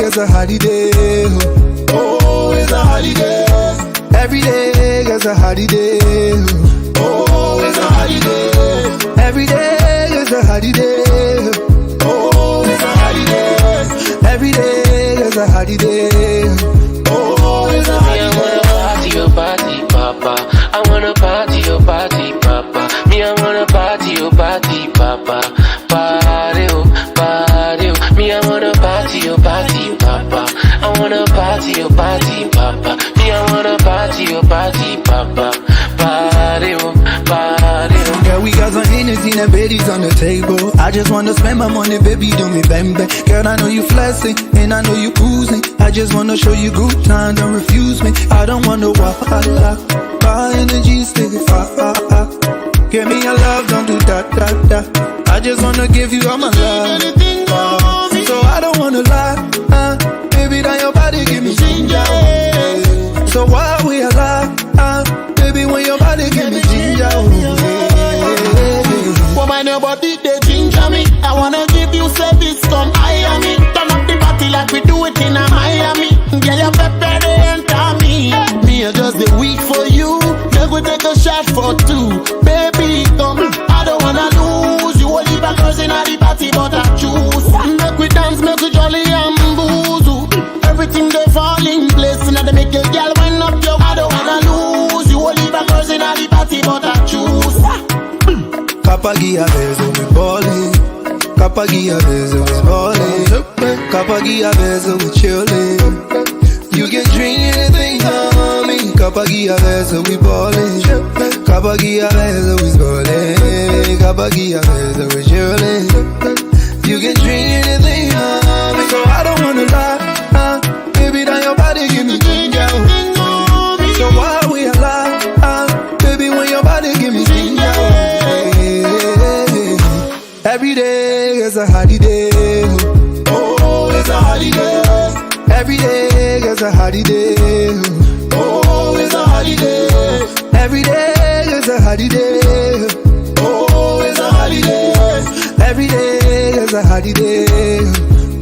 is a holiday. Oh, it's a holiday. Every day is a holiday. Oh, it's a holiday. Every day is a holiday. Oh, it's a holiday. Every day is a holiday. Oh, it's a holiday. Me, I wanna party your party, papa. I wanna party your party, papa. Me, I wanna party your party, papa. Party, oh, party, oh. Me, I wanna party your party, papa. I wanna party your party, papa. Me, I wanna party your party, papa. Party, oh, party, oh. Girl, we got some energy and babies on the table. I just wanna spend my money, baby, do me bang bang. Girl, I know you flexing, and I know you cruising. I just wanna show you good time, don't refuse me. I don't wanna walk, my energy stay far. Give me your love, don't do that. I just wanna give you all my love. So I don't wanna lie, baby, that your body give me ginger. So while we alive, baby, when your body give me ginger. Woman, your body, they ginger me. I wanna give you service, come hire me. Turn up the party like we do it in Miami. Girl, your pepper, they enter me. Me, I just a week for you. Then we take a shot for two. Baby, come, I don't wanna lose. You will leave a girls in the party, but I choose. Make we dance, make we jolly and booze. Everything they fall in place. Now they make a girl wind up your. I don't wanna lose. You will leave a girls in the party, but I choose. Capagia beso we ballin'. Capagia beso we ballin'. Capagia beso we chillin'. You can drink anything, homie. Capagia beso we ballin'. Capagia beso we ballin'. Capagia beso we chillin'. You can drink anything, homie. So I don't wanna lie, baby, that your body give me ginger. So while we alive, baby, when your body give me ginger. Every day is a holiday. Oh, it's a holiday. Every day is a holiday. Oh, it's a holiday. Every day is a holiday. Oh, it's a holiday. Every day is a holiday.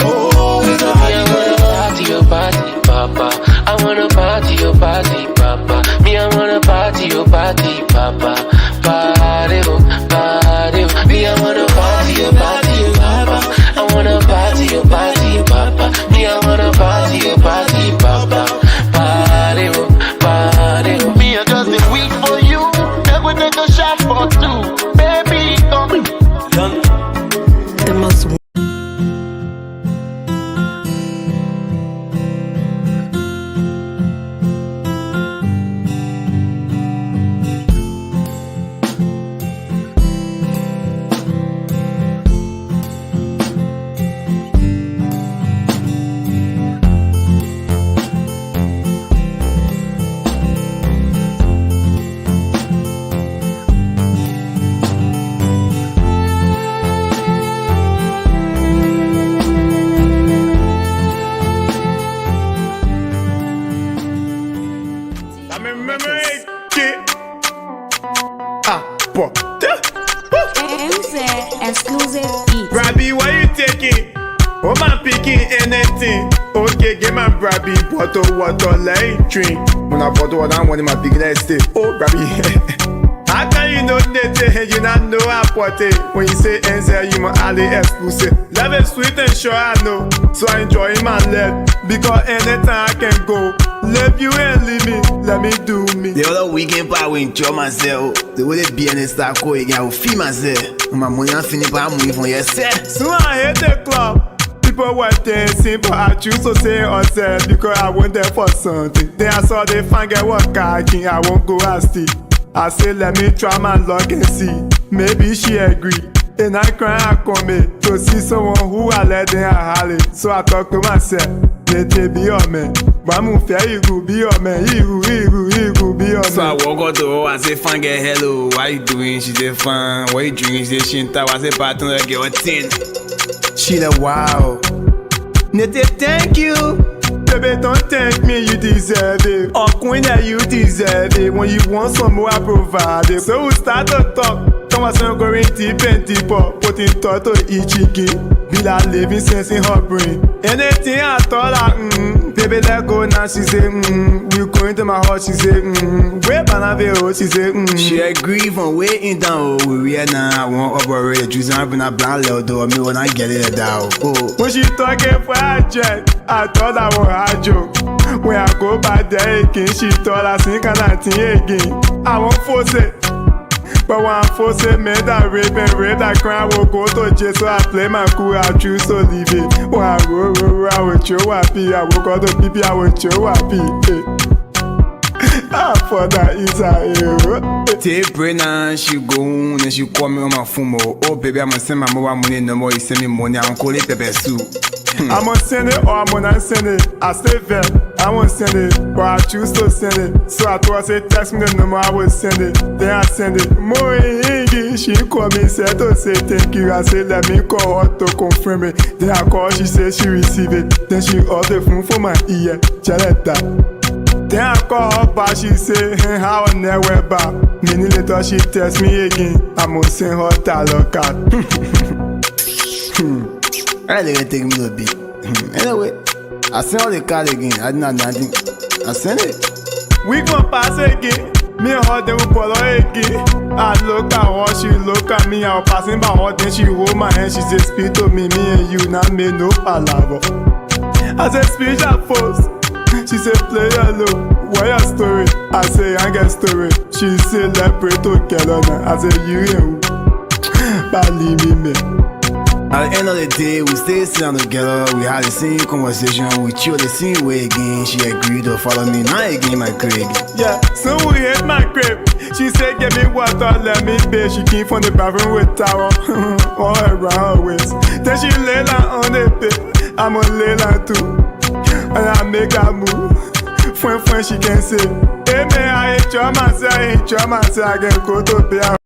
Oh, it's a holiday. Me, I wanna party your party, papa. I wanna party your party, papa. Me, I wanna party your party, papa. Party, oh, party, oh. Me, I wanna party your party, papa. I wanna party your party, papa. Me, I wanna party your party, papa. Party, oh, party, oh. Me, I just a week for you. Then we take a shot for two. Baby, come. The most exclusive beat. Brabby, why you taking? Oh, man, picking anything. Okay, get my Brabby, bottle water, like drink. When I bottle water, I'm one of my big legs. Oh, Brabby. How can you know that you not know I put it? When you say answer, you my alley exclusive. Love is sweet and sure I know. So I enjoy my life. Because anytime I can go. Love you and leave me, let me do me. The other weekend, I will enjoy myself. The way they be in the star going, I will feel myself. My money, I'm finishing by moving from yourself. So I hit the club. People were dancing, but I choose to say myself because I went there for something. Then I saw they find get what king, I won't go ask it. I said, let me try my luck and see. Maybe she agree. And I cry, I come to see someone who I let them holler. So I talk to myself. Let be your man. But I'm fair, you go be your man. You go be your man. So I walk out the hall, I say, fine girl, hello. What you doing? She say, fine. What you drinking? She say, she ain't I say, partner, get what 10. She like, wow. Nete, thank you. Baby, don't thank me, you deserve it. Oh, queen, that you deserve it. When you want some more, I provide it. So we start to talk. Come on, son, going deep and deeper. Putting thought to each again. Be like living sense in her brain. Anything I thought like, baby, let go now. She say, we going to my house. She say, where Banavero? She say, She agree from waiting down. We are now. I want operate. Choosing up in a blind little door. Me when I get it down. Oh. When she talking for a jet, I thought I was a joke. When I go back there again, she thought I think I think again. I won't force it. But when I force it, man, that rape that crime will go to jail. So I play my cool, I choose to leave it. When I roll, I will show happy. I will go to PP, I will show happy. Ah, for that is a hero. Take brain and she go on and she call me on my phone. Oh, baby, I'm gonna send my mobile money no more. You send me money, I'm gonna call it pepper soup. I'm gonna send it or I'm gonna send it. I stay there, I won't send it, but I choose to send it. So I thought I say text me the number, I will send it. Then I send it. More Iggy, she call me, said to say thank you. I say let me call her to confirm it. Then I call, she said she receive it. Then she hold the phone for my ear. Jaletta. Then I call her back, she say, hey, how I never back. Minute later she text me again. I'm gonna send her dollar card. I didn't take me a bit. Anyway, I sent all the card again. I did not nothing. I sent it. We gon' pass again. Me and her then we follow again. I look at her, she look at me. I was passing by her, then she hold my hand. She say, speak to me and you not make no palaver. I say, speak at first. She say, play alone. What your story? I say, I get story. She say, let's pray together now. I say, you and who? Believe me, man. At the end of the day, we stayed sitting together. We had the same conversation. We chill the same way again. She agreed to follow me. Now again, my Craig. Yeah, so we hit my crib. She said, give me water, let me bathe. She came from the bathroom with towel all around her waist. Then she lay down on the bed. I'm gonna lay down too. And I make her move. When she can say, hey man, I enjoy myself, I can go to bed.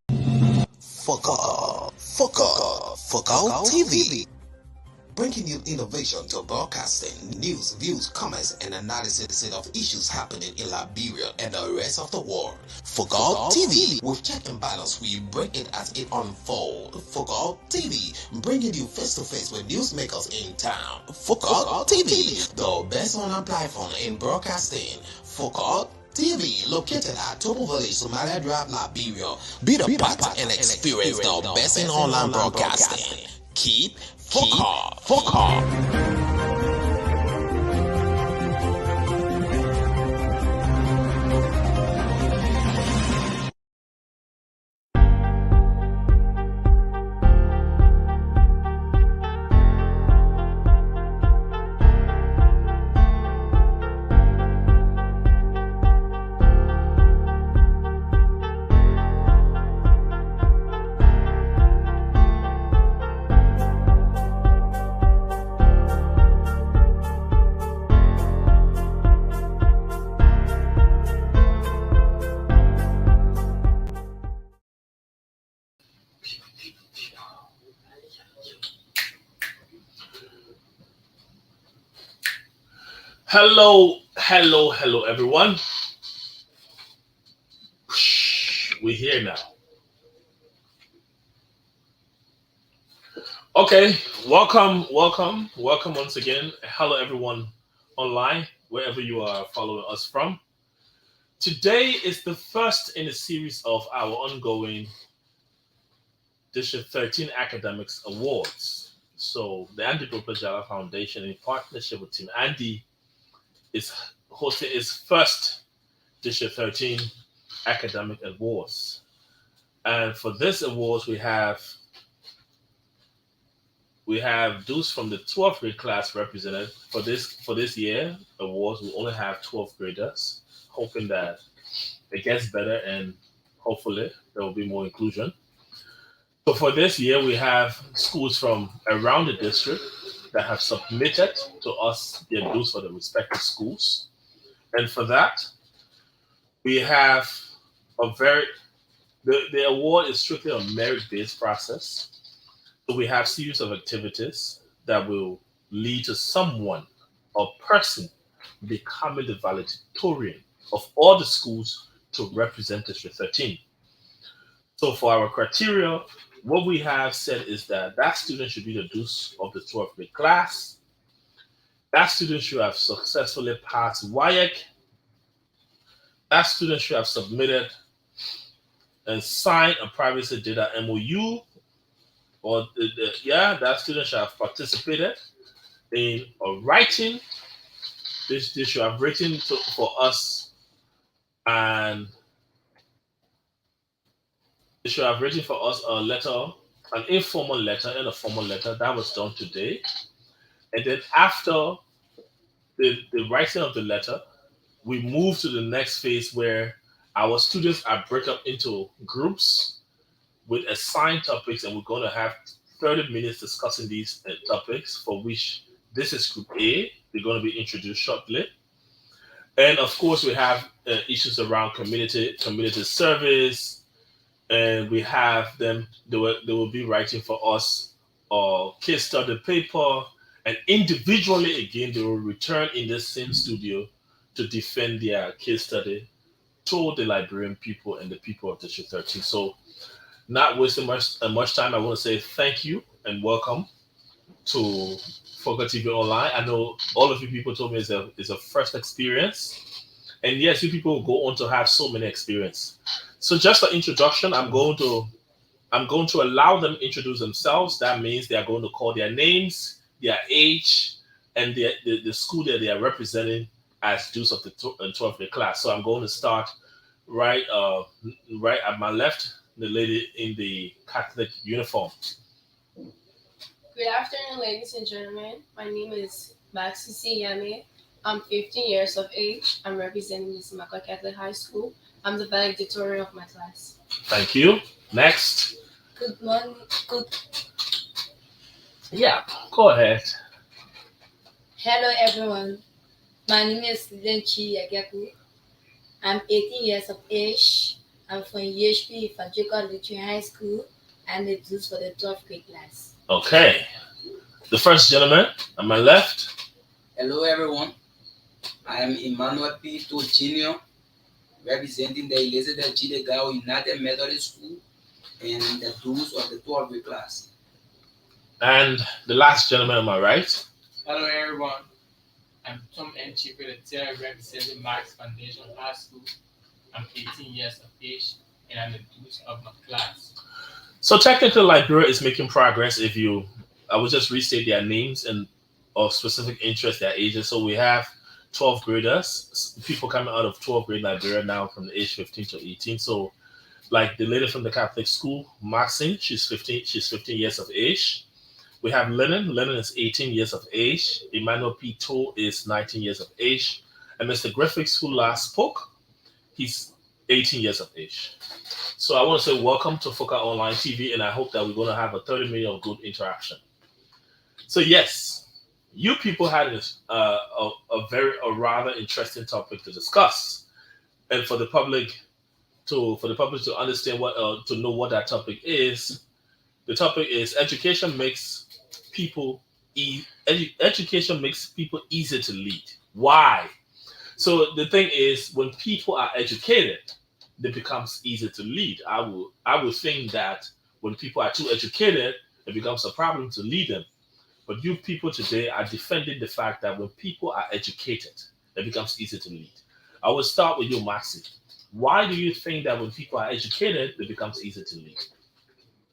Fuck out TV. Bringing you innovation to broadcasting, news, views, comments, and analysis of issues happening in Liberia and the rest of the world. Fuck out TV. With check and balance, we bring it as it unfolds. Fuck out TV. Bringing you face to face with newsmakers in town. Fuck out TV. The best online platform in broadcasting. Fuck out TV, located at Tobo Village, Somalia Drive, Liberia. Be the part and experience the best in online broadcasting. Keep fuck off. Hello, everyone. We're here now. Okay, welcome once again. Hello, everyone online, wherever you are following us from. Today is the first in a series of our ongoing District 13 Academics Awards. So, the Andy Jala Foundation, in partnership with Team Andy, is hosting its first District 13 Academic Awards. And for this awards, we have those from the 12th grade class represented. For this year awards, we only have 12th graders, hoping that it gets better and hopefully there will be more inclusion. So for this year, we have schools from around the district that have submitted to us their dues for the respective schools. And for that, we have the award is strictly a merit-based process. So we have series of activities that will lead to someone or person becoming the valedictorian of all the schools to represent District 13. So for our criteria, what we have said is that that student should be the deuce of the 12th grade class. That student should have successfully passed WIAC. That student should have submitted and signed a privacy data MOU, or that student should have participated in a writing. They should have written for us, and they should have written for us a letter, an informal letter and a formal letter. That was done today. And then after the writing of the letter, we move to the next phase where our students are break up into groups with assigned topics, and we're going to have 30 minutes discussing these topics, for which this is group A. They're going to be introduced shortly. And of course, we have issues around community service, and we have them. They will be writing for us a case study paper, and individually again they will return in the same studio to defend their case study to the Liberian people and the people of District 13. So, not wasting much time, I want to say thank you and welcome to Foca TV Online. I know all of you people told me it's a first experience, and yes, you people go on to have so many experience. So, just for introduction, I'm going to allow them introduce themselves. That means they are going to call their names, their age, and the school that they are representing as dues of the 12th grade class. So I'm going to start right at my left, the lady in the Catholic uniform. Good afternoon, ladies and gentlemen. My name is Maxi Yame. I'm 15 years of age. I'm representing the Simaka Catholic High School. I'm the valedictorian of my class. Thank you. Next. Good morning. Yeah, go ahead. Hello, everyone. My name is Student Chi Yagaku. I'm 18 years of age. I'm from UHP Evangelical Lutheran High School. I'm the dues for the 12th grade class. Okay. The first gentleman on my left. Hello, everyone. I am Emmanuel P. To Jr., representing the Elizabeth G. Legao United Methodist School and the dues of the 12th grade class. And the last gentleman on my right. Hello, everyone. I'm Tom N. Chico, representing Max Foundation High School. I'm 18 years of age, and I'm the dues of my class. So technically, Liberia is making progress. I would just restate their names and of specific interest, their ages. So we have 12th graders, people coming out of 12th grade Liberia now from the age 15 to 18. So like the lady from the Catholic school, Maxine, she's 15 years of age. We have Lennon. Lennon is 18 years of age. Emmanuel P. To is 19 years of age. And Mr. Griffiths, who last spoke, he's 18 years of age. So I want to say welcome to Foca Online TV, and I hope that we're going to have a 30 minutes of good interaction. So yes, you people had a rather interesting topic to discuss, and for the public to understand to know what that topic is. The topic is education makes people easy to lead. Why? So the thing is, when people are educated, it becomes easy to lead. I would think that when people are too educated, it becomes a problem to lead them. But you people today are defending the fact that when people are educated, it becomes easy to lead. I will start with you, Maxi. Why do you think that when people are educated, it becomes easy to lead?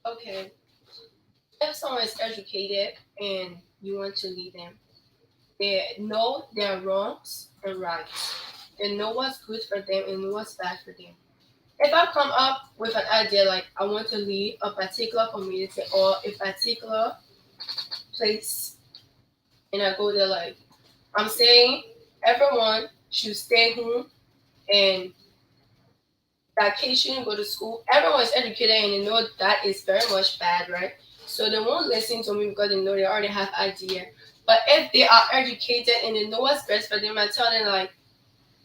Okay. If someone is educated and you want to lead them, they know their wrongs and rights. They know what's good for them and what's bad for them. If I come up with an idea like I want to lead a particular community or a particular place, and I go there like, I'm saying everyone should stay home and vacation, go to school. Everyone is educated and they know that is very much bad, right? So they won't listen to me because they know they already have idea. But if they are educated and they know what's best for them, I tell them like,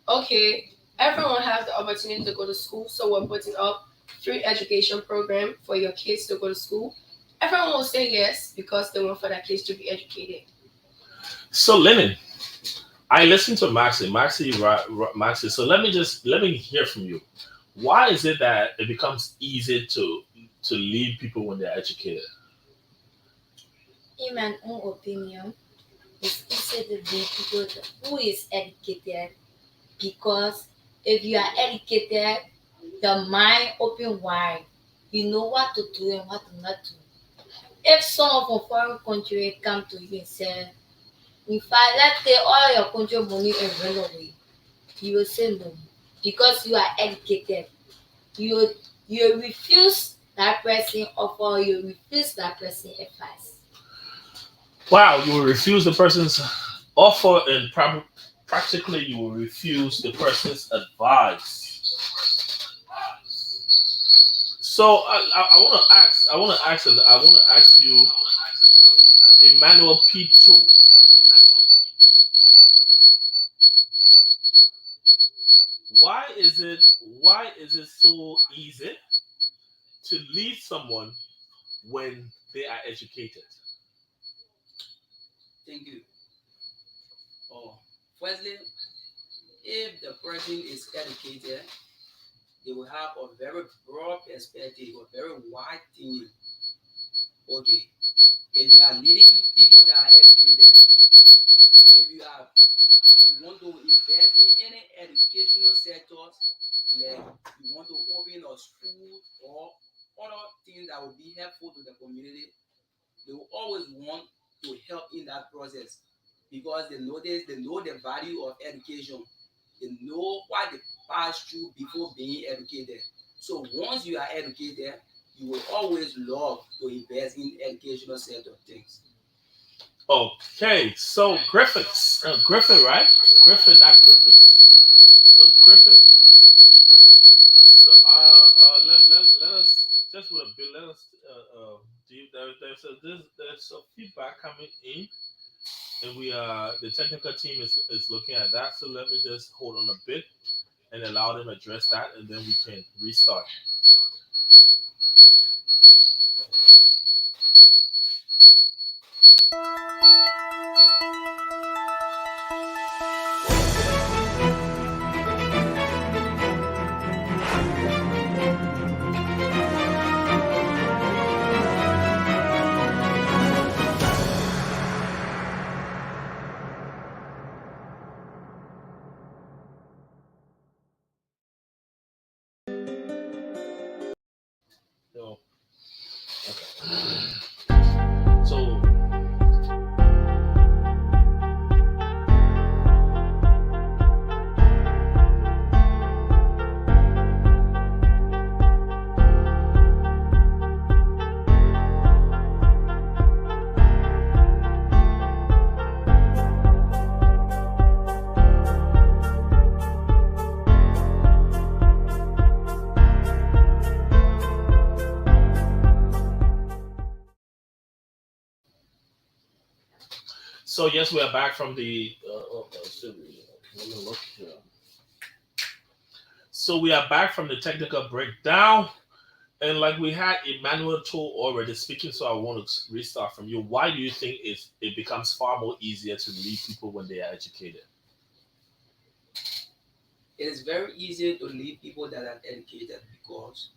okay, everyone has the opportunity to go to school, so we're putting up free education program for your kids to go to school. Everyone will say yes because they want for their kids to be educated. So Lennon, I listened to Maxi. So let me hear from you. Why is it that it becomes easy to lead people when they're educated? In my own opinion, it's easy to be people who is educated because if you are educated, your mind open wide. You know what to do and what to not do. If someone from foreign country come to you and say, in fact, let's take all your country money and run away, you will say no because you are educated. You you refuse that person offer, you refuse that person advice. Wow, you will refuse the person's offer, and practically you will refuse the person's advice. So I want to ask, and I want to ask you, Emmanuel P2. Why is it so easy to lead someone when they are educated? Thank you. Oh, firstly, if the person is educated, they will have a very broad perspective, a very wide thinking. Okay, if you are leading people that are educated, if you want to invest in any educational sectors, like you want to open a school or other things that will be helpful to the community, they will always want to help in that process because they know the value of education. They know what they pass through before being educated. So once you are educated, you will always love to invest in educational set of things. Okay, so Griffiths, Griffith, right? Griffith, not Griffiths. So Griffith. So let us just with a bit. Let us there's a feedback coming in, and we the technical team is looking at that. So let me just hold on a bit and allow them to address that, and then we can restart. So, so So yes, we are back from the. Let me look here. So we are back from the technical breakdown, and like we had Emmanuel told already speaking. So I want to restart from you. Why do you think it becomes far more easier to lead people when they are educated? It is very easy to lead people that are educated because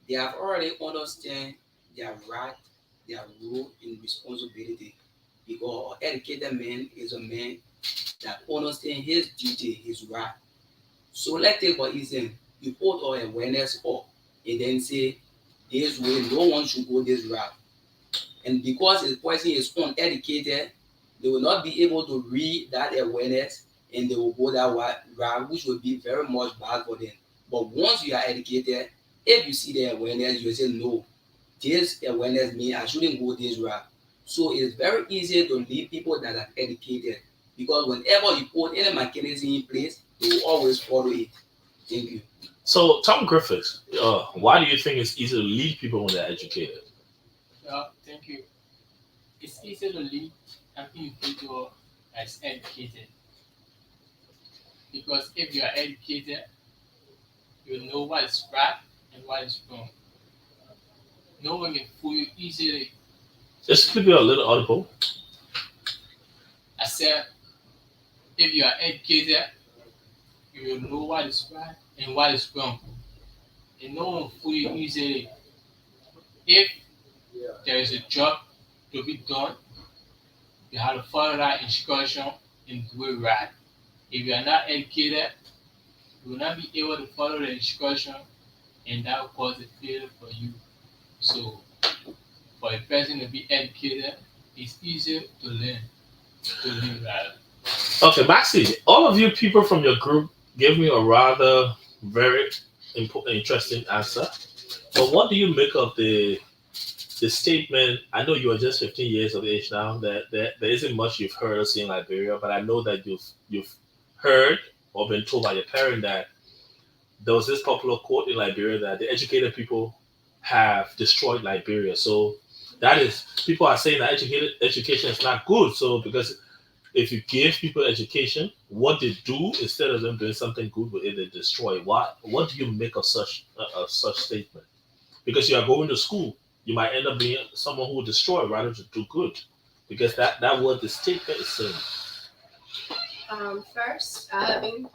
they have already understand their right, their role and responsibility. Because an educated man is a man that understands his duty, his right. So let's take for instance, you put our awareness up and then say, this way, no one should go this route. And because the person is uneducated, they will not be able to read that awareness and they will go that route, which will be very much bad for them. But once you are educated, if you see the awareness, you will say, no, this awareness means I shouldn't go this route. So it's very easy to lead people that are educated because whenever you put any mechanism in place, they will always follow it. Thank you. So Tom Griffiths, why do you think it's easy to lead people when they're educated? Thank you. It's easy to lead an individual that's educated because if you are educated, you know what is right and what is wrong. No one can fool you easily. Just keep it a little audible. I said, if you are educated, you will know what is right and what is wrong. And no one fully easily. If there is a job to be done, you have to follow that instruction and do it right. If you are not educated, you will not be able to follow the instruction, and that will cause a failure for you. So, for a person to be educated, it's easier to learn, rather. Okay, Maxi, all of you people from your group gave me a rather very interesting answer. But what do you make of the statement? I know you are just 15 years of age now. That there isn't much you've heard or seen in Liberia, but I know that you've heard or been told by your parent that there was this popular quote in Liberia that the educated people have destroyed Liberia. So that is, people are saying that education is not good. So because if you give people education, what they do instead of them doing something good with it, they destroy. What do you make of such statement? Because you are going to school, you might end up being someone who will destroy rather than do good. Because that what the statement is saying. First, I haven't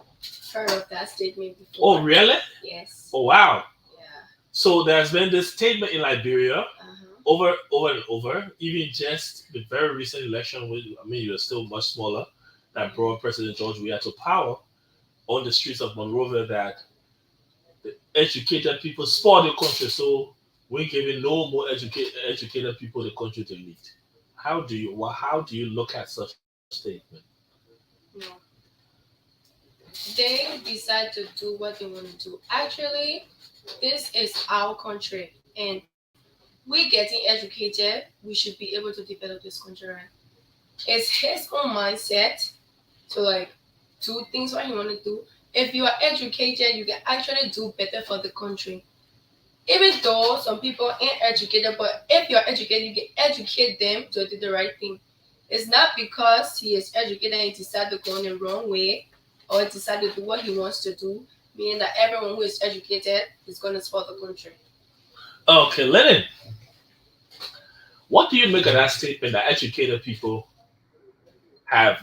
heard of that statement Oh, before. really? Yes. Oh, wow. Yeah. So there's been this statement in Liberia Uh-huh. over and over. Even just the very recent election, I mean, you're still much smaller, that brought President George Weah to power on the streets of Monrovia. That the educated people spoil the country, so we're giving no more educated people the country to lead. How do you look at such statement? No. They decide to do what they want to do. Actually, this is our country, and we getting educated. We should be able to develop this country. Right? It's his own mindset to like do things what he want to do. If you are educated, you can actually do better for the country. Even though some people ain't educated, but if you're educated, you can educate them to do the right thing. It's not because he is educated and he decided to go in the wrong way or he decided to do what he wants to do, meaning that everyone who is educated is going to support the country. Okay, Lennon, what do you make of that statement that educated people have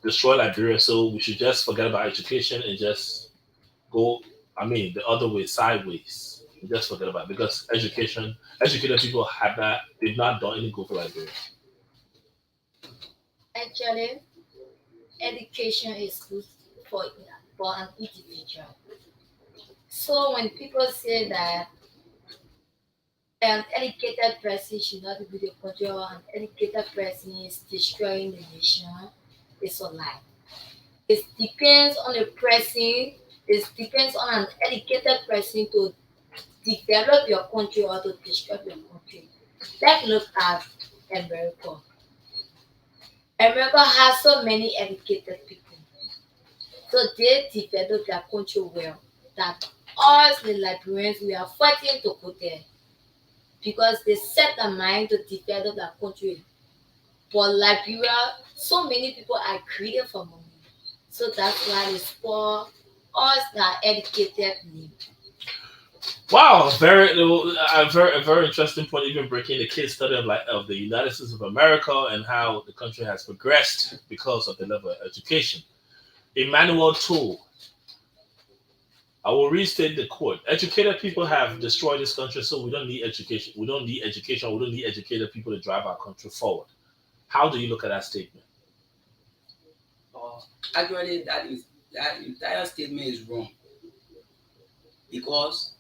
destroyed Liberia, so we should just forget about education and just go, I mean, the other way, sideways. Just forget about it because educated people did not do any good for Liberia. Actually, education is good for for an individual. So when people say that an educated person should not be the country or an educated person is destroying the nation, it's a lie. It depends on the person. It depends on an educated person to develop your country or to destroy your country. Let's look at America. America has so many educated people. So they develop their country well. That us, the Liberians, we are fighting to go there because they set their mind to develop their country. But Liberia, so many people are greedy for money. So that's why they spoil us that educated need. Wow, a very interesting point. Even breaking the case study of the United States of America and how the country has progressed because of the level of education. Emmanuel Toole, I will restate the quote. Educated people have destroyed this country, so we don't need education. We don't need education. We don't need educated people to drive our country forward. How do you look at that statement? Uh, Actually, that entire statement is wrong because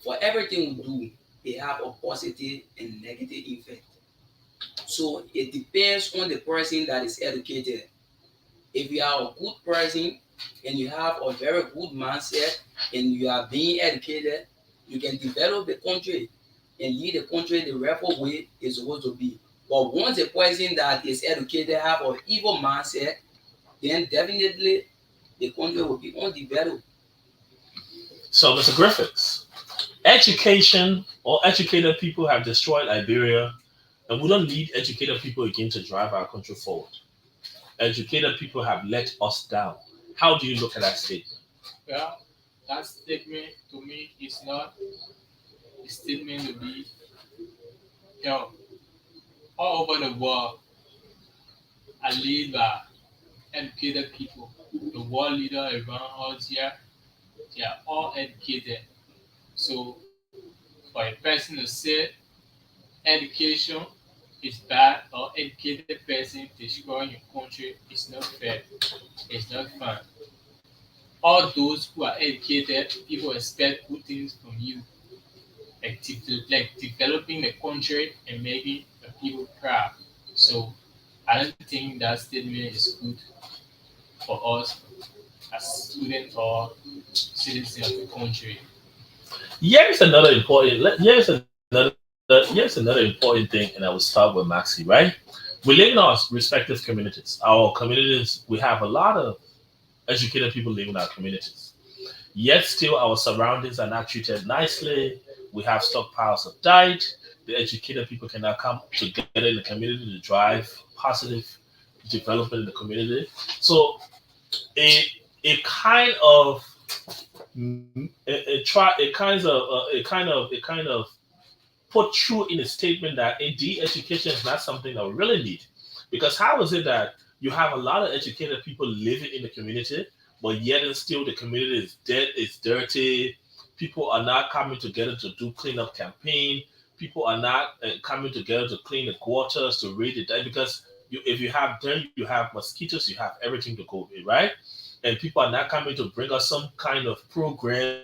for everything we do, they have a positive and negative effect. So it depends on the person that is educated. If you are a good person and you have a very good mindset and you are being educated, you can develop the country and lead the country the rightful way it's supposed to be. But once a person that is educated have an evil mindset, then definitely the country will be undeveloped. So, Mr. Griffiths, education or educated people have destroyed Liberia, and we don't need educated people again to drive our country forward. Educated people have let us down. How do you look at that statement? Well, that statement to me is not a statement to be held all over the world are led by educated people. The world leader around us here, they are all educated. So for a person to say education is bad or educated person destroying your country, it's not fair. It's not fun. All those who are educated, people expect good things from you, like developing the country and making the people proud. So I don't think that statement is good for us as students or citizens of the country. Here's another important. Here's another important thing, and I will start with Maxi. Right, we live in our respective communities. Our communities, we have a lot of educated people living in our communities. Yet still, our surroundings are not treated nicely. We have stockpiles of diet. The educated people cannot come together in the community to drive positive development in the community. So, a a kind of a kind of put true in a statement that indeed education is not something that we really need. Because how is it that you have a lot of educated people living in the community, but yet and still the community is dead, it's dirty, people are not coming together to do cleanup campaign, people are not coming together to clean the waters, to read it, because if you have dirt, you have mosquitoes, you have everything to go with, right? And people are not coming to bring us some kind of program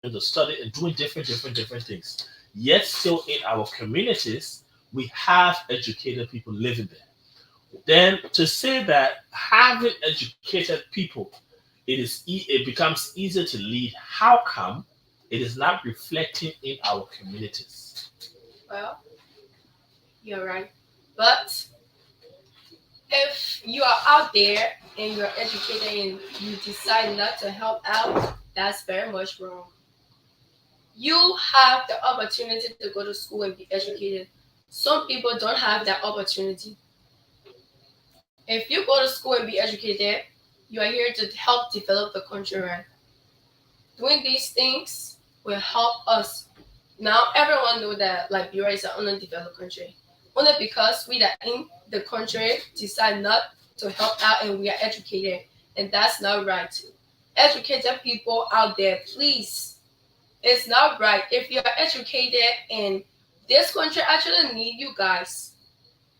to study and doing different things. Yet still in our communities, we have educated people living there. Then to say that having educated people, it becomes easier to lead. How come it is not reflecting in our communities? Well, you're right. But if you are out there and you're educated and you decide not to help out, that's very much wrong. You have the opportunity to go to school and be educated. Some people don't have that opportunity. If you go to school and be educated, you are here to help develop the country, right? Doing these things will help us. Now everyone know that Liberia is an underdeveloped country. Only because we that in the country decide not to help out and we are educated. And that's not right. Educated people out there, please. It's not right. If you're educated and this country actually need you guys.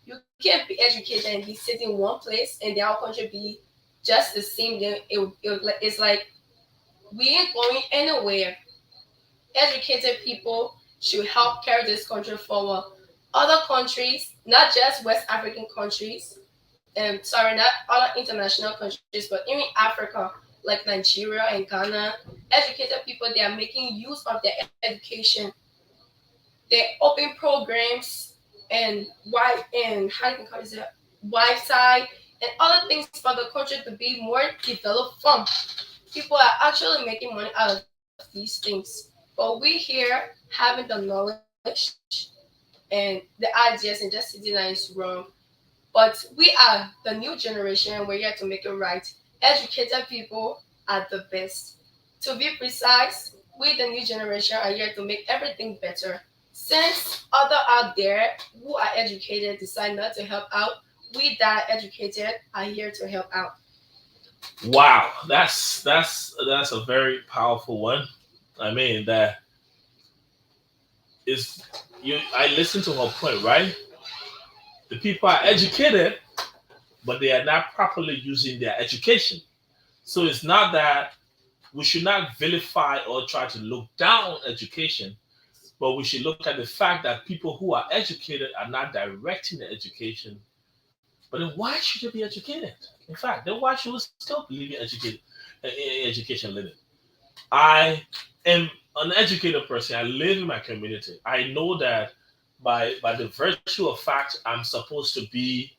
You can't be educated and be sitting in one place and the whole country be just the same. Then it's like we ain't going anywhere. Educated people should help carry this country forward. Other countries, not just West African countries, sorry, not other international countries, but even Africa, like Nigeria and Ghana, educated people they are making use of their education. They open programs and how you can call it Wi-Fi and other things for the country to be more developed from. People are actually making money out of these things. But we here having the knowledge and the ideas and just sitting there is wrong. But we are the new generation. We're here to make it right. Educated people are the best. To be precise, we the new generation are here to make everything better. Since other out there who are educated decide not to help out, we that are educated are here to help out. Wow, that's a very powerful one. I mean that is you. I listened to her point, right? The people are educated, but they are not properly using their education. So it's not that we should not vilify or try to look down on education, but we should look at the fact that people who are educated are not directing the education. But then why should you be educated? In fact, then why should we still believe in education living? I am an educated person. I live in my community. I know that by the virtue of fact I'm supposed to be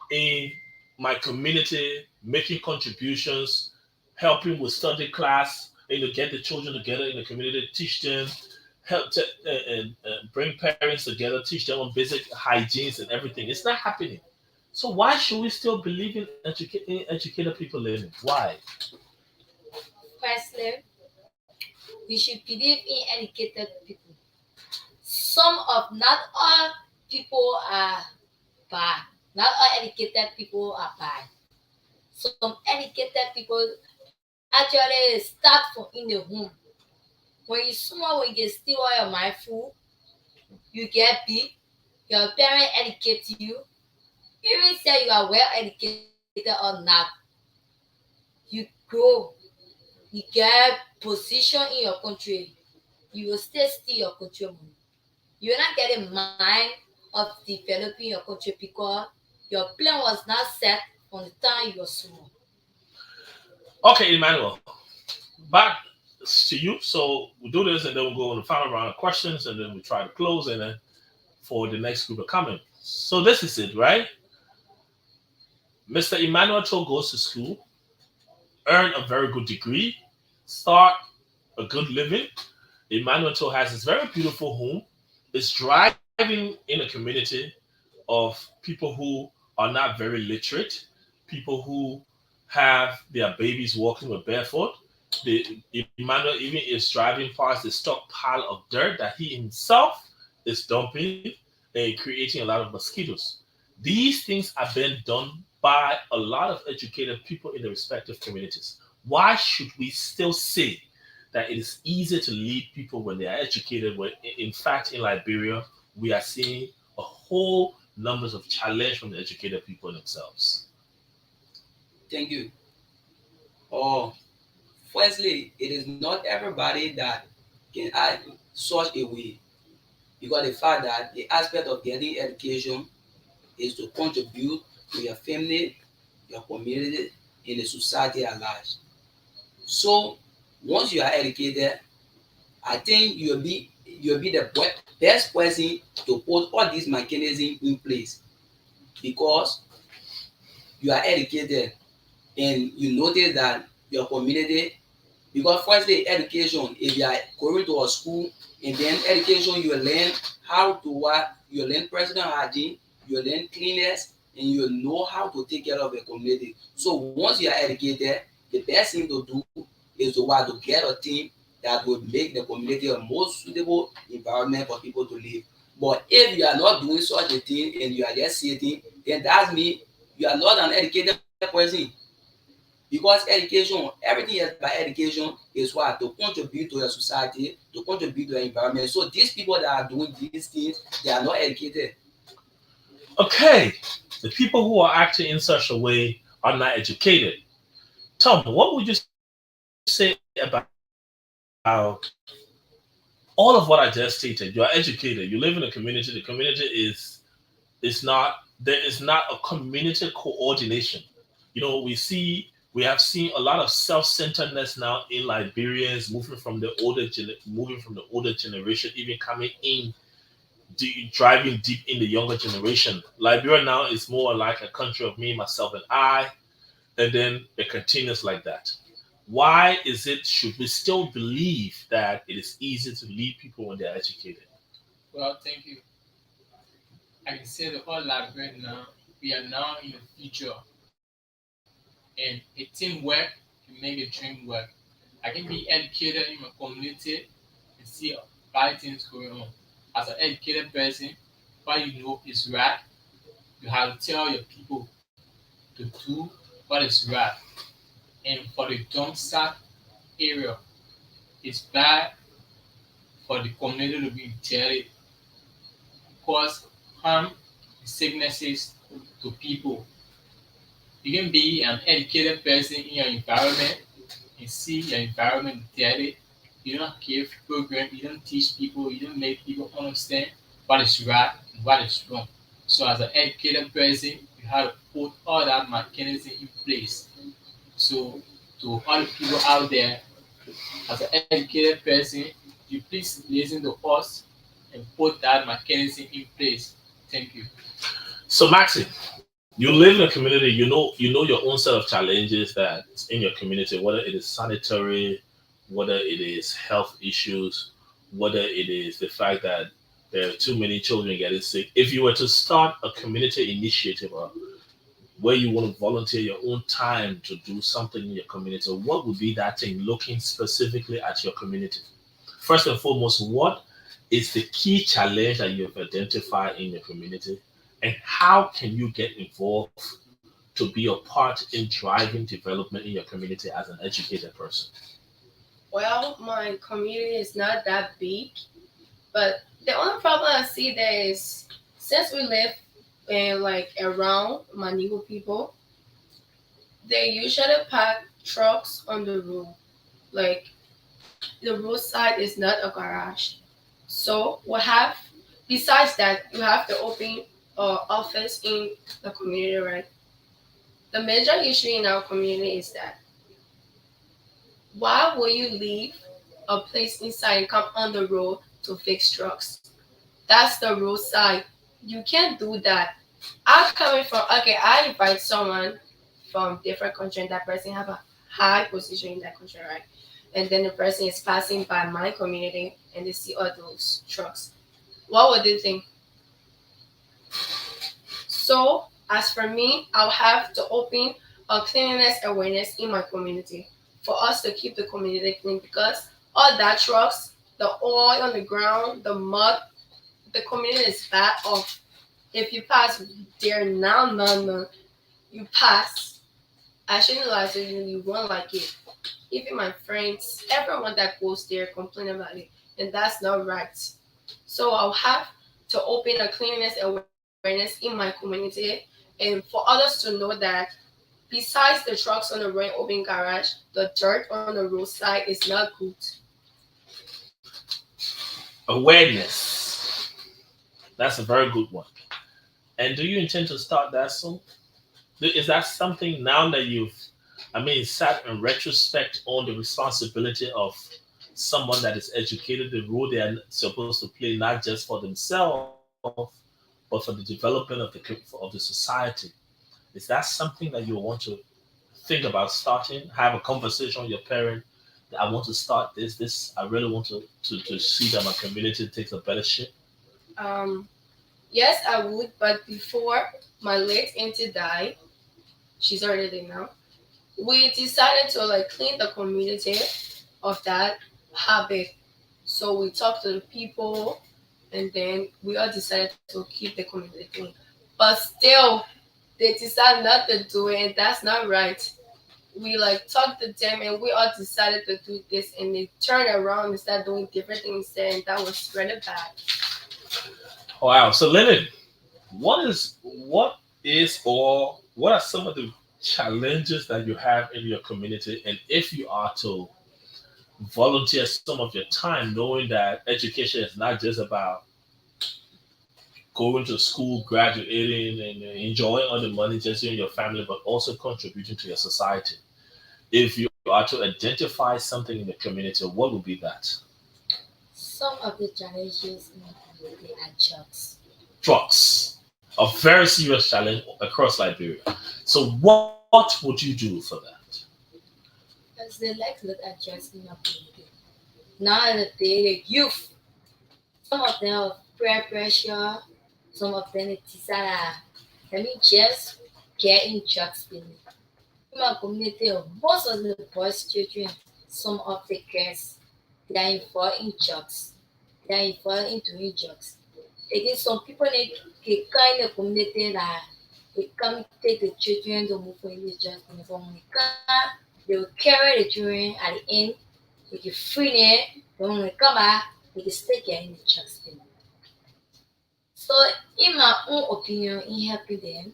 in my community, making contributions, helping with study class, get the children together in the community, teach them, help to, and bring parents together, teach them on basic hygienes and everything. It's not happening. So why should we still believe in educated people living? Why? Firstly, we should believe in educated people. Some of not all people are bad. Not all educated people are bad. Some educated people actually start from in the home. When you small, when you get still all your mind full, you get big, your parents educate you, even say you are well educated or not, you grow, you get position in your country, you will stay still your countryman. You will not get a mind of developing your country because your plan was not set from the time you were small. Okay, Emmanuel, back to you. So we'll do this and then we'll go on the final round of questions and then we try to close and then for the next group of comment. So this is it, right? Mr. Emmanuel Cho goes to school, earn a very good degree, start a good living. Emmanuel Cho has this very beautiful home, is driving in a community of people who are not very literate, people who have their babies walking with barefoot. Emmanuel even is driving past the stockpile of dirt that he himself is dumping and creating a lot of mosquitoes. These things are being done by a lot of educated people in the respective communities. Why should we still say that it is easier to lead people when they are educated? When in fact in Liberia we are seeing a whole numbers of challenge from the educated people themselves. Thank you. Oh, firstly, it is not everybody that can act such a way because the fact that the aspect of getting education is to contribute to your family, your community, and the society at large. So once you are educated, I think you'll be the best person to put all these mechanisms in place because you are educated and you notice that your community, because firstly education, if you are going to a school and then education you learn how to what, you learn personal hygiene, you learn cleanliness, and you know how to take care of your community. So once you are educated, the best thing to do is to what, to get a team that would make the community a more suitable environment for people to live. But if you are not doing such a thing and you are just sitting, then that means you are not an educated person. Because education, everything is by education is what, to contribute to your society, to contribute to your environment. So these people that are doing these things, they are not educated. Okay, the people who are acting in such a way are not educated. Tom, what would you say about all of what I just stated? You are educated, you live in a community, the community is not, there is not a community coordination. We have seen a lot of self-centeredness now in Liberians moving from the older generation, even coming in, driving deep in the younger generation. Liberia now is more like a country of me, myself, and I, and then it continues like that. Why is it? Should we still believe that it is easy to lead people when they're educated? Well, thank you. I can say the whole life right now, we are now in the future, and a teamwork can make a dream work. I can be educated in my community and see bad things going on. As an educated person, what you know is right, you have to tell your people to do what is right. And for the dump site area, it's bad for the community to be dirty, cause harm, sicknesses to people. You can be an educated person in your environment and see your environment dirty. You don't give program, you don't teach people, you don't make people understand what is right and what is wrong. So as an educated person, you have to put all that mechanism in place. So to all the people out there, as an educated person, you please listen to us and put that mechanism in place. Thank you. So, Maxi, you live in a community. You know your own set of challenges that in your community, whether it is sanitary, whether it is health issues, whether it is the fact that there are too many children getting sick. If you were to start a community initiative or where you want to volunteer your own time to do something in your community, what would be that thing looking specifically at your community? First and foremost, what is the key challenge that you have identified in your community? and how can you get involved to be a part in driving development in your community as an educated person? Well, my community is not that big, but the only problem I see there is since we live in like around Manigo people, they usually park trucks on the road. Like the roadside is not a garage. So we have besides that you have to open office in the community, right? The major issue in our community is that why will you leave a place inside and come on the road to fix trucks? That's the roadside. You can't do that. I'm coming from okay, I invite someone from different country and that person have a high position in that country, right? And then the person is passing by my community and they see all those trucks. What would they think? So as for me, I'll have to open a cleanliness awareness in my community for us to keep the community clean because all that trucks, the oil on the ground, the mud, the community is bad off. If you pass there now, no, you pass. I shouldn't lie to you, you won't like it. Even my friends, everyone that goes there complain about it, and that's not right. So I'll have to open a cleanliness awareness in my community, and for others to know that besides the trucks on the road open garage, the dirt on the roadside is not good. Awareness. That's a very good one. And do you intend to start that soon? Is that something now that you've, sat in retrospect on the responsibility of someone that is educated, the role they are supposed to play, not just for themselves, but for the development of the society? Is that something that you want to think about starting? Have a conversation with your parent. I want to start this. I really want to see that my community takes a better shape. Um, yes, I would, but before my late auntie died, she's already dead now. We decided to like clean the community of that habit. So we talked to the people, and then we all decided to keep the community clean. But still, they decided not to do it, and that's not right. We like talked to them, and we all decided to do this, and they turned around and started doing different things there, and that was really bad. Wow. So Leonard, what are some of the challenges that you have in your community, and if you are to volunteer some of your time knowing that education is not just about going to school, graduating, and enjoying all the money just you and your family, but also contributing to your society. If you are to identify something in the community, what would be that? Some of the challenges in the community are jobs. Drugs, a very serious challenge across Liberia. So, what would you do for that? Because they like to look at jobs in your community. Now that the youth, some of them have peer pressure, some of them desire. Let me just get in drugs in my community. Most of the boys' children, some of the girls, they are involved in drugs. They are involved in doing drugs. Again, some people they kind of community that they come take the children to move in the drugs from the car. They will carry the children at the end. They can free them. Then when they come back, they can stay there in the drugs. So, in my own opinion, in helping them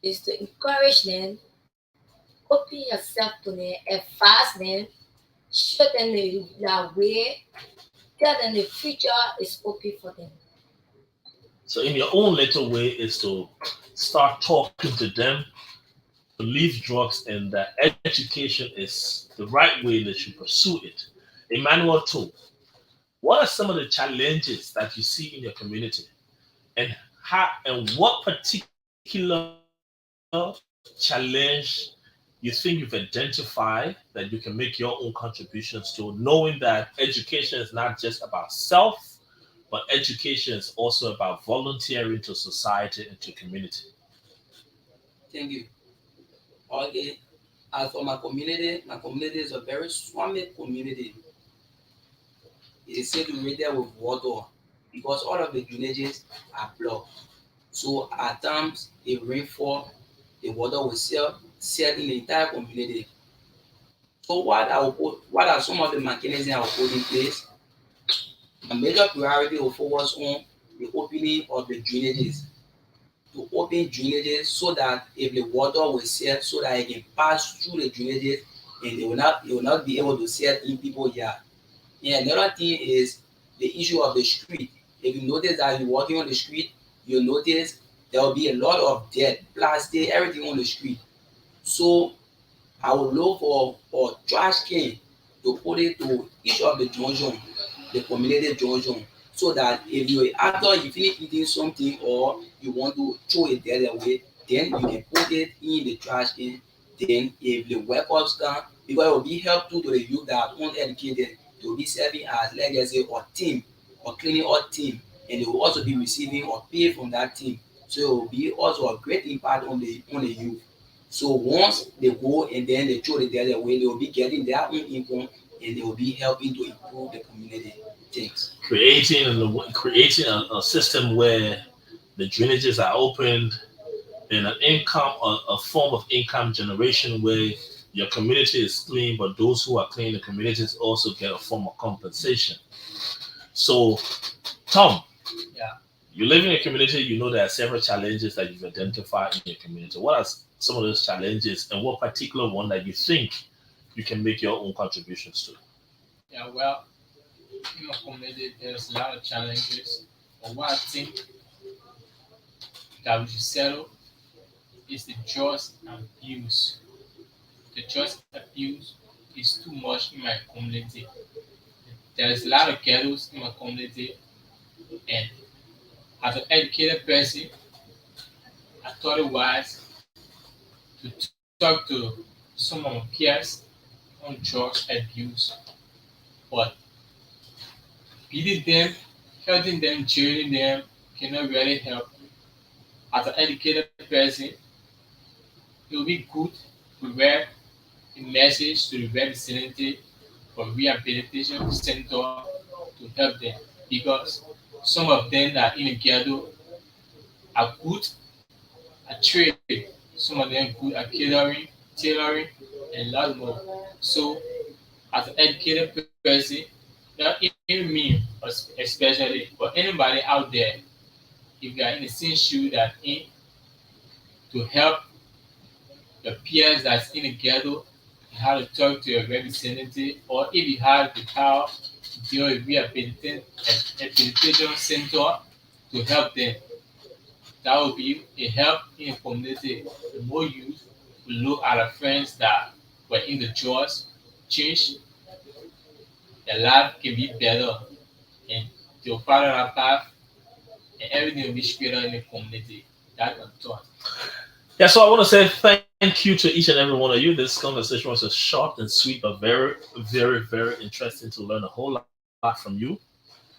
is to encourage them, open yourself to them, advise them, show them the way, tell them the future is open for them. So, in your own little way, is to start talking to them to leave drugs and that education is the right way they should pursue it. Emmanuel, too, what are some of the challenges that you see in your community, and what particular challenge you think you've identified that you can make your own contributions to, knowing that education is not just about self, but education is also about volunteering to society and to community. Thank you. Okay. As for my community is a very swampy community. It is said to read there with water because all of the drainages are blocked. So at times, if rain fall, the water will set in the entire community. So what are some of the mechanisms I will put in place? A major priority will focus on the opening of the drainages. To open drainages so that if the water will set so that it can pass through the drainages and it will not be able to set in people's yard. And another thing is the issue of the street. If you notice that you're walking on the street, you'll notice there will be a lot of dirt, plastic, everything on the street. So I will look for trash can to put it to each of the junction, the community junction, so that if you after you finish eating something or you want to throw it the other way, then you can put it in the trash can. Then if the workers come, because it will be helpful to the youth that are uneducated, they will be serving as like I say a team or cleaning up team, and they will also be receiving or pay from that team. So it will be also a great impact on the youth. So once they go and then they throw it the other way, they will be getting their own income and they will be helping to improve the community. Things. Creating a system where the drainages are opened and a form of income generation where your community is clean, but those who are clean the communities also get a form of compensation. So, Tom, Yeah. you live in a community, you know there are several challenges that you've identified in your community. What are some of those challenges, and what particular one that you think you can make your own contributions to? Yeah, well, in my community, there's a lot of challenges. But what I think that we should settle is the drug abuse. The drug abuse is too much in my community. There's a lot of ghettos in my community, and as an educated person, I thought it wise to talk to some of my peers on drugs abuse, but beating them, hurting them, jailing them cannot really help. As an educated person, it will be good to write a message to the representative for rehabilitation center to help them because some of them that are in the ghetto are good at trade, some of them good at catering, tailoring, and a lot more. So, as an educated person, not even me, especially, but anybody out there, if you are in the same shoe that in to help your peers that's in the ghetto, how to talk to your representative, or if you have the power to deal with rehabilitation center to help them. That will be a help in the community. The more youth will look at our friends that were in the drugs, change, their life can be better, and they'll follow that path, and everything will be straighter in the community. That's my thought. Yeah, so I want to say thank you to each and every one of you. This conversation was a short and sweet, but very, very, very interesting to learn a whole lot from you.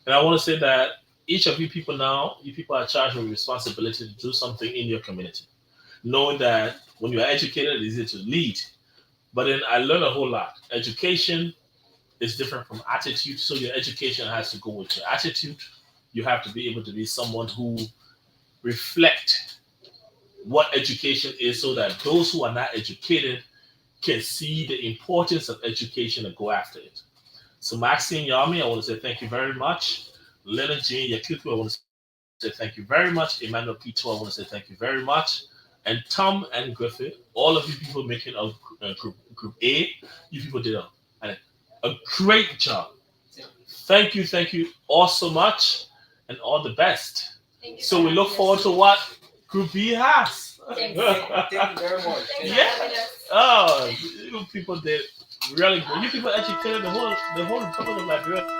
And I want to say that each of you people now, you people are charged with responsibility to do something in your community. Knowing that when you are educated, it's easy to lead. But then I learned a whole lot. Education is different from attitude, so your education has to go with your attitude. You have to be able to be someone who reflect what education is so that those who are not educated can see the importance of education and go after it. So Maxine Yami, I want to say thank you very much. Leonard Jean Yakutu, I want to say thank you very much. Emmanuel Pito, I want to say thank you very much. And Tom and Griffith, all of you people making a group A, you people did a great job. Thank you all so much, and all the best. So we look forward to what Group B has. Thank you very much. Yeah. Oh, you people did really good. You people educated the whole Republic of Liberia.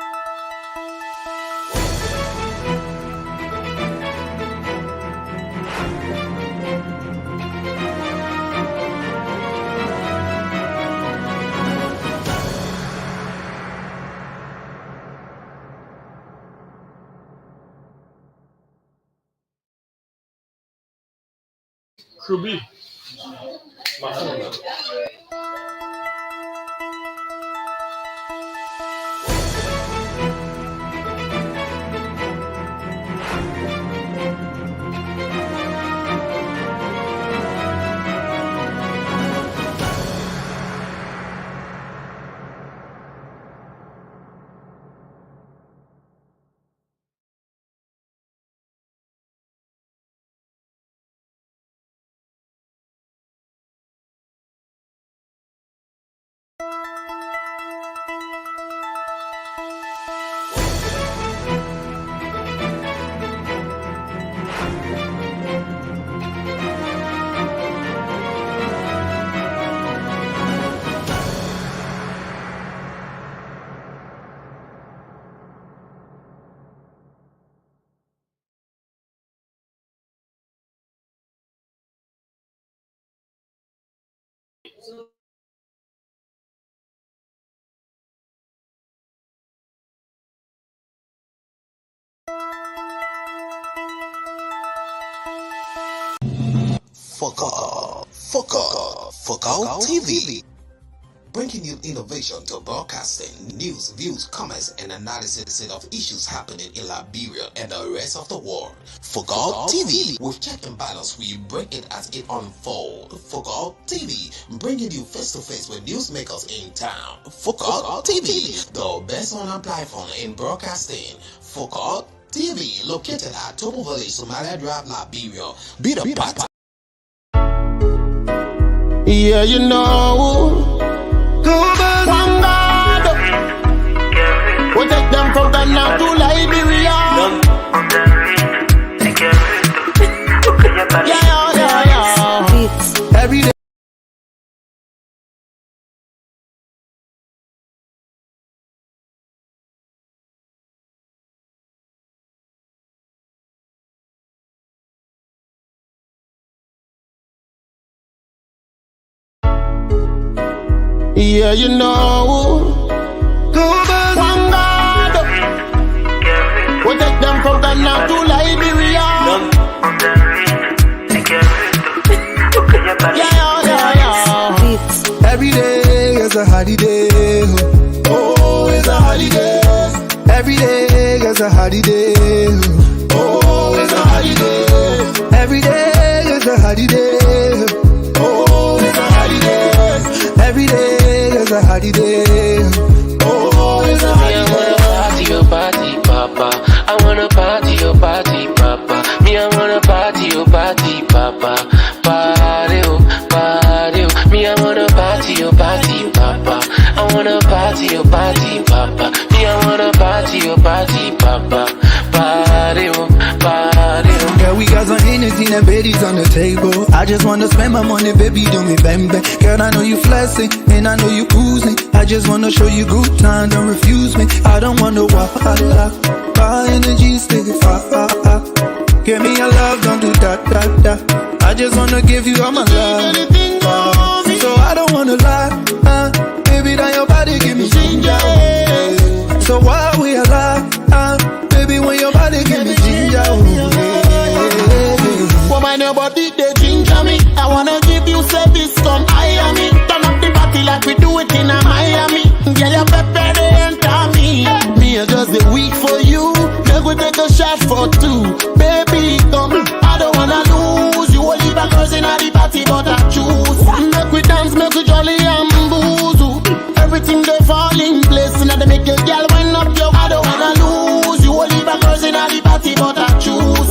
Crew B. My phone now. Fuck Out TV. Bringing you innovation to broadcasting, news, views, comments, and analysis of issues happening in Liberia and the rest of the world. Fuck Out TV. With check and balance, we break it as it unfolds. Fuck Out TV. Bringing you face to face with newsmakers in town. Fuck Out TV. The best online platform in broadcasting. Fuck Out TV. Located at Topo Village, Somalia Drive, Liberia. Be the part. Yeah, you know. One God. We take them from Ghana to Liberia. Yeah. Every day. Yeah, you know. One God. We take them from Ghana to Liberia. Yeah. Every day is a holiday. Oh, it's a holiday. Every day is a holiday. Oh, it's a holiday. Every day is a holiday. Oh, it's a holiday. Every day is a holiday. Oh, it's a holiday. Me, I wanna party your party, papa. I wanna party your party, papa. Me, I wanna party your party, papa. Party, oh, party, oh. Me, I wanna party your party, papa. I wanna party your party, papa. Me, I wanna party your party, papa. Party, oh, party, oh. Girl, we got some energy and babies on the table. I just wanna spend my money, baby, do me bang bang. Girl, I know you flexing, and I know you oozing. I just wanna show you good time, don't refuse me. I don't wanna walk, my energy stick far. Give me your love, don't do that. I just wanna give you all my love. So I don't wanna lie, baby, now your body give me ginger. So while we alive, baby, when your body give me ginger. Woman, your body, they ginger me. I wanna give you service, come hire me. Turn up the party like we do it in a Miami. Girl, your pepper, they enter me. Me, I just a week for you. Make we take a shot for two. Baby, come, I don't wanna lose. You will leave a girls in the party, but I choose. Make we dance, make we jolly and booze. Everything they fall in place. Now they make your girl wind up your. I don't wanna lose. You will leave a girls in the party, but I choose.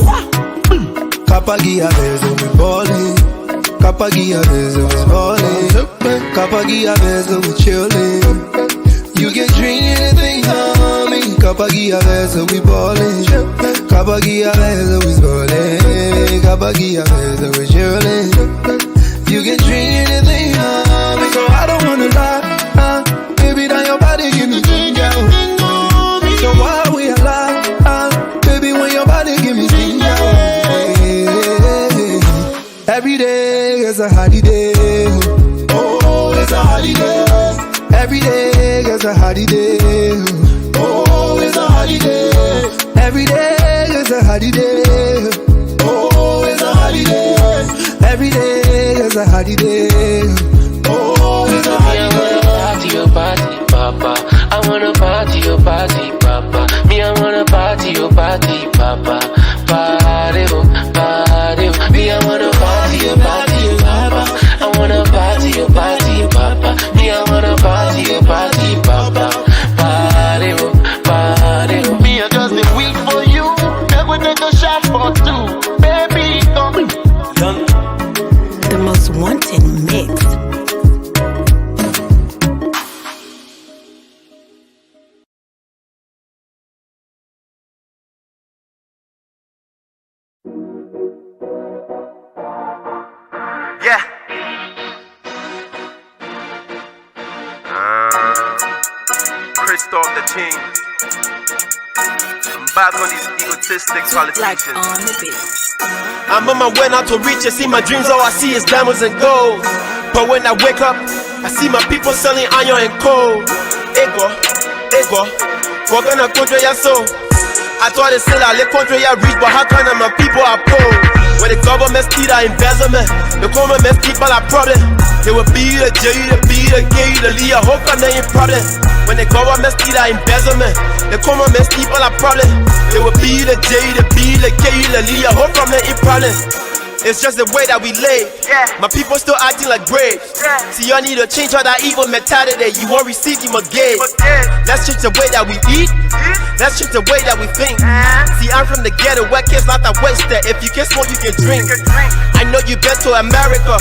Kapagia bezo we ballin'. Kapagia bezo we ballin'. Kapagia bezo we chillin'. You can drink anything, homie. Kapagia bezo we ballin'. Kapagia bezo we ballin'. Kapagia bezo we chillin'. You can drink anything, homie. So I don't wanna lie, baby, now your body give me ginger. So while we alive, baby, when your body give me ginger. Every day is a holiday. Oh, it's a holiday. Every day is a holiday. Oh, it's a holiday. Every day is a holiday. Oh, it's a holiday. Every day is a holiday. Oh, it's a holiday. I wanna party your party, papa. I wanna party your party, papa. Me, I wanna party your party, papa. Party, oh, party, oh. Me, I wanna party your party, papa. I wanna party your party, papa. Me, I wanna party your party, papa. Party, oh, party, oh. Me, I just a week for you. Make we take a shot for two. Baby, come. The most wanted mix. Yeah. Christoph the King. I'm back on these egotistic politicians. On the beat. I'm on my way now to reach it. See my dreams, all I see is diamonds and gold. But when I wake up, I see my people selling iron and coal. Ego, we're gonna control your soul. I thought they said I let control your reach, but how come my people are poor? When the government steal our embezzlement, the government people are problem. They will be the J, the B, the K, the Lee, I hope I'm not in problem. When the government steal our embezzlement, the government people are problem. They will be the J, the B, the K, the Lee, I hope I'm not in problem. It's just the way that we live. My people still acting like braves. See, y'all need to change all that evil mentality. You won't receive him again. Let's change the way that we eat. Let's change the way that we think. See, I'm from the ghetto where kids not that wasted. If you can smoke, you can drink. I know you been to America,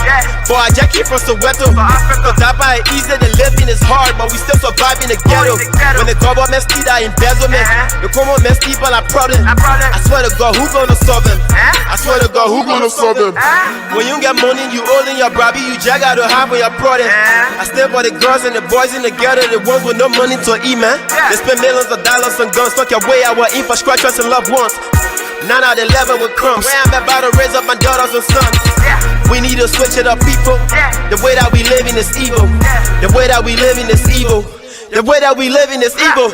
but I just came from Soweto. Cause that by easy, the living is hard, but we still survive in the ghetto. When the government steal that embezzlement, the government people are problem. I swear to God, who gonna solve them? I swear to God, who gonna solve them? When you get money, you holding your brabby, you just gotta have on your product. I still for the girls and the boys in the ghetto, the ones with no money to eat, man. They spend millions of dollars on guns, fuck your way our infrastructure and loved ones. 9 out of 11 with crumbs. Where I'm about to raise up my daughters and sons. We need to switch it up, people. The way that we living is evil. The way that we living is evil. The way that we living is evil.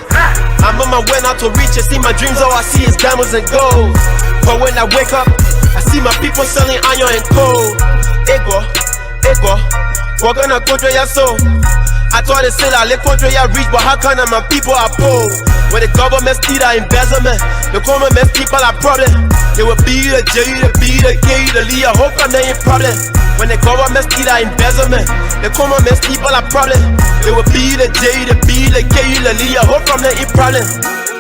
I'm on my way now to reach it. See my dreams, all I see is diamonds and gold. But when I wake up, I see my people selling iron and coal. Ego, we're gonna control your soul. I thought they said I let control your reach, but how come my people are poor? When the government steal our embezzlement, the government people are problem. They will be the J, the B, the K, the Lee, I hope I'm not in problem. When the government steal our embezzlement, the government people are problem. They will be the J, the B, the K, the Lee, I hope I'm not in problem.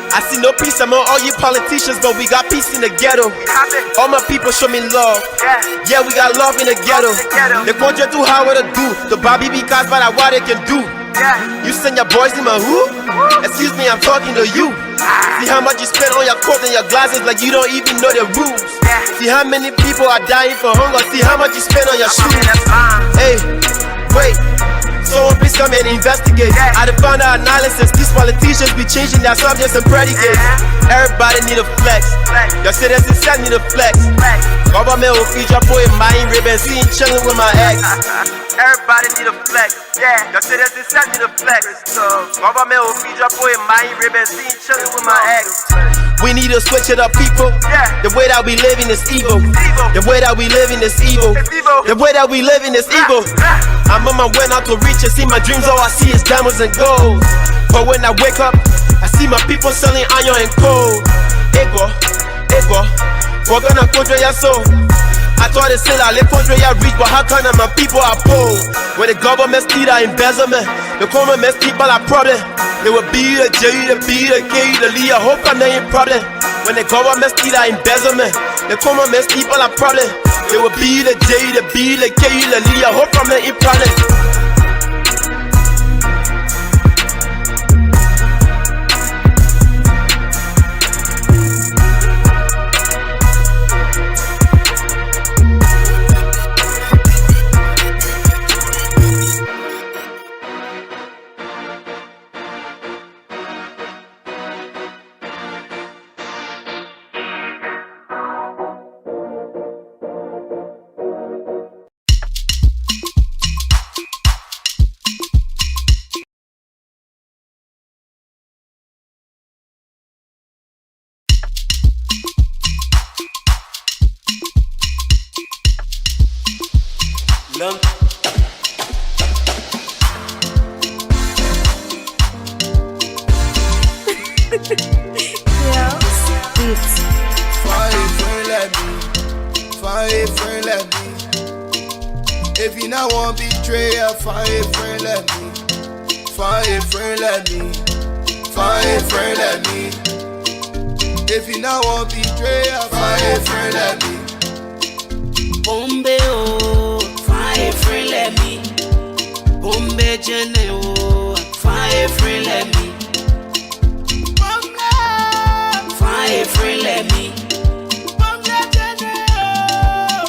I see no peace among all you politicians, but we got peace in the ghetto. All my people show me love. Yeah, we got love in the ghetto. The country too hard to do. The Bobby because by what they can do. You send your boys in my who? Excuse me, I'm talking to you. See how much you spend on your coat and your glasses like you don't even know the rules. See how many people are dying for hunger. See how much you spend on your shoes. Hey, wait. Someone please come and investigate. I done found out analysis. These politicians be changing their subjects and predicates. Everybody need a flex. Your citizens need a flex. Government will feed your boy in my ribbon. Seen chillin' with my ex. Everybody need a flex. Your citizens need a flex. Government will feed your boy in my ribbon. Seen chillin' with my ex. We need to switch it up, people. The way that we living is evil. The way that we living is evil. The way that we living is evil. I'm on my way now to reach it. See my dreams, all I see is diamonds and gold. But when I wake up, I see my people selling iron and coal. Ego, we're gonna control your soul. I thought they said I let control your reach, but how come my people are poor? When the government steal our embezzlement, the government people are problem. They will be the J, the B, the K, the Lee, I hope I'm not in problem. When the government steal our embezzlement, the government people are problem. They will be the J, the B, the K, the Lee, I hope I'm not in problem. Love. Find a friend like me. If you not want betrayal, find a friend like me. Find a friend like me. Find a friend like me. If you not want betrayal, find a friend like me. Bombe oh, find a friend like me. Bombe jene oh, find a friend like me. Find a friend like me.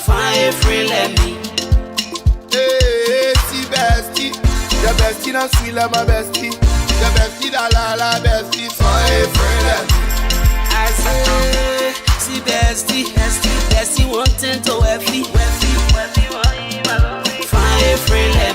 Find a friend like me. Hey, see bestie, your bestie not sweet like my bestie. Your bestie da la bestie. Find a friend like me. I say, see bestie wanting to wealthy. Find a friend like me.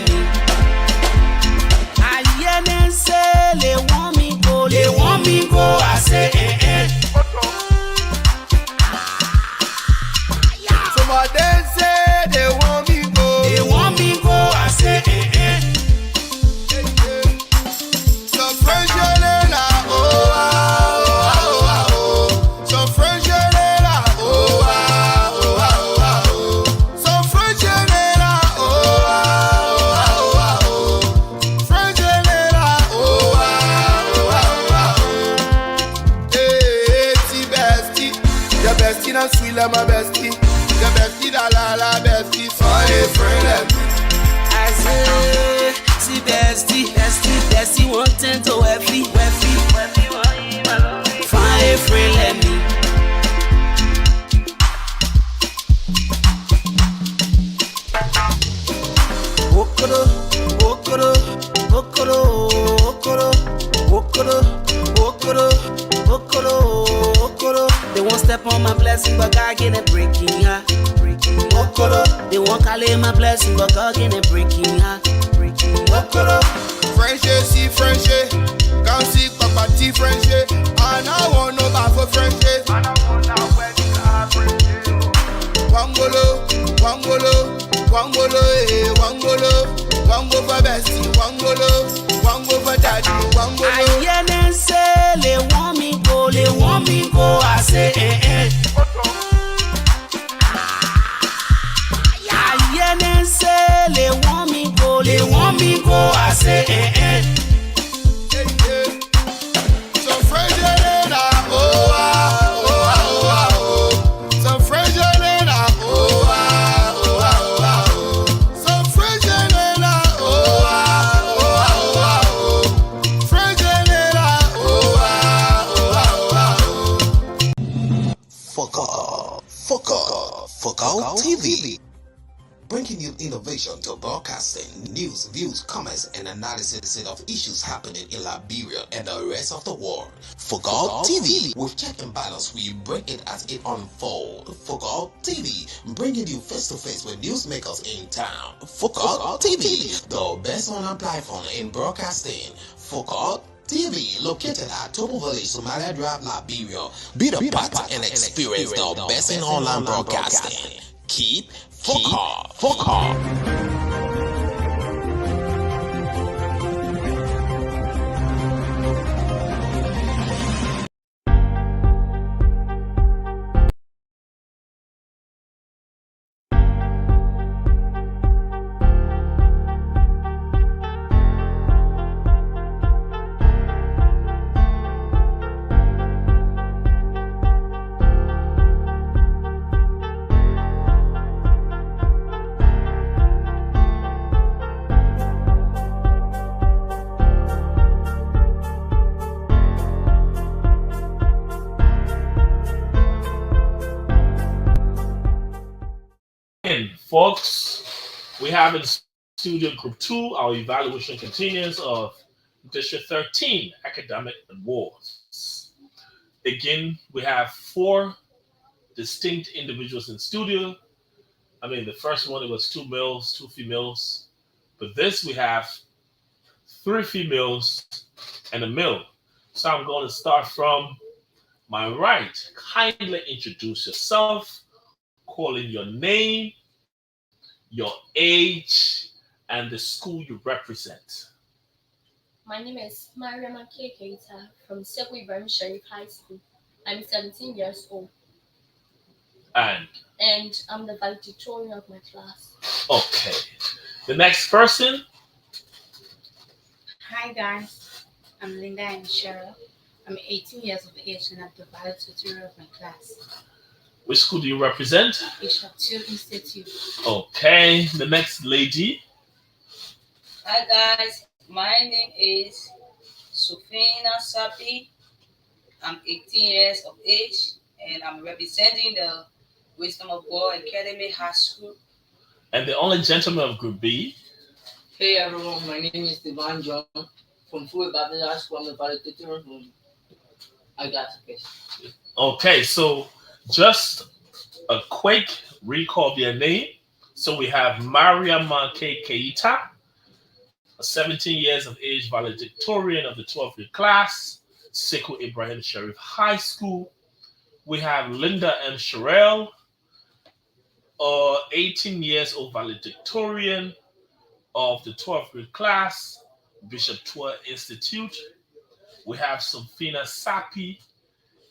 you're my bestie. Your bestie, la bestie. Find a friend like me. I say, see bestie, one ten to wefty. Find a friend like me. They won't step on my blessing, but God get it breaking, yeah. They won't call it my blessing, but God get it breaking, yeah. Friendship, see friendship. Come see Papa T friendship. And I want no back for friendship. And I want no wedding car friendship. Wangolo, Wango for bestie, Wango for daddy, Wangolo. I hear them say, they want me go, I say, I hear them say, they want me go, I say, Some friends in Some friends in Some friends in Fuck Out TV. Bringing you innovation to broadcasting, news, views, comments, and analysis of issues happening in Liberia and the rest of the world. Fuck Out TV. With check and balance, we break it as it unfolds. Fuck Out TV. Bringing you face to face with newsmakers in town. Fuck Out TV. The best online platform in broadcasting. Fuck Out TV, located at Topo Village, Somalia Drive, Liberia. Be the part and experience the best in online broadcasting. Keep fuck off. Folks, we have in studio group 2 our evaluation continues of District 13 academic awards. Again, we have 4 distinct individuals in studio. I mean, the first one, it was 2 males, 2 females, but this we have 3 females and a male. So I'm going to start from my right. Kindly introduce yourself, calling your name, your age, and the school you represent. My name is Maria Keita from Sekou Ibrahim Sharif High School. I'm 17 years old. And I'm the valedictorian of my class. Okay. The next person. Hi guys, I'm Linda and Cheryl. I'm 18 years of age and I'm the valedictorian of my class. Which school do you represent? Bishop Till Institute. Okay. The next lady. Hi guys, my name is Sofina Sapi. I'm 18 years of age and I'm representing the Wisdom of God Academy High School. And the only gentleman of Group B. Hey everyone, my name is Devon John from Full Baptist High School. I'm the valedictorian from I got it. Okay, so just a quick recall of their name. So we have Maria Manke Keita, 17 years of age, valedictorian of the 12th grade class, Sekou Ibrahim Sharif High School. We have Linda M. Sherrill, 18 years old, valedictorian of the 12th grade class, Bishop Tua Institute. We have Sofina Sapi,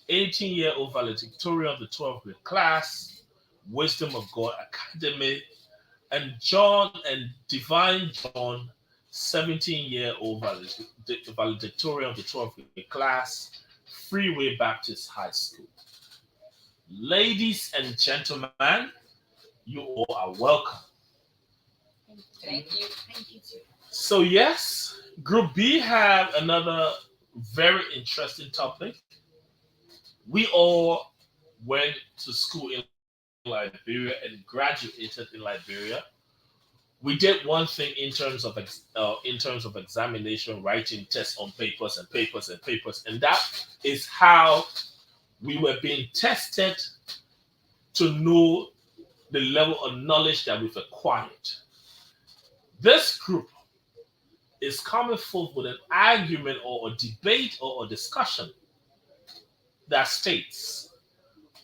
18-year-old valedictorian of the 12th grade class, Wisdom of God Academy, and Divine John, 17-year-old valedictorian of the 12th grade class, Freeway Baptist High School. Ladies and gentlemen, you all are welcome. Thank you. Thank you too. So, yes, Group B have another very interesting topic. We all went to school in Liberia and graduated in Liberia. We did one thing in terms of examination, writing tests on papers and papers and papers, and that is how we were being tested to know the level of knowledge that we've acquired. This group is coming forth with an argument or a debate or a discussion that states,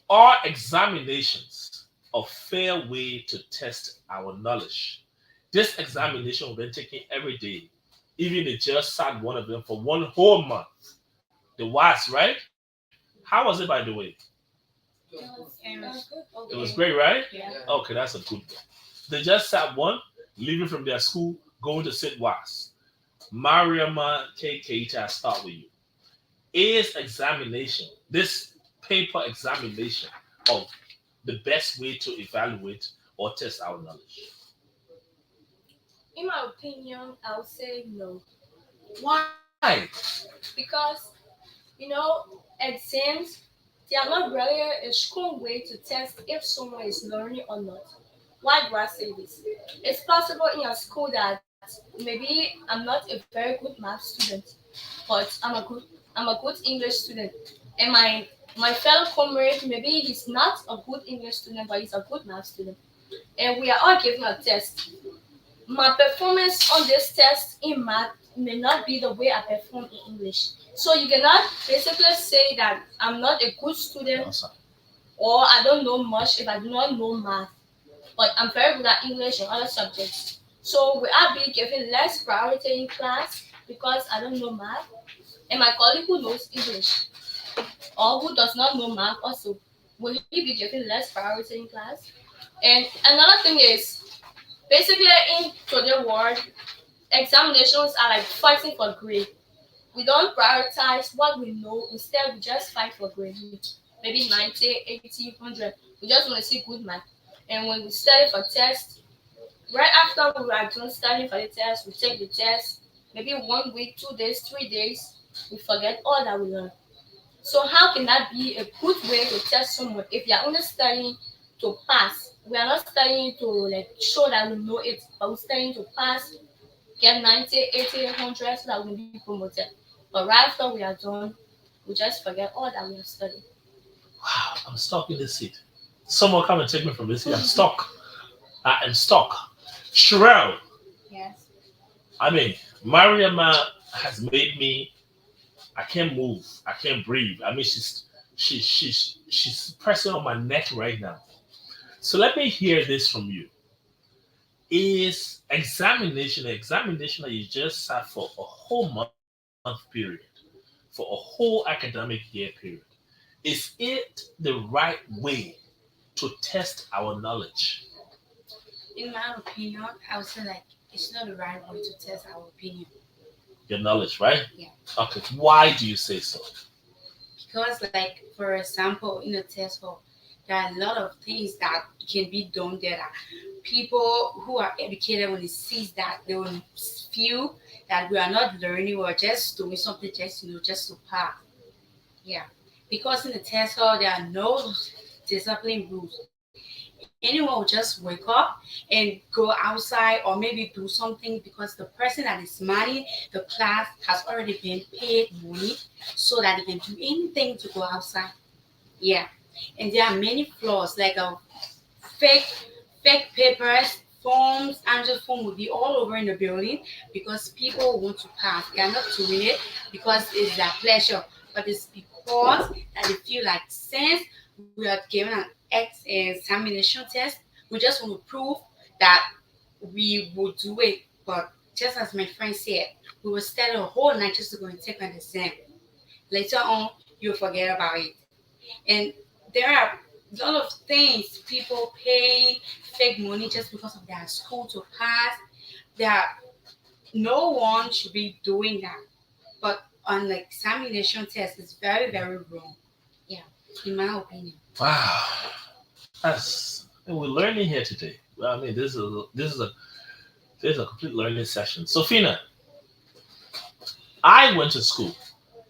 are examinations a fair way to test our knowledge? This examination will be taken every day. Even they just sat one of them for one whole month. The was right? How was it, by the way? It was great, right? Yeah. Okay, that's a good one. They just sat one, leaving from their school, going to sit was. Mariama K. Keita, I start with you. Is examination, this paper examination of the best way to evaluate or test our knowledge? In my opinion, I would say no. Why? Because, exams, they are not really a strong way to test if someone is learning or not. Why do I say this? It's possible in your school that maybe I'm not a very good math student, but I'm a good English student. And my fellow comrade, maybe he's not a good English student, but he's a good math student. And we are all giving a test. My performance on this test in math may not be the way I perform in English. So you cannot basically say that I'm not a good student or I don't know much if I do not know math. But I'm very good at English and other subjects. So will I be given less priority in class because I don't know math? And my colleague who knows English or who does not know math also, will he be given less priority in class? And another thing is, basically in today's world, examinations are like fighting for grade. We don't prioritize what we know. Instead, we just fight for grade. Maybe 90, 80, 100. We just want to see good math. And when we study for test, right after we are done studying for the test, we take the test. Maybe 1 week, 2 days, 3 days, we forget all that we learned. So how can that be a good way to test someone if you are only studying to pass? We are not studying to like show that we know it, but we're studying to pass, get 90, 80, 100 so that we can be promoted. But right after we are done, we just forget all that we have studied. Wow, I'm stuck in this seat. Someone come and take me from this seat. I'm stuck. I am stuck. Sherelle, Yes. I mean, Mariama has made me. I can't move. I can't breathe. I mean, she's pressing on my neck right now. So let me hear this from you. Is examination that you just sat for a whole month period, for a whole academic year period, is it the right way to test our knowledge? In my opinion, I would say like it's not the right way to test our opinion. Your knowledge, right? Yeah. Okay. Why do you say so? Because like for example, in a test hall, there are a lot of things that can be done there that people who are educated when they see that they will feel that we are not learning or just doing something just just to pass. Yeah. Because in the test hall there are no discipline rules. Anyone will just wake up and go outside or maybe do something because the person that is manning the class has already been paid money so that they can do anything to go outside. Yeah. And there are many flaws like fake fake papers, forms, angel form will be all over in the building because people want to pass. They are not doing it because it's their pleasure, but it's because that they feel like since we are given an examination test, we just want to prove that we will do it. But just as my friend said, we will study a whole night just to go and take an exam. Later on, you'll forget about it. And there are a lot of things people pay fake money just because of their school to pass. There, no one should be doing that. But on the examination test, it's very, very wrong. Yeah. In my opinion. Wow, and we're learning here today. I mean, this is a complete learning session. Sofina, I went to school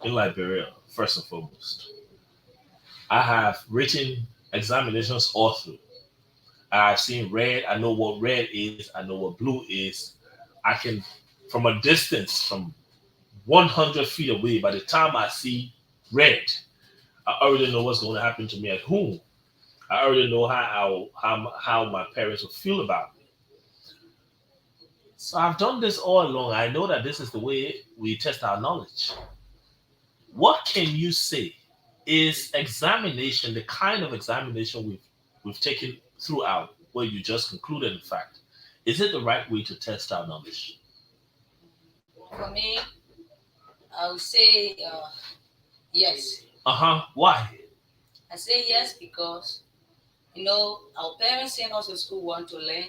in Liberia first and foremost. I have written examinations all through. I've seen red. I know what red is. I know what blue is. I can, from a distance, from 100 feet away, by the time I see red, I already know what's going to happen to me at home. I already know how my parents will feel about me. So I've done this all along. I know that this is the way we test our knowledge. What can you say is examination, the kind of examination we've taken throughout, where you just concluded, in fact, is it the right way to test our knowledge? For me, I would say yes. Why? I say yes because, our parents sent us to school want to learn,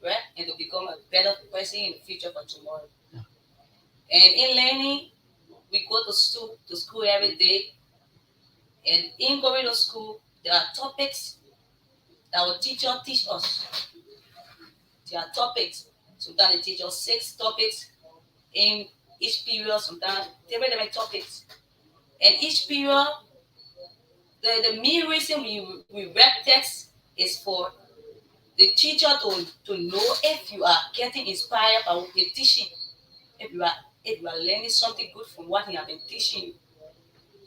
right? And to become a better person in the future for tomorrow. Yeah. And in learning, we go to school every day. And in going to school, there are topics that our teacher teach us. There are topics. Sometimes they teach us 6 topics in each period, sometimes different topics. And each period, the main reason we read text is for the teacher to know if you are getting inspired by what they're teaching. If you are learning something good from what he has been teaching you.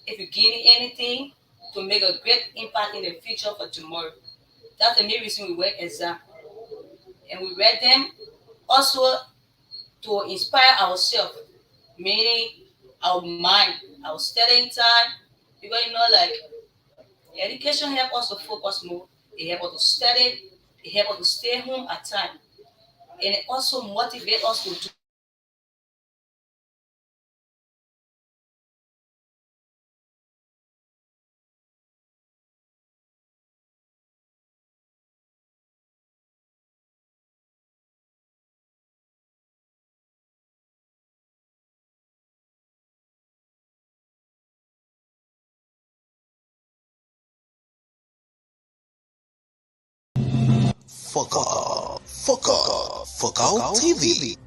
If you're gaining anything to make a great impact in the future for tomorrow. That's the main reason we read exam. And we read them also to inspire ourselves, meaning our mind, our studying time. Because education helps us to focus more. It helps us to study. It helps us to stay home at time. And it also motivates us to do. Focal TV.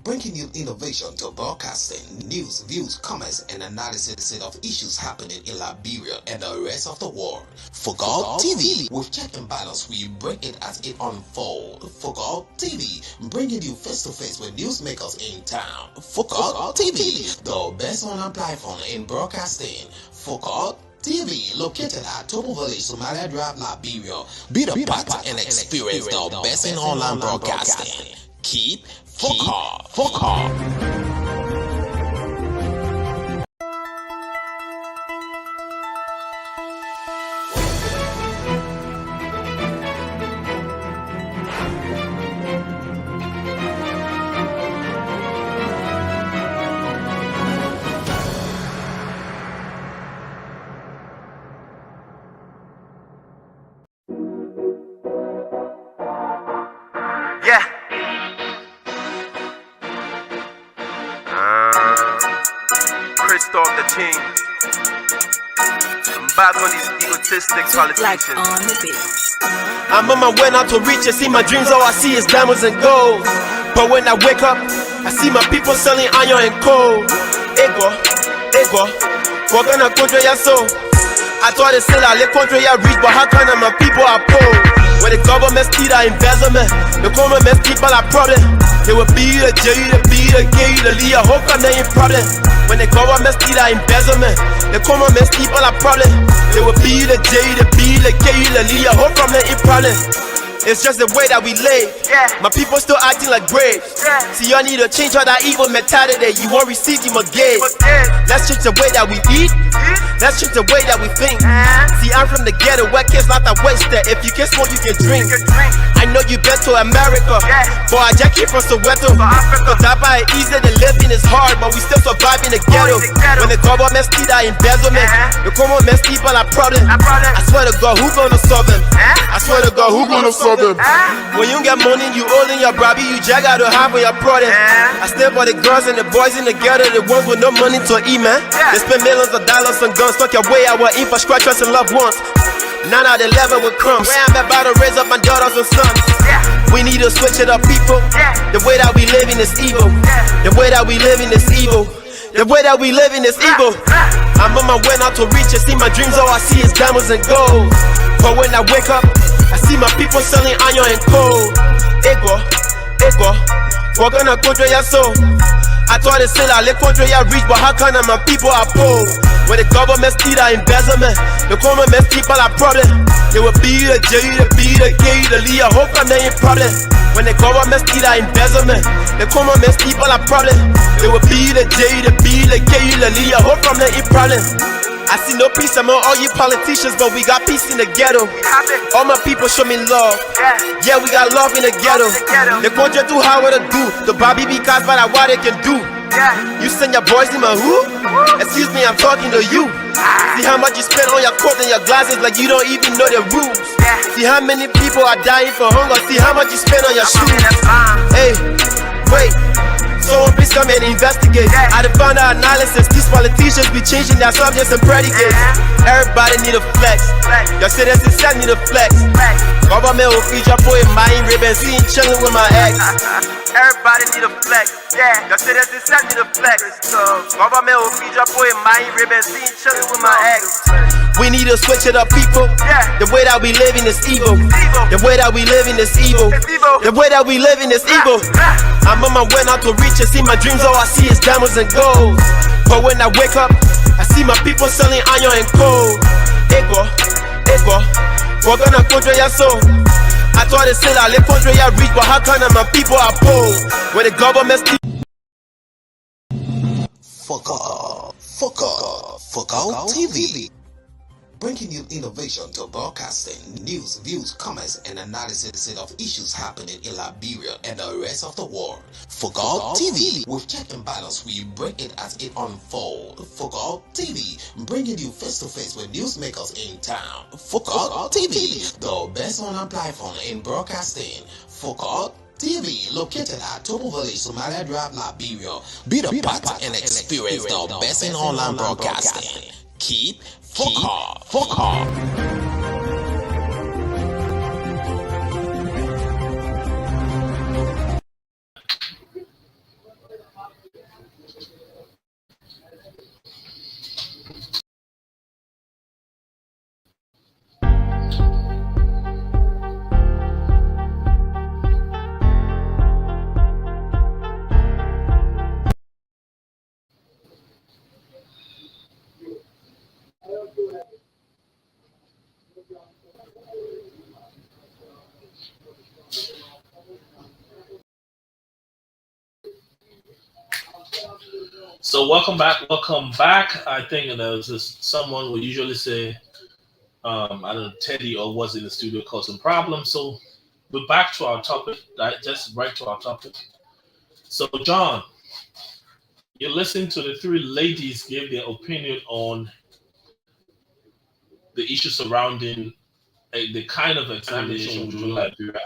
Bringing you innovation to broadcasting, news, views, comments, and analysis of issues happening in Liberia and the rest of the world. Focal TV. With check and balance, we break it as it unfolds. Focal TV. Bringing you face to face with newsmakers in town. Focal TV. The best online platform in broadcasting. Focal TV, located at Topo Village, Somalia Drive, Liberia. Be the part and experience the best in online broadcasting. Keep focal. Christoph the King. I'm back on these egotistic politicians. I'm on my way now to riches. See my dreams, all I see is diamonds and gold. But when I wake up, I see my people selling iron and coal. Ego, we're gonna control your soul. I thought they said I let control your reach, but how come my people are poor? When the government steal our embezzlement, the government people are problem. They will be the J, the B, the K, the Lee, I hope I'm not in problem. When the government steal our embezzlement, the government people are problem. They will be the J, the B, the K, the Lee, I hope I'm not in problem. It's just the way that we live. My people still acting like braves. See, y'all need to change all that evil mentality. You won't receive him again. Let's change the way that we eat. Let's change the way that we think. See, I'm from the ghetto where kids not that wasted. If you can smoke, you can drink. I know you been to America, but I just came from Soweto. Cause that by easy, the living is hard, but we still survive in the ghetto. When the government steal that embezzlement, the government people are problem. I swear to God, who gonna solve them? I swear to God, who gonna solve them? When you get money, you holding your brabby, you jag out to have on your product. I still for the girls and the boys in the ghetto, the ones with no money to eat, man. They spend millions of dollars on guns. Government took away our infrastructures and loved ones. 9 out of 11 with crumbs. Where I'm about to raise up my daughters and sons. We need to switch it up, people. The way that we living is evil. The way that we living is evil. The way that we living is evil. I'm on my way now to reach it. See my dreams, all I see is diamonds and gold. But when I wake up, I see my people selling iron and coal. Ego, we're gonna control your soul. I thought they said I let control your reach, but how come my people are poor? When the government see that embezzlement, the government people are problem. They will be the J, the B, the K, the Lee. I hope I'm not in problem. When the government see that embezzlement, the government people are problem. They will be the J, the B, the K, the Lee. I hope I'm not in problem. I see no peace among all you politicians, but we got peace in the ghetto. All my people show me love. Yeah, we got love in the ghetto. The country too hard what to do. The Bobby because by what they can do. You send your boys in my who? Excuse me, I'm talking to you. See how much you spend on your coat and your glasses like you don't even know the rules. See how many people are dying for hunger. See how much you spend on your shoes. Hey, wait. Someone please come and investigate. I done found out analysis. These politicians be changing their subjects and predicates. Everybody need a flex. Your citizens need a flex. Government will feed your boy mind ribbon. See him chilling with my ex. Everybody need a flex. Your citizens need a flex. Government will feed your boy mind ribbon. See him chilling with my ex. We need to switch it up, people. The way that we living is evil. The way that we living is evil. The way that we living is evil. I'm on my way now to reach it. See my dreams, all I see is diamonds and gold. But when I wake up, I see my people selling iron and coal. Ego, we're gonna control your soul. I thought they said I let control your reach, but how come my people are poor? When the government Fuck out TV. Bringing you innovation to broadcasting, news, views, comments, and analysis of issues happening in Liberia and the rest of the world. Fuck out TV. With check and balance, we break it as it unfolds. Fuck out TV. Bringing you face to face with newsmakers in town. Fuck out TV. The best online platform in broadcasting. Fuck out TV, located at Topo Village, Somalia Drive, Liberia. Be the part and experience the best in online broadcasting. Keep fuck off. So welcome back. I think there's just someone will usually say, I don't know, Teddy or was in the studio causing problems. So we're back to our topic. Just right to our topic. So John, you're listening to the three ladies give their opinion on the issue surrounding the kind of examination we do in Liberia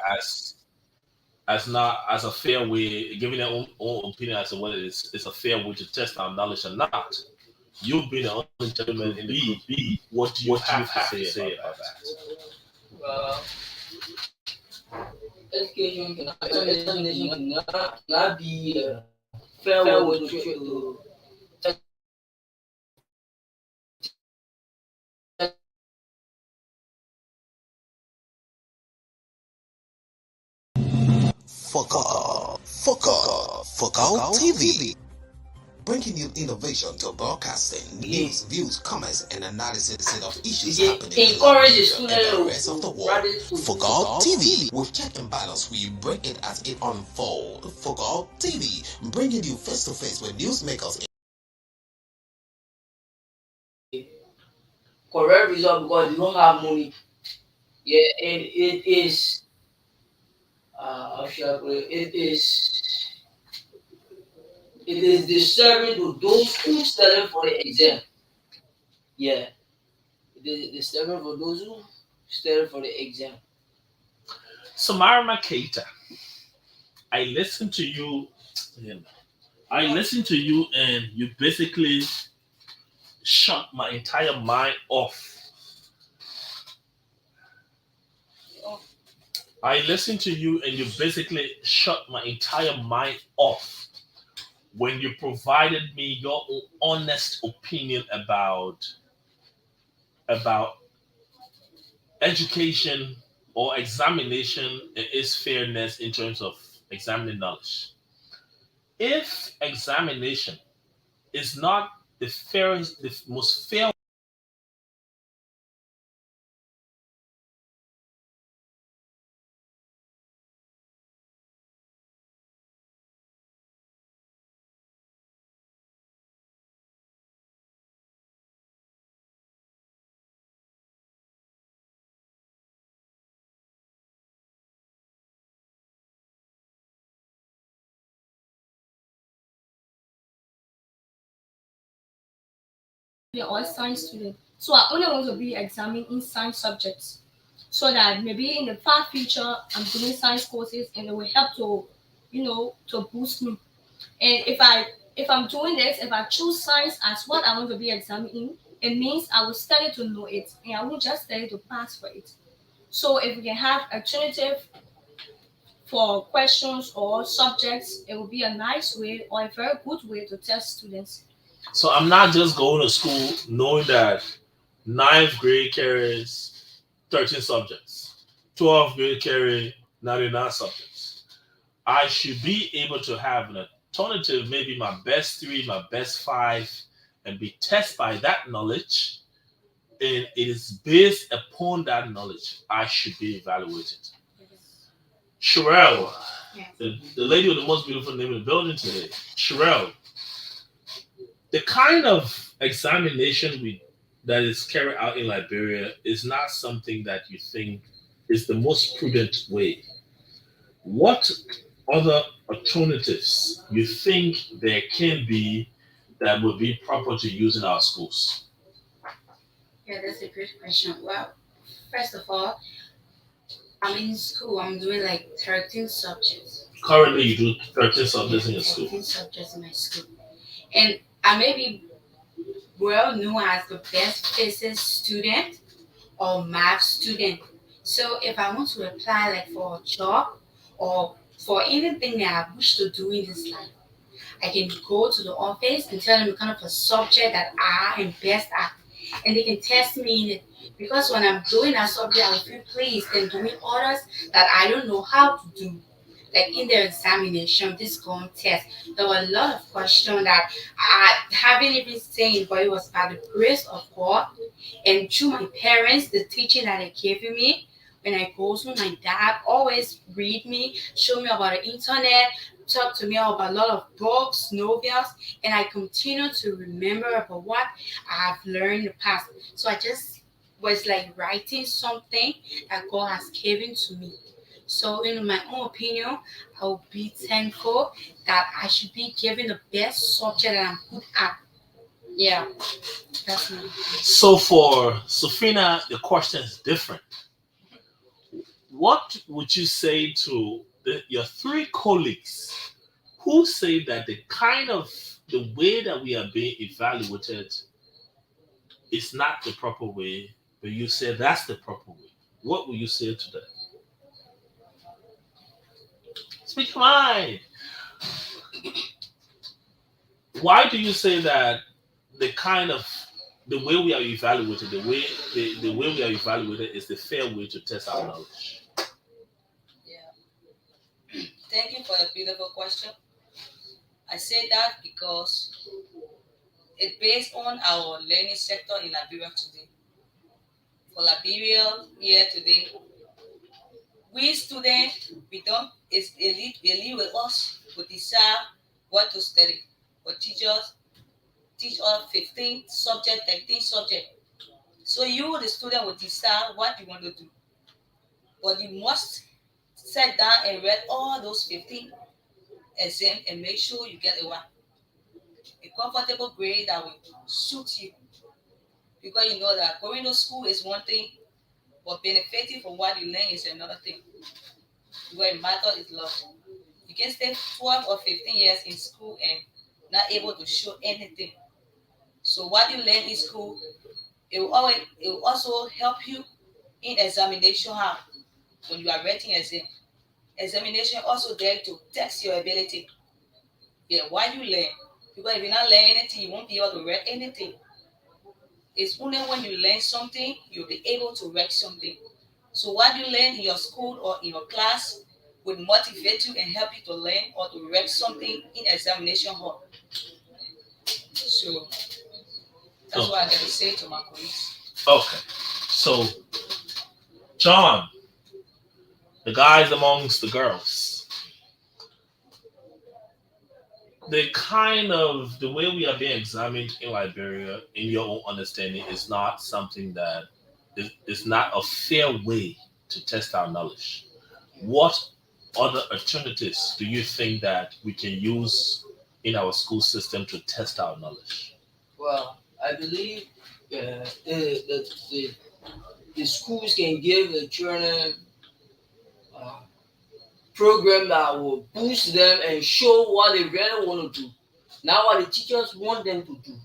as not as a fair way, giving their own opinion as to whether it's a fair way to test our knowledge or not. You've been an only gentleman in the group. What do you have to say about that? Well, education cannot be a fair way to test. Fuck out TV. Bringing you innovation to broadcasting, news, views, comments, and analysis of issues happening in Liberia and the rest of the world. Fuck out TV. With check and balance, we break it as it unfolds. Fuck out TV. Bringing you face to face with newsmakers. Correct result because you don't have money. Yeah, and it is. How should I put it? It is disturbing to those who study for the exam. Yeah, it is disturbing for those who study for the exam. Samara Maketa, I listened to you. And you basically shut my entire mind off. Oh, I listened to you and you basically shut my entire mind off when you provided me your honest opinion about education or examination is fairness in terms of examining knowledge. If examination is not the fairest, the most fair, We are all science students. So I only want to be examining in science subjects. So that maybe in the far future I'm doing science courses and it will help to, to boost me. And if I'm doing this, if I choose science as what I want to be examining, it means I will study to know it and I won't just study to pass for it. So if we can have alternative for questions or subjects, it will be a nice way or a very good way to test students. so I'm not just going to school knowing that ninth grade carries 13 subjects, 12th grade carry 99 subjects. I should be able to have an alternative, maybe my best three, my best five, and be tested by that knowledge. And it is based upon that knowledge I should be evaluated. Sherelle, the lady with the most beautiful name in the building today, Sherelle, the kind of examination that is carried out in Liberia is not something that you think is the most prudent way. What other alternatives you think there can be that would be proper to use in our schools? Yeah, that's a great question. Well, first of all, I'm in school. I'm doing like 13 subjects. Currently, you do 13 subjects in your school. 13 subjects in my school. And I may be well known as the best physics student or math student. So if I want to apply like for a job or for anything that I wish to do in this life, I can go to the office and tell them kind of a subject that I am best at, and they can test me in it. Because when I'm doing that subject, I will feel pleased than doing others that I don't know how to do. Like in their examination, this contest, there were a lot of questions that I haven't even seen, but it was by the grace of God and through my parents, the teaching that they gave me. When I go to my dad, always read me, show me about the internet, talk to me about a lot of books, novels, and I continue to remember about what I've learned in the past. So I just was like writing something that God has given to me. So, in my own opinion, I will be thankful that I should be given the best subject that I'm good at. Yeah, that's me. So for Sofina, the question is different. What would you say to your three colleagues who say that the way that we are being evaluated is not the proper way, but you say that's the proper way? What will you say to them? Speak your mind. Why do you say that the kind of the way we are evaluated, the way we are evaluated is the fair way to test our knowledge? yeah. Thank you for the beautiful question. I say that because it's based on our learning sector in Liberia today. For Liberia here today, we students, we don't, it's elite, they live with us, we decide what to study. But teachers teach us 15 subject, 13 subject. So you, the student, will decide what you want to do. But you must sit down and read all those 15 exams and make sure you get a comfortable grade that will suit you. Because you know that going to school is one thing, but benefiting from what you learn is another thing. What matters is love. You can stay 12 or 15 years in school and not able to show anything. So what you learn in school, it will also help you in examination hall when you are writing exam. Examination also there to test your ability. Yeah, what you learn. Because if you not learn anything, you won't be able to write anything. It's only when you learn something, you'll be able to write something. So what you learn in your school or in your class would motivate you and help you to learn or to write something in examination hall. So that's what I got to say to my colleagues. Okay. So, John, the guys amongst the girls, the way we are being examined in Liberia, in your own understanding, is not something that is not a fair way to test our knowledge. What other alternatives do you think that we can use in our school system to test our knowledge? Well, I believe the schools can give the children uh, program that will boost them and show what they really want to do. Not what the teachers want them to do.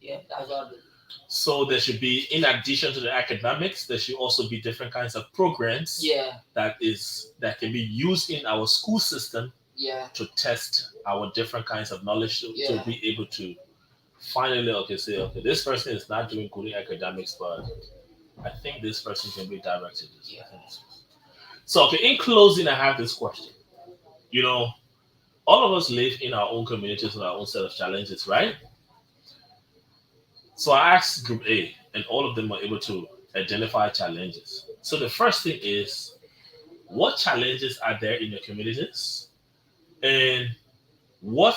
Yeah, that's what I believe. So there should be, in addition to the academics, there should also be different kinds of programs Yeah, that can be used in our school system yeah, to test our different kinds of knowledge to Yeah. be able to finally say, okay, this person is not doing good in academics, but I think this person can be directed this way. So okay, in closing, I have this question. You know, all of us live in our own communities with our own set of challenges, right? So I asked Group A, and all of them were able to identify challenges. So the first thing is, what challenges are there in your communities? And what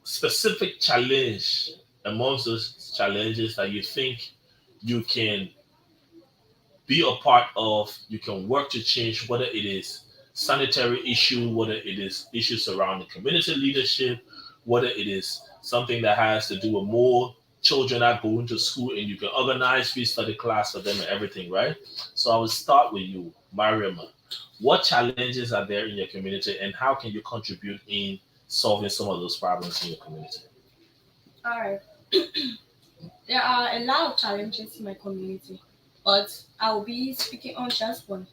specific challenge amongst those challenges that you think you can be a part of, you can work to change, whether it is sanitary issue, whether it is issues surrounding community leadership, whether it is something that has to do with more children are going to school and you can organize free study class for them and everything, right? So I will start with you, Mariam. What challenges are there in your community and how can you contribute in solving some of those problems in your community? All right. There are a lot of challenges in my community, but I will be speaking on just one.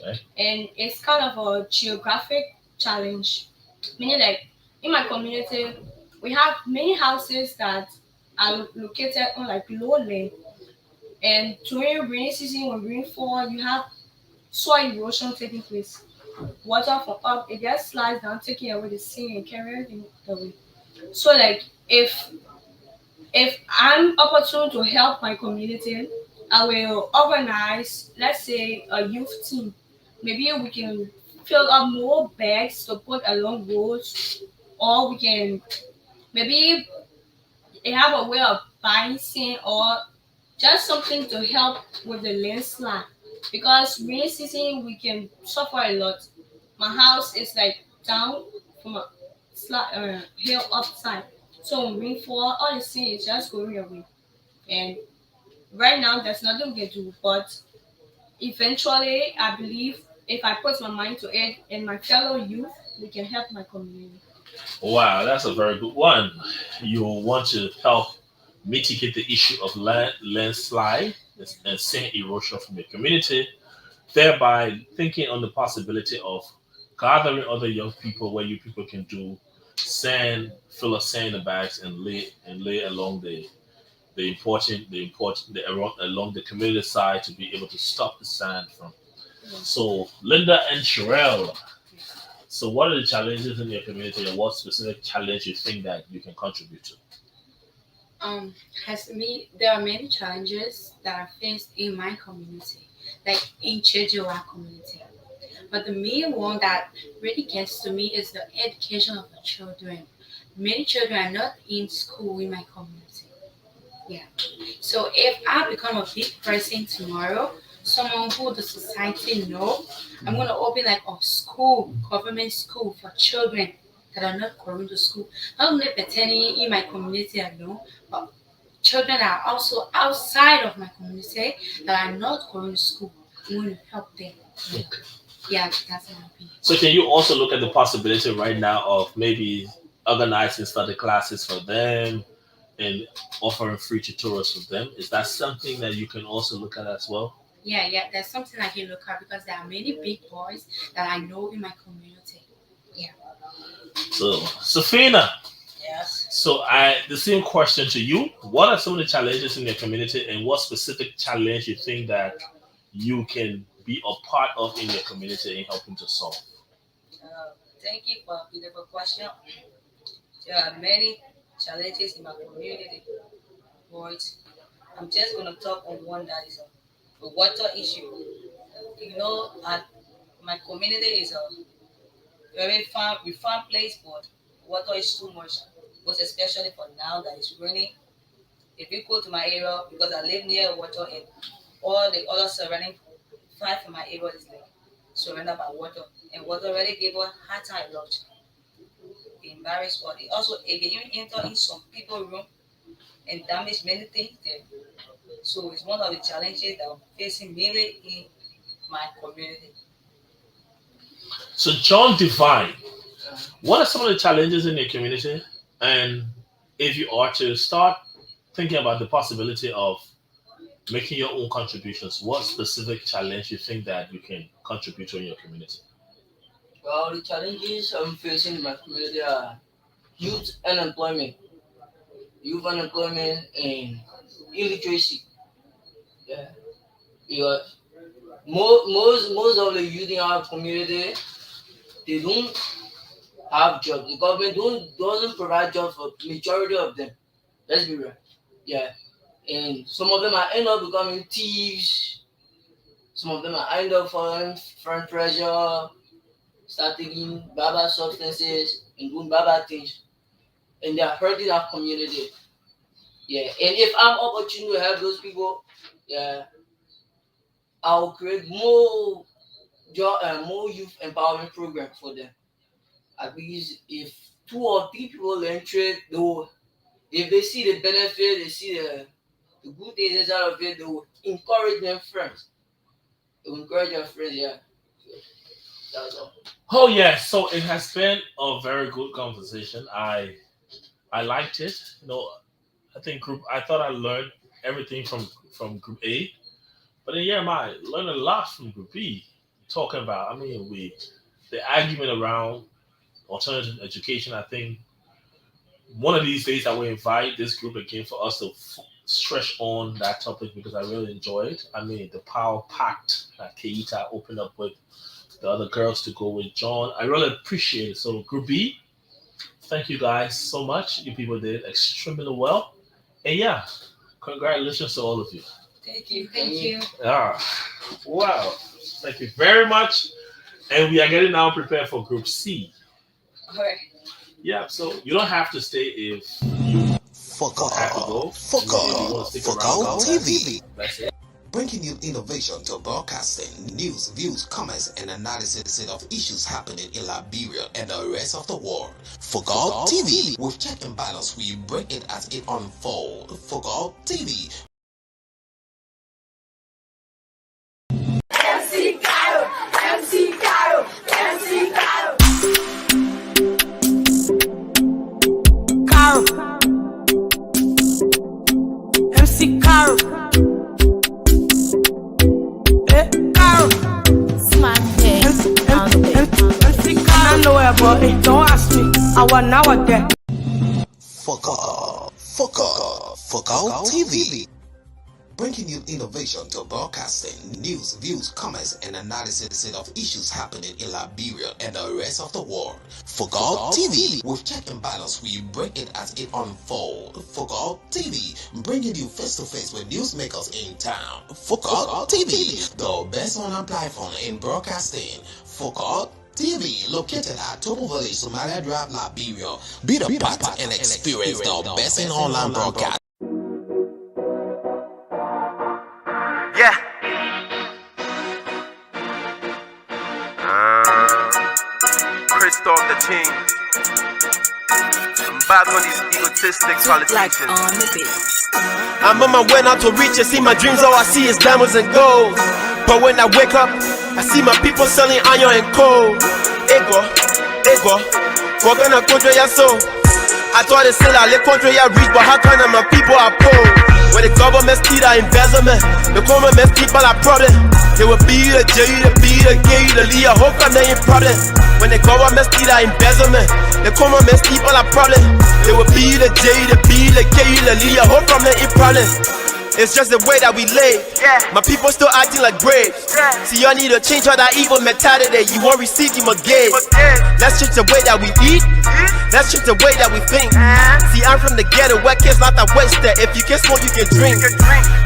Okay. And it's kind of a geographic challenge. Meaning, like, in my community, we have many houses that are located on like lowland. And during rainy season, when rainfall, you have soil erosion taking place. Water from up, it just slides down, taking away the sea and carrying everything away. So, like, if I'm opportune to help my community, I will organize, let's say, a youth team. Maybe we can fill up more bags to put along roads, or we can maybe have a way of buying sand or just something to help with the landslide. Because rainy season we can suffer a lot. My house is like down from a hill upside. So when rainfall, all the sand is just going away. And right now there's nothing we can do. But eventually I believe if I put my mind to it and my fellow youth, we can help my community. Wow, that's a very good one. You want to help mitigate the issue of landslide and sand erosion from your community, thereby thinking on the possibility of gathering other young people where you people can do sand, fill up sand in the bags and lay along along the community side to be able to stop the sand from. So Linda and Sherelle, so what are the challenges in your community and what specific challenge you think that you can contribute to? Um, there are many challenges that are faced in my community, like in Chejiwa community. But the main one that really gets to me is the education of the children. Many children are not in school in my community. Yeah. So if I become a big person tomorrow, someone who the society know, I'm gonna open like a school, government school for children that are not going to school. Not only pertaining in my community alone, but children that are also outside of my community that are not going to school. I'm going to help them. Yeah, that's my opinion. So can you also look at the possibility right now of maybe organizing study classes for them, and offering free tutorials for them. Is that something that you can also look at as well? Yeah, that's something I can look at because there are many big boys that I know in my community. Yeah. So, Safina, Yes. so the same question to you. What are some of the challenges in your community, and what specific challenge you think that you can be a part of in your community and helping to solve? Thank you for a beautiful question. There are many challenges in my community, but I'm just going to talk on one that is a water issue. You know, my community is a very farm place, but water is too much, most especially for now that it's raining. If you go to my area, because I live near water and all the other surrounding five of my area is like surrounded by water, and water already gave us hard time a lot. Embarrassed, but it can even enter in some people's room and damage many things there. So it's one of the challenges that I'm facing mainly in my community. So, John Divine, what are some of the challenges in your community? And if you are to start thinking about the possibility of making your own contributions, what specific challenge you think that you can contribute to in your community? Well, the challenges I'm facing in my community are youth unemployment, and illiteracy. Yeah, because most of the youth in our community, they don't have jobs. The government doesn't provide jobs for majority of them. Let's be real. Yeah, and some of them are end up becoming thieves. Some of them are end up following friend pressure, start taking bad substances and doing bad things, and they are hurting our community. Yeah, and if I'm opportunity to help those people, yeah, I'll create more more youth empowerment program for them. At least if 2 or 3 people learn trade, they will, if they see the benefit, they see the good things inside of it, they will encourage them friends. They will encourage their friends, yeah. That's all. Oh yeah, so it has been a very good conversation. I liked it. I thought I learned everything from Group A, but then yeah, I learned a lot from Group B. Talking about, the argument around alternative education. I think one of these days I will invite this group again for us to stretch on that topic because I really enjoyed it. The power pact that Keita opened up with the other girls to go with John. I really appreciate it. So Group B, thank you guys so much. You people did extremely well. And yeah, congratulations to all of you. Thank you. Thank you. Wow. Thank you very much. And we are getting now prepared for Group C. All right. Yeah, so you don't have to stay if you have to go. Focal TV. That's it. Bringing you innovation to broadcasting, news, views, comments, and analysis of issues happening in Liberia and the rest of the world. Focal TV. With check and balance, we bring it as it unfolds. Focal TV. MC Caro, MC Caro, MC Caro. Caro. MC Caro. Caro. Smack it. MC Caro. I know where, but don't ask me. I want now or there. Focal TV. Bringing you innovation to broadcasting, news, views, comments, and analysis of issues happening in Liberia and the rest of the world. Focal TV. With check and balance, we bring it as it unfolds. Focal TV. Bringing you face to face with newsmakers in town. Focal TV. The best online platform in broadcasting. Focal TV, located at Topo Village, Somalia Drive, Liberia. Be the part and experience the best in online broadcast. Yeah. Christoph the King. I'm back on these egotistic politicians. I'm on my way now to riches. See my dreams, all I see is diamonds and gold. But when I wake up, I see my people selling iron and coal. Ego, we're gonna control your soul. I thought it's still les contrôles ya reach, but how come my people are poor? When the government steal our embezzlement, the government people are problem. They will be the J, the B, the K, the Lee, I hope I'm not in problem. When the government steal our embezzlement, the government people are problem. They will be the J, the B, the K, the Lee, I hope I'm not in problem. It's just the way that we live. My people still acting like braves. See, y'all need to change all that evil mentality. You won't receive him again. Let's change the way that we eat. Let's change the way that we think. See, I'm from the ghetto where kids not that wasted. If you can smoke, you can drink.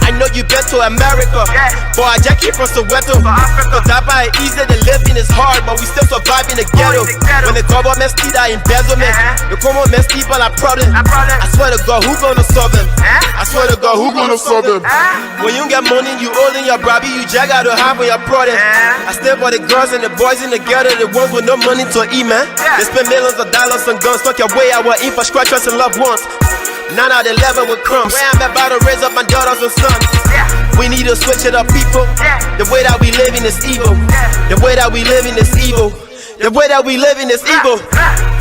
I know you been to America, but I just came from Soweto. So that by easy, the living is hard, but we still survive in the ghetto. When the government steal that embezzlement, the government people are problem. I swear to God, who gonna solve them? I swear to God, who gonna solve them? When you get money, you holding your brabby, you jag out to have on your product. I still for the girls and the boys in the ghetto, the ones with no money to eat, man. They spend millions of dollars on guns, fuck your way our infrastructures and loved ones. 9 out of 11 with crumbs. Where I'm about to raise up my daughters and sons. We need to switch it up, people. The way that we living is evil. The way that we living is evil. The way that we living is evil.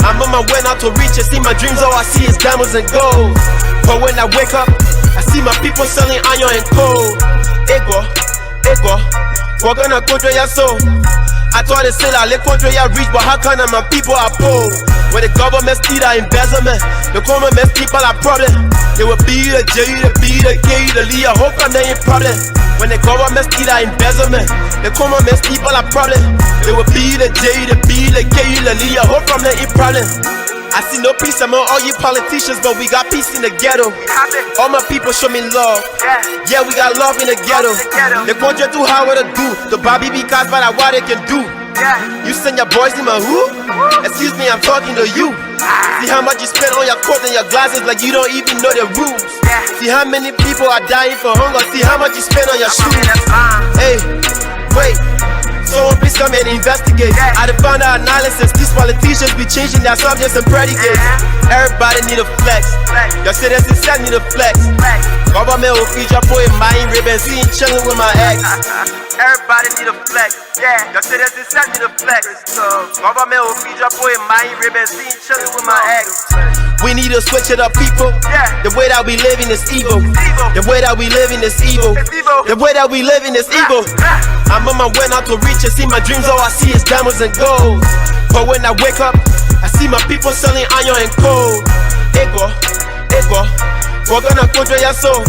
I'm on my way now to reach it. See my dreams, all I see is diamonds and gold. But when I wake up, I see my people selling iron and coal. Ego, we're gonna control your soul. I thought they said les control your reach, but how come my people are poor? When the government steal our embezzlement, the government people are problem. They will be the J, the B, the K, the Lee, I hope I'm not in problem. When the government steal our embezzlement, the government people are problem. They will be the J, the B, the K, the Lee, I hope I'm not in problem. I see no peace among all you politicians, but we got peace in the ghetto. All my people show me love. Yeah, we got love in the ghetto. The country too hard what to do. The Bobby because by what they can do. You send your boys in my who? Excuse me, I'm talking to you. See how much you spend on your coat and your glasses like you don't even know the rules. See how many people are dying for hunger. See how much you spend on your shoes. Hey, wait. Someone please come and investigate. I done found out analysis. These politicians be changing their subjects and predicates. Everybody need a flex. Your citizens need a flex. Government will feed your boy in my ribbon. Seen chilling with my ex. Everybody need a flex. Your citizens need a flex. Government will feed your boy in my ribbon. Seen chilling with my ex. We need to switch it up, people. The way that we living is evil. The way that we living is evil. The way that we living is evil. I'm on my way now to reach it. See my dreams, all I see is diamonds and gold. But when I wake up, I see my people selling iron and coal. Ego, we're gonna control your soul.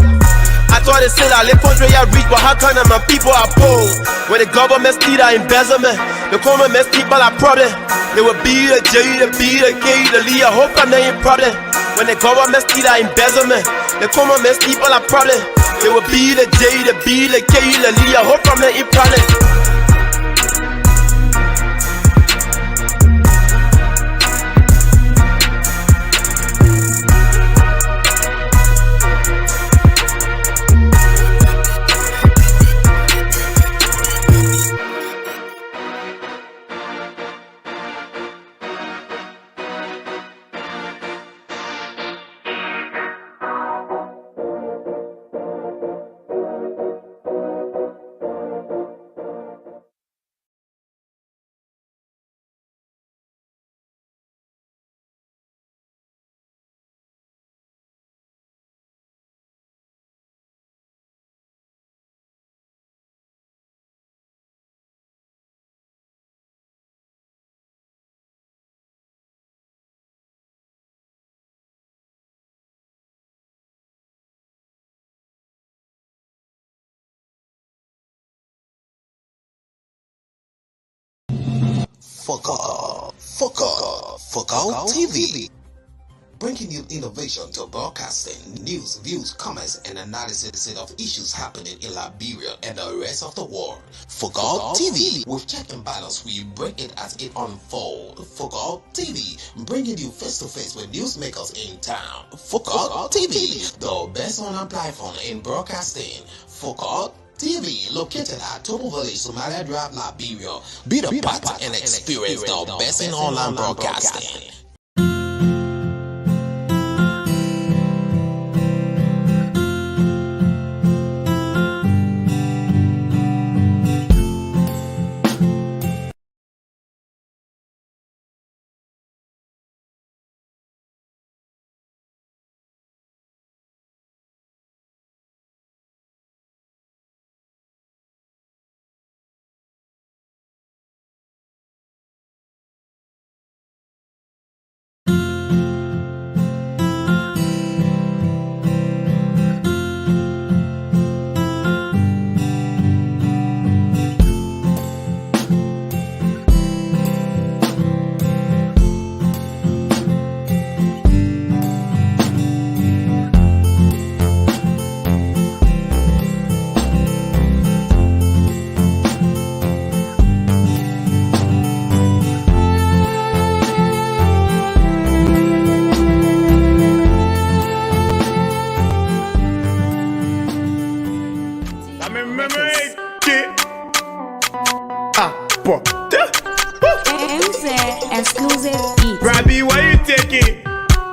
I thought they said les control your reach, but how come my people are poor? When the government steal our embezzlement, the government people are problem. They will be the J, the B, the K, the Lee, I hope I'm not in problem. When the government steal our embezzlement, the government people are problem. They will be the J, the B, the K, the Lee, I hope I'm not in problem. Fuck out TV. Bringing you innovation to broadcasting, news, views, comments, and analysis of issues happening in Liberia and the rest of the world. Fuck out TV. With check and balance, we break it as it unfolds. Fuck out TV. Bringing you face to face with newsmakers in town. Fuck out TV. The best online platform in broadcasting. Fuck out TV, located at Topo Village, Somalia Drive, Liberia. Be the part and experience the best in online broadcasting.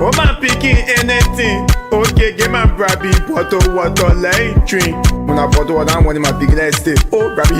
Oh man picking anything. Okay, get my brabby bottle water like drink. When I bottle water, I'm one of my big let's stay. Oh brabby.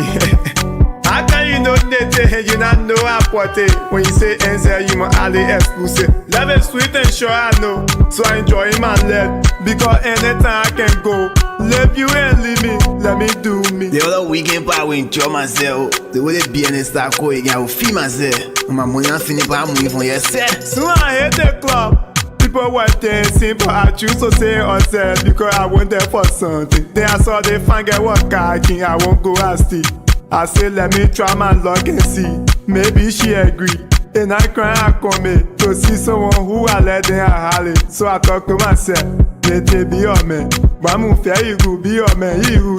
How can you know that you not know I put it? When you say answer, you must alley exclusive. Love is sweet and sure I know. So I enjoy my life. Because anytime I can go. Love you and leave me, let me do me. The other weekend I will enjoy myself. The way they be in the start going, I will feel myself. My money I finish by moving from yourself. So I hit the club. People were dancing, but I choose to say myself because I went there for something. Then I saw the fine girl walk king, I won't go ask it. I said let me try my luck and see. Maybe she agree. And I cry I come to see someone who I let them holler. So I talk to myself, let it be your man. But I'm fair, you go be your man. You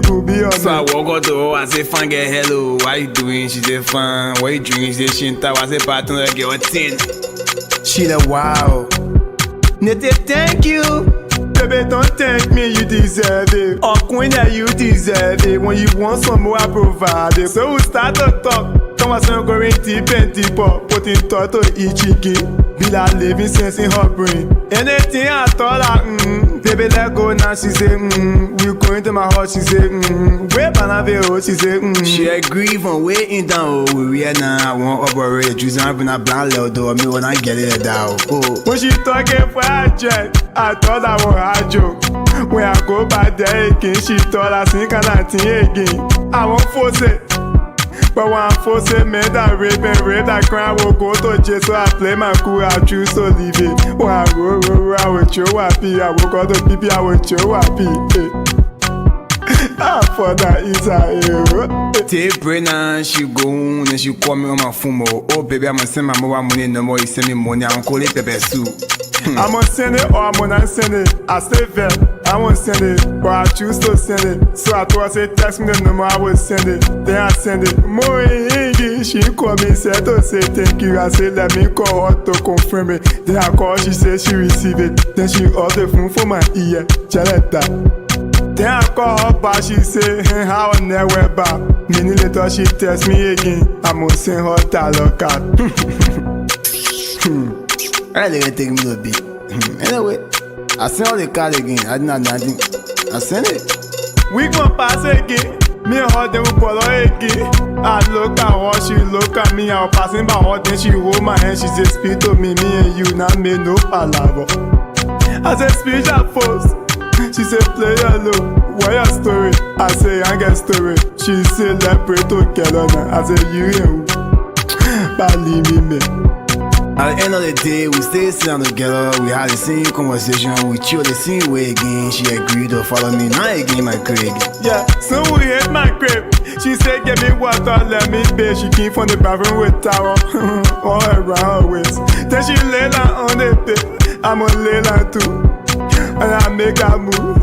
go be your man. So I walk out to her, I say fine girl, hello, what you doing? She say fine, what you drinking? She say shinta, I say partner, I get a 10. She like wow. Nete, thank you. Baby, don't thank me, you deserve it. Oh, queen, that you deserve it. When you want some more, I provide it. So we start to talk. Conversation going deep and deeper. Putting thought to each again. Be like living sense in her brain. Anything I thought like, baby, let go now. She say, we going to my house. She say, where Banavero? She say, She agree from waiting down. We are now, I want operate. Juice and been a blind little door. Me when I get it down. Oh. When she talking for a jet, I thought I was a joke. When I go back there again, she thought I think again. I won't force it. But when I force it, man, that rape that crime will go to jail. So I play my cool, I choose to leave it. When I go, I will show happy. I will go to PP, I will show happy. Ah, for that is a hero. Take Brennan, she go on and she call me on my phone. Oh, baby, I'm gonna send my mobile money no more. You send me money, I'm gonna call it pepper soup. I'm gonna send it or I'm gonna send it. I stay there, I won't send it, but I choose to send it. So I told her, say, text me the number, I will send it. Then I send it. More she call me, said to say thank you. I said, let me call her to confirm it. Then I call, she said she received it. Then she ordered the phone for my ear. Chaletta. Then I call her back, she say, how I never back. Minute later, she text me again. I must send her talent card. I didn't take me a bit. Anyway, I sent her the card again. I did not nothing. I sent it. We gon' pass again. Me and her, then we follow again. I look at her, she look at me. I was passing by her, then she hold my hand. She said, speak to me and you, not me, no palaver. I said, speak that first. She said, play alone. What your story? I say, I get story. She said, let's pray together now. I said, you and who? Believe me, man. At the end of the day, we stayed sitting together. We had the same conversation. We chilled the same way again. She agreed to follow me. Now again, my crib. Yeah, so we hit my crib. She said, give me water, let me bathe. She came from the bathroom with towel all around her waist. Then she lay down on the bed. I'ma lay down too. And I make her move.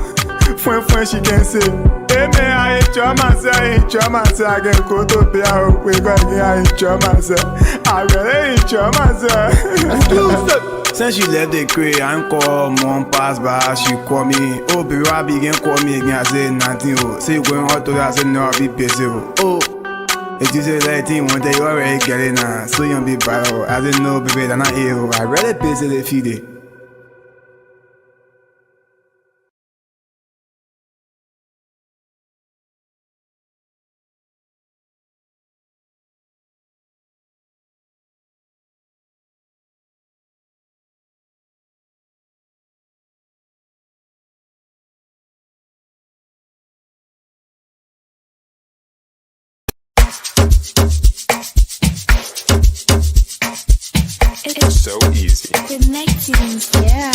When she can say, hey man, I enjoy myself, I can go to bed, wake up again, I enjoy myself. I really enjoy myself. Since she left the crib, I call mom pass by, she call me, oh baby, I begin call me again, I said nothing, oh. Say you going out to her, I said no, I'll be busy, oh. If you say that thing, one day you already get it now, so you'll be bad, oh. I said no, baby, they're not here, oh. I really busy the feed it. It's so easy. Connecting, yeah.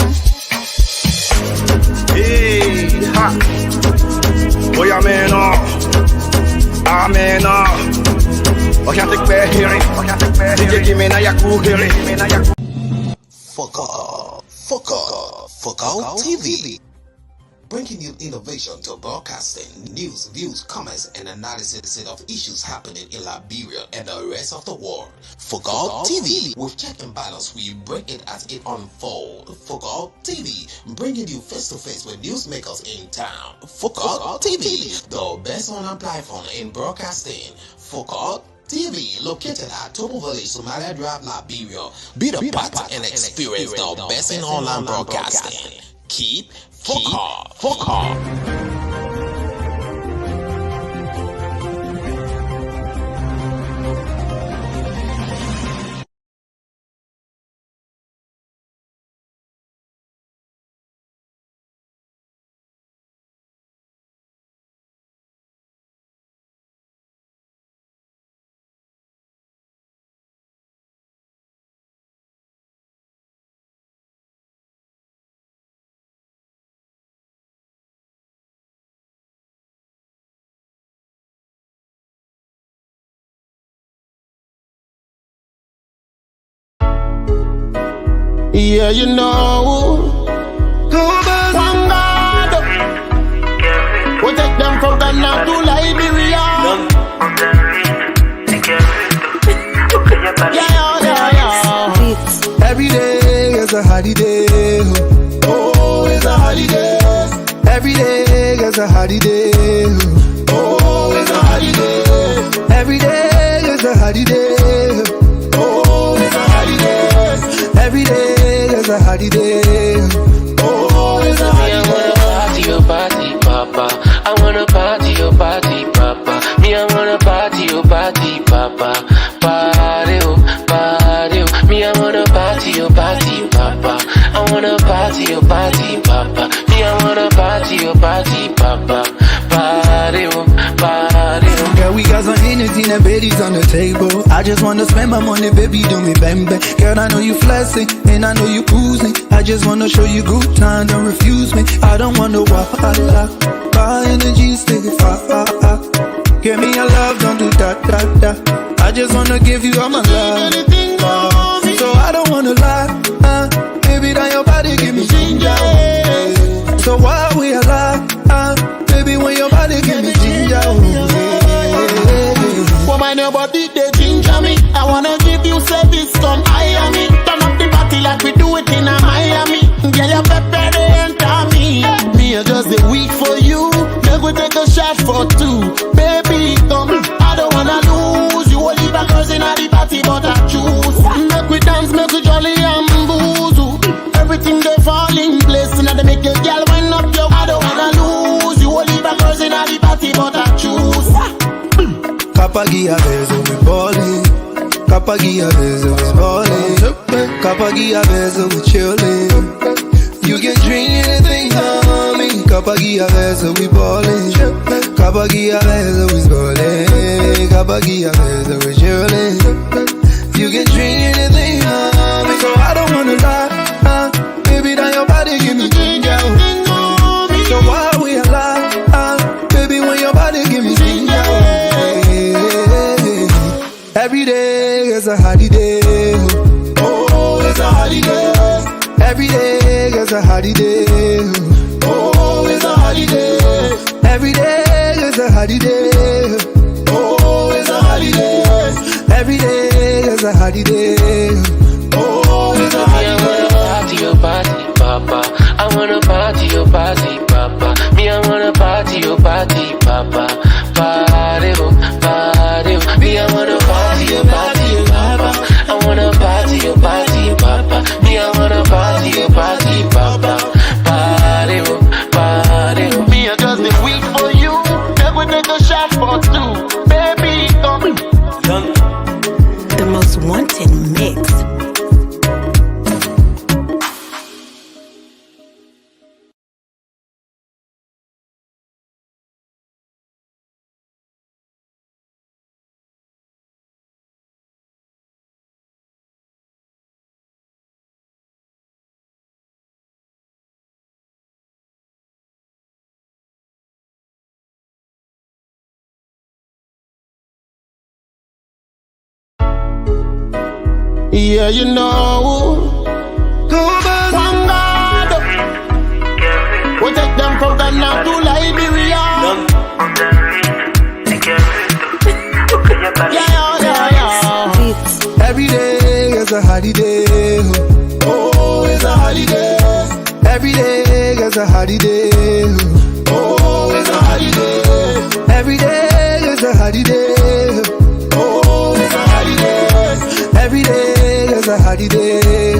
Hey, ha. Boy, I'm in I can't take back hearing. DJ, give me now your cool hearing. Fuck out TV. Bringing you innovation to broadcasting, news, views, comments, and analysis of issues happening in Liberia and the rest of the world. Fuck out TV. With check and balance, we break it as it unfolds. Fuck out TV. Bringing you face to face with newsmakers in town. Fuck out TV. The best online platform in broadcasting. Fuck out TV, located at Topo Village, Somalia Drive, Liberia. Be the part and experience the best in online broadcasting. Keep focused. Yeah, you know. One God. We take them from Ghana to Liberia. Yeah. Every day is a holiday. Oh, it's a holiday. Every day is a holiday. Oh, it's a holiday. Every day is a holiday. Oh, it's a holiday. Every day is a holiday. Oh, it's a holiday. I wanna party your party, papa. I wanna party your party, papa. Me, I wanna party your party, papa. Party, oh, party, oh. Me, I wanna party your party, papa. I wanna party your party, papa. Me, I wanna party your party, papa. Party, oh, party, oh. Girl, we got some energy and babies on the table. I just wanna spend my money, baby, do me bang bang. Girl, I know you flexing and I know you cruising. I just wanna show you good time, don't refuse me. I don't wanna walk, my energy stay far. Give me your love, don't do that. I just wanna give you all my love. So I don't wanna lie, baby, that your body give me ginger. So while we alive, baby, when your body give me ginger. Woman, your body, they ginger me. I wanna give you service, come hire me. Turn up the party like we do it in a Miami. Girl, your pepper, they enter me. Me, I just a week for you. Make we take a shot for two. Baby, come, I don't wanna lose. You will leave a girls in the party, but I choose. Make we dance, make we jolly and booze. Everything they fall in place. Now they make your girl wind up your. I don't wanna lose. You will leave a girls in the party, but I choose. Kapagia bezo we ballin'. Kapagia bezo we ballin'. Kapagia bezo we chillin'. You can drink anything, homie. Kapagia bezo we ballin'. Kapagia bezo we ballin'. Kapagia bezo we chillin'. You can drink anything, homie. So I don't wanna lie, baby, that your body give me ginger. So while we alive, baby, when your body give me ginger. Every day is a holiday. Oh, it's a holiday. Every day is a holiday. Oh, it's a holiday. Every day is a holiday. Oh, it's a holiday. Every day is a holiday. Oh, it's a holiday. Party your party, papa. I wanna party your party, papa. Me, I wanna party your party, papa. Party, oh, party, oh. Me, I wanna party your party, papa. I wanna party your party, papa. Me, I wanna party your party, papa. Party, oh, party, oh. Me, I just a week for you. Make we take a shot for two. Baby, come. The most wanted mix. Yeah, you know. One God. We take them from Ghana to Liberia. Yeah. Every day is a holiday. Oh, it's a holiday. Every day is a holiday. Oh, it's a holiday. Every day is a holiday. Oh, party day.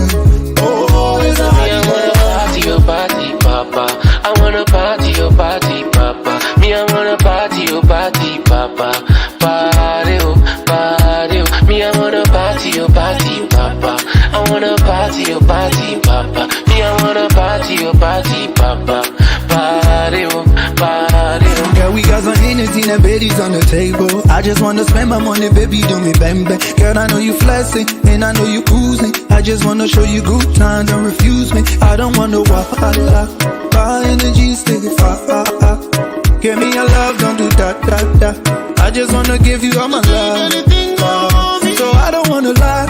Oh, it's a Me, I wanna party your party, papa. I wanna party your party, papa. Me, I wanna party your party, papa. Party, oh, party, oh. Me, I wanna party your party, papa. I wanna party your party, papa. Me, I wanna party your party, papa. Party, oh, party, oh. Girl, we got some Hennessy and baddies on the table. I just wanna spend my money, baby, do me bang bang. Girl, I know you flexing, and I know you cruising. I just wanna show you good time, don't refuse me. I don't wanna walk, my energy stick fire. Give me your love, don't do that. I just wanna give you all my love. So I don't wanna lie,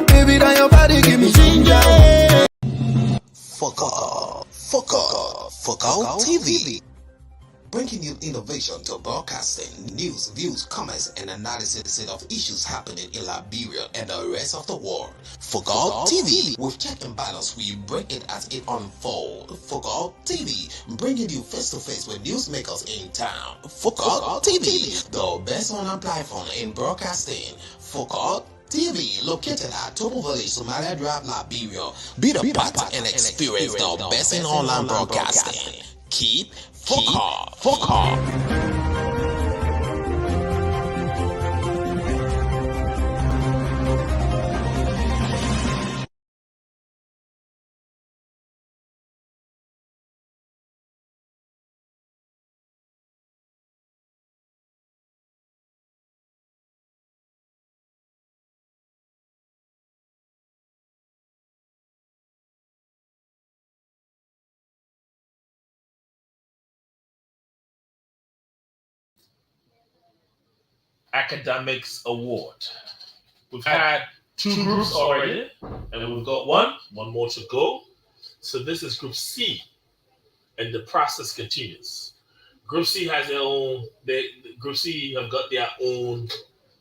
baby, that your body give me ginger. Fuck out TV. Bringing you innovation to broadcasting, news, views, comments, and analysis of issues happening in Liberia and the rest of the world. Fuck out TV. With check and balance, we bring it as it unfolds. Fuck out TV. Bringing you face to face with newsmakers in town. Fuck out TV. The best online platform in broadcasting. Fuck out TV, located at Topo Village, Somalia Drive, Liberia. Be the part and experience the best in online broadcasting. Keep fuck off. Academics Award. We've had two groups already, and we've got one more to go. So this is Group C, and the process continues. Group C has their own. Group C have got their own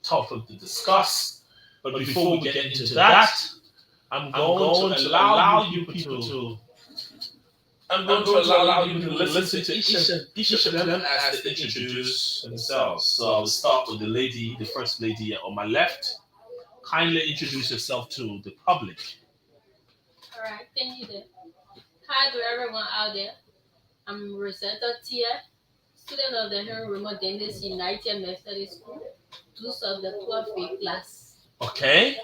topic to discuss. But before we get into that, I'm going to allow you people to. I'm going to allow you to listen to each of them as they introduce themselves. So I'll start with the first lady on my left. Kindly introduce yourself to the public. All right, thank you. Hi to everyone out there. I'm Rosetta Tia, student of the Henry Remote Dennis United Methodist School, two of the 12th grade class. Okay.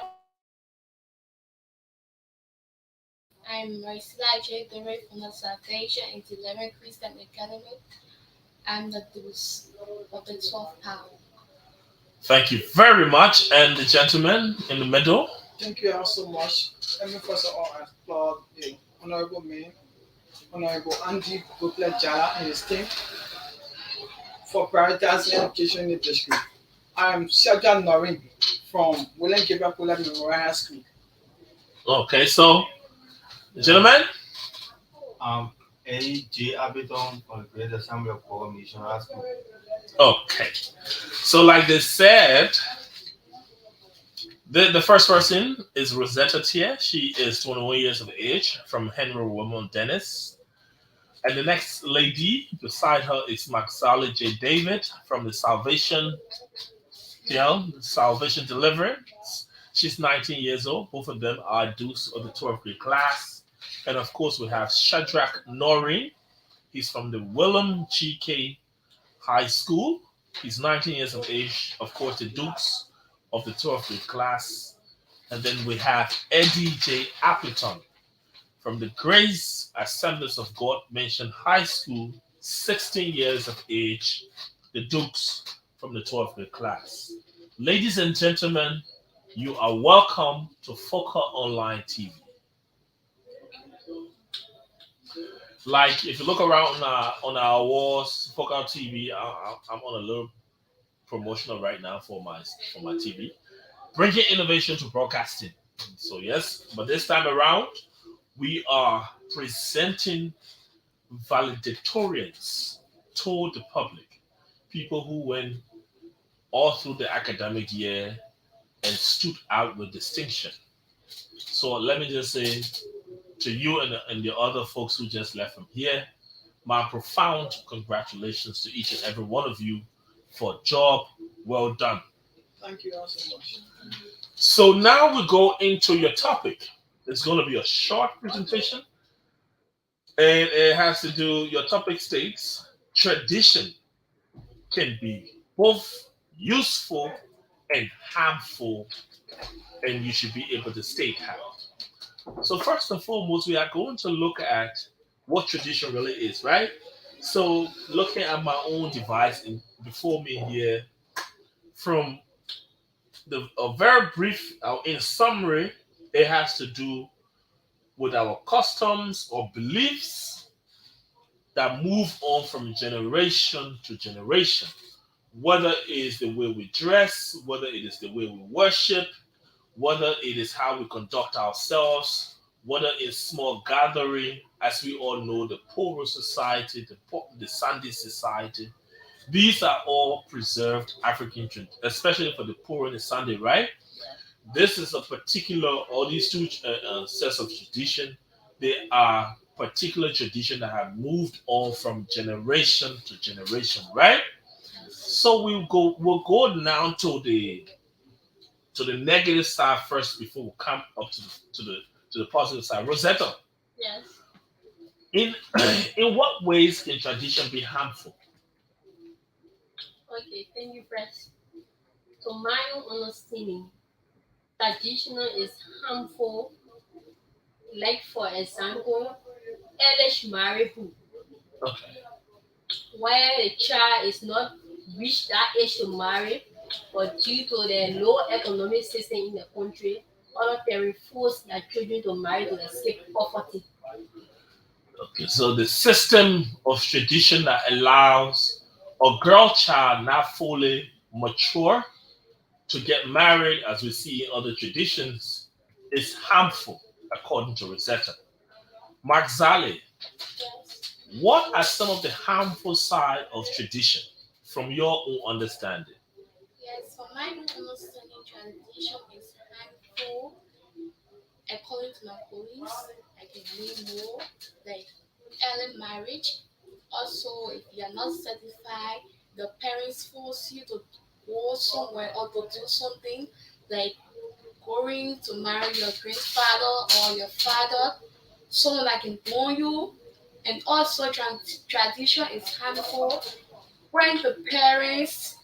I'm Marcela J. Dore from the Salvation into 11 Christian Academy. I'm the Deuce of the 12th power. Thank you very much. And the gentleman in the middle. Thank you all so much. Let me first of all applaud the honorable man, Honorable Andy Gopla Jala and his team for prioritizing education in the district. I am Sergeant Norin from William Gabriel Memorial High School. Okay, so gentlemen. AJ Abiton from the Great Assembly of God Mission High School. Okay, so like they said, the first person is Rosetta Tia. She is 21 years of age from Henry Wilmot Dennis. And the next lady beside her is Maxala J. David from the Salvation Deliverance. She's 19 years old. Both of them are deuce of the 12th grade class. And of course, we have Shadrach Noreen. He's from the Willem G.K. High School. He's 19 years of age. Of course, the dukes of the 12th grade class. And then we have Eddie J. Appleton from the Grace Assemblies of God Mission High School, 16 years of age, the dukes from the 12th grade class. Ladies and gentlemen, you are welcome to Foca Online TV. Like, if you look around on our walls, Foca TV, I'm on a little promotional right now for my TV, bringing innovation to broadcasting. So yes, but this time around, we are presenting valedictorians to the public, people who went all through the academic year and stood out with distinction. So let me just say to you and the other folks who just left from here, my profound congratulations to each and every one of you for a job well done. Thank you all so much. So now we go into your topic. It's going to be a short presentation, and it has to do. Your topic states tradition can be both useful and harmful, and you should be able to state how. So first and foremost, we are going to look at what tradition really is, right? So looking at my own device before me here, from the a very brief, in summary, it has to do with our customs or beliefs that move on from generation to generation. Whether it is the way we dress, whether it is the way we worship, whether it is how we conduct ourselves, whether it's small gathering, as we all know, the poorer society, the Sunday society. These are all preserved African, especially for the poor and the Sunday, right? This is a particular, all these two sets of tradition, they are particular tradition that have moved on from generation to generation, right? So we'll go now to the negative side first before we come up to the positive side. Rosetta, Yes. in in what ways can tradition be harmful? Okay, thank you, Press. To my own understanding, traditional is harmful, like for example, early marriage, Okay. where a child is not reached that age to marry, but due to the low economic system in the country, other parents force their children to marry to escape poverty. Okay, so the system of tradition that allows a girl child not fully mature to get married, as we see in other traditions, is harmful, according to Rosetta. Mark Zale, what are some of the harmful side of tradition from your own understanding? Yes, for my own understanding, tradition is harmful. According to my police, I can name more like early marriage. Also, if you are not certified, the parents force you to go somewhere or to do something like going to marry your grandfather or your father, someone that can born you. And also, tradition is harmful when the parents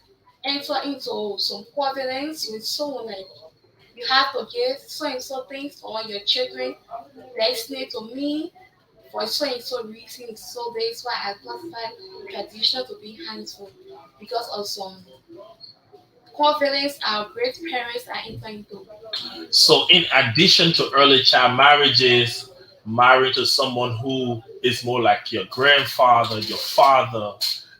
enter into some covenants with someone like you have to give so and so things on your children listening to me for so and so reason. So that's why I classify tradition to be harmful because of some covenants our great parents are entering into. So, in addition to early child marriages, married to someone who is more like your grandfather, your father,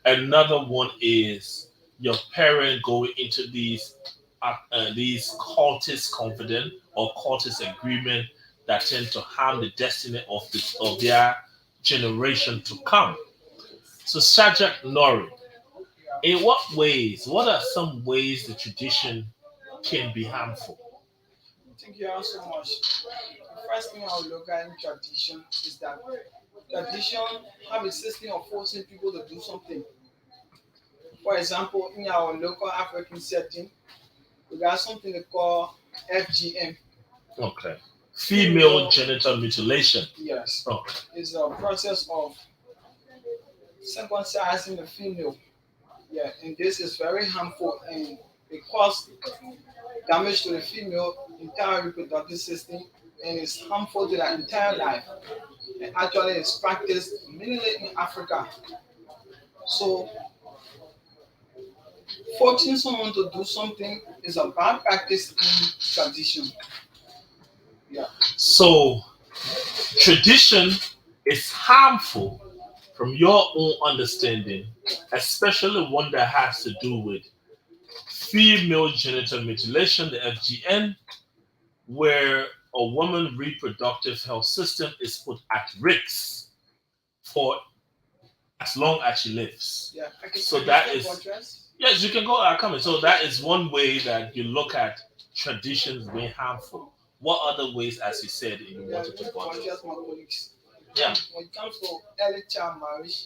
another one is your parent going into these cultist confident or cultist agreement that tend to harm the destiny of their generation to come. So, Sajak Nori, in what are some ways the tradition can be harmful? Thank you all so much. The first thing I will look at in tradition is that tradition have a system of forcing people to do something. For example, in our local African setting, we got something they call FGM. Okay. Female genital mutilation. Yes. Okay. It's a process of circumcising the female. Yeah, and this is very harmful and it causes damage to the female entire reproductive system and it's harmful to their entire life. And actually, it's practiced mainly in Africa. So, forcing someone to do something is a bad practice in tradition. Yeah. So tradition is harmful from your own understanding, especially one that has to do with female genital mutilation, the FGN, where a woman's reproductive health system is put at risk for as long as she lives. Yeah. So that is yes, you can go comment. So that is one way that you look at traditions being harmful. What other ways, as you said, you wanted to go on? Just my colleagues. Yeah. When it comes to early child marriage,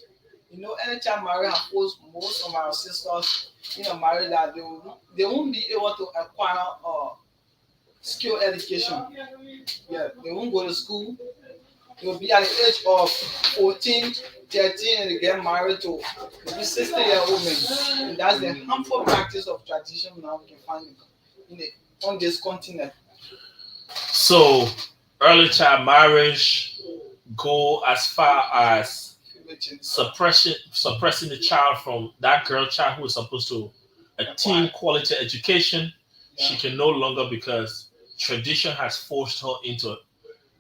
early child marriage has forced most of our sisters in a marriage that they won't be able to acquire skill education. Yeah, they won't go to school. They'll be at the age of 14, 13, and they get married to maybe 60-year-old men. And that's the harmful practice of tradition now we can find on this continent. So early child marriage go as far as suppressing the child from that girl child who is supposed to attain quality education. She can no longer, because tradition has forced her into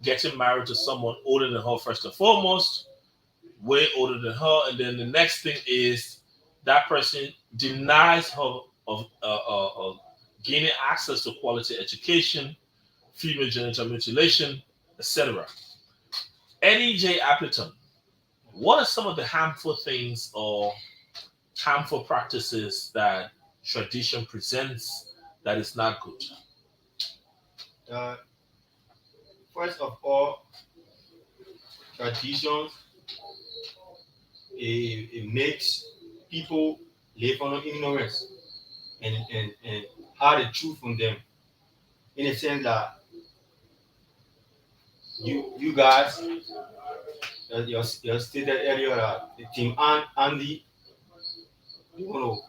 getting married to someone older than her first and foremost, way older than her, and then the next thing is that person denies her of gaining access to quality education, female genital mutilation, etc. Eddie J. Appleton, what are some of the harmful things or harmful practices that tradition presents that is not good? First of all, traditions, it makes people live on ignorance and hide the truth from them. In a sense that you guys, you stated earlier that the team Andy, you want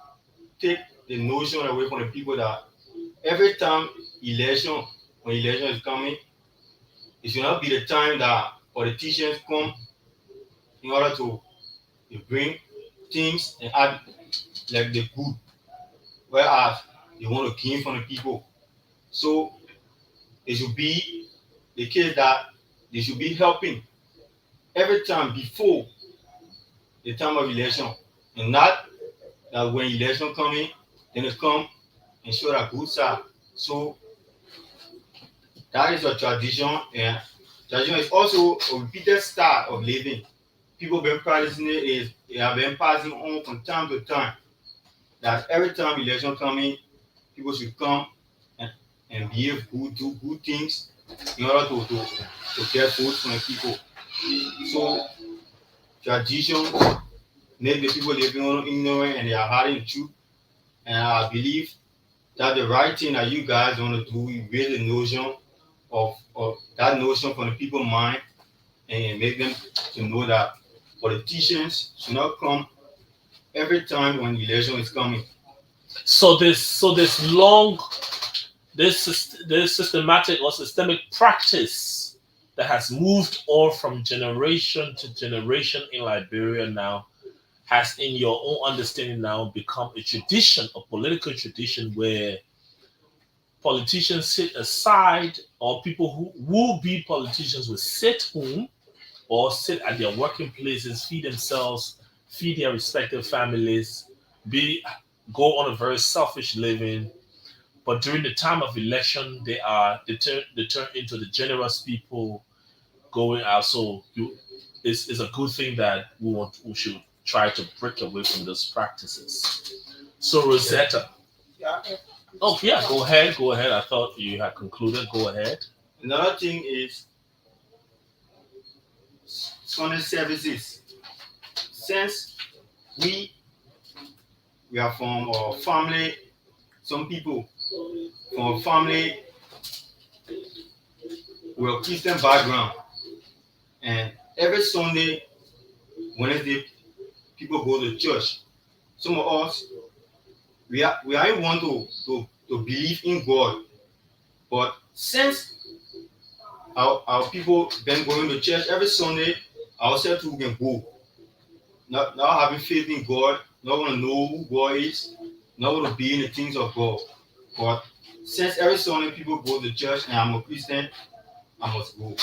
to take the notion away from the people that every time when election is coming, it should not be the time that politicians come in order to bring things and add like the good, whereas they want to gain from the people. So it should be the case that they should be helping every time before the time of election, and not that when election coming, then they come and show that good side. So that is a tradition, and tradition is also a repeated style of living. People been practicing it, they have been passing on from time to time. That every time election coming, people should come and behave good, do good things in order to get votes from the people. So tradition make the people living on ignorant and they are hiding the truth. And I believe that the right thing that you guys want to do is raise the notion of that notion from the people's mind and make them to know that politicians should not come every time when election is coming. So this systematic or systemic practice that has moved on from generation to generation in Liberia now has, in your own understanding now, become a tradition, a political tradition where politicians sit aside, or people who will be politicians will sit home or sit at their working places, feed themselves, feed their respective families, go on a very selfish living. But during the time of election, they turn into the generous people going out. So it's a good thing that we should try to break away from those practices. So Rosetta. Oh yeah, go ahead. I thought you had concluded. Go ahead. Another thing is Sunday services. Since we are from a family, some people from a family with a Christian background, and every Sunday, Wednesday, people go to church. Some of us, we are want to believe in God, but since our people been going to church every Sunday, ourselves too can go. Not having faith in God, not want to know who God is, not want to be in the things of God. But since every Sunday people go to church and I'm a Christian, I must go.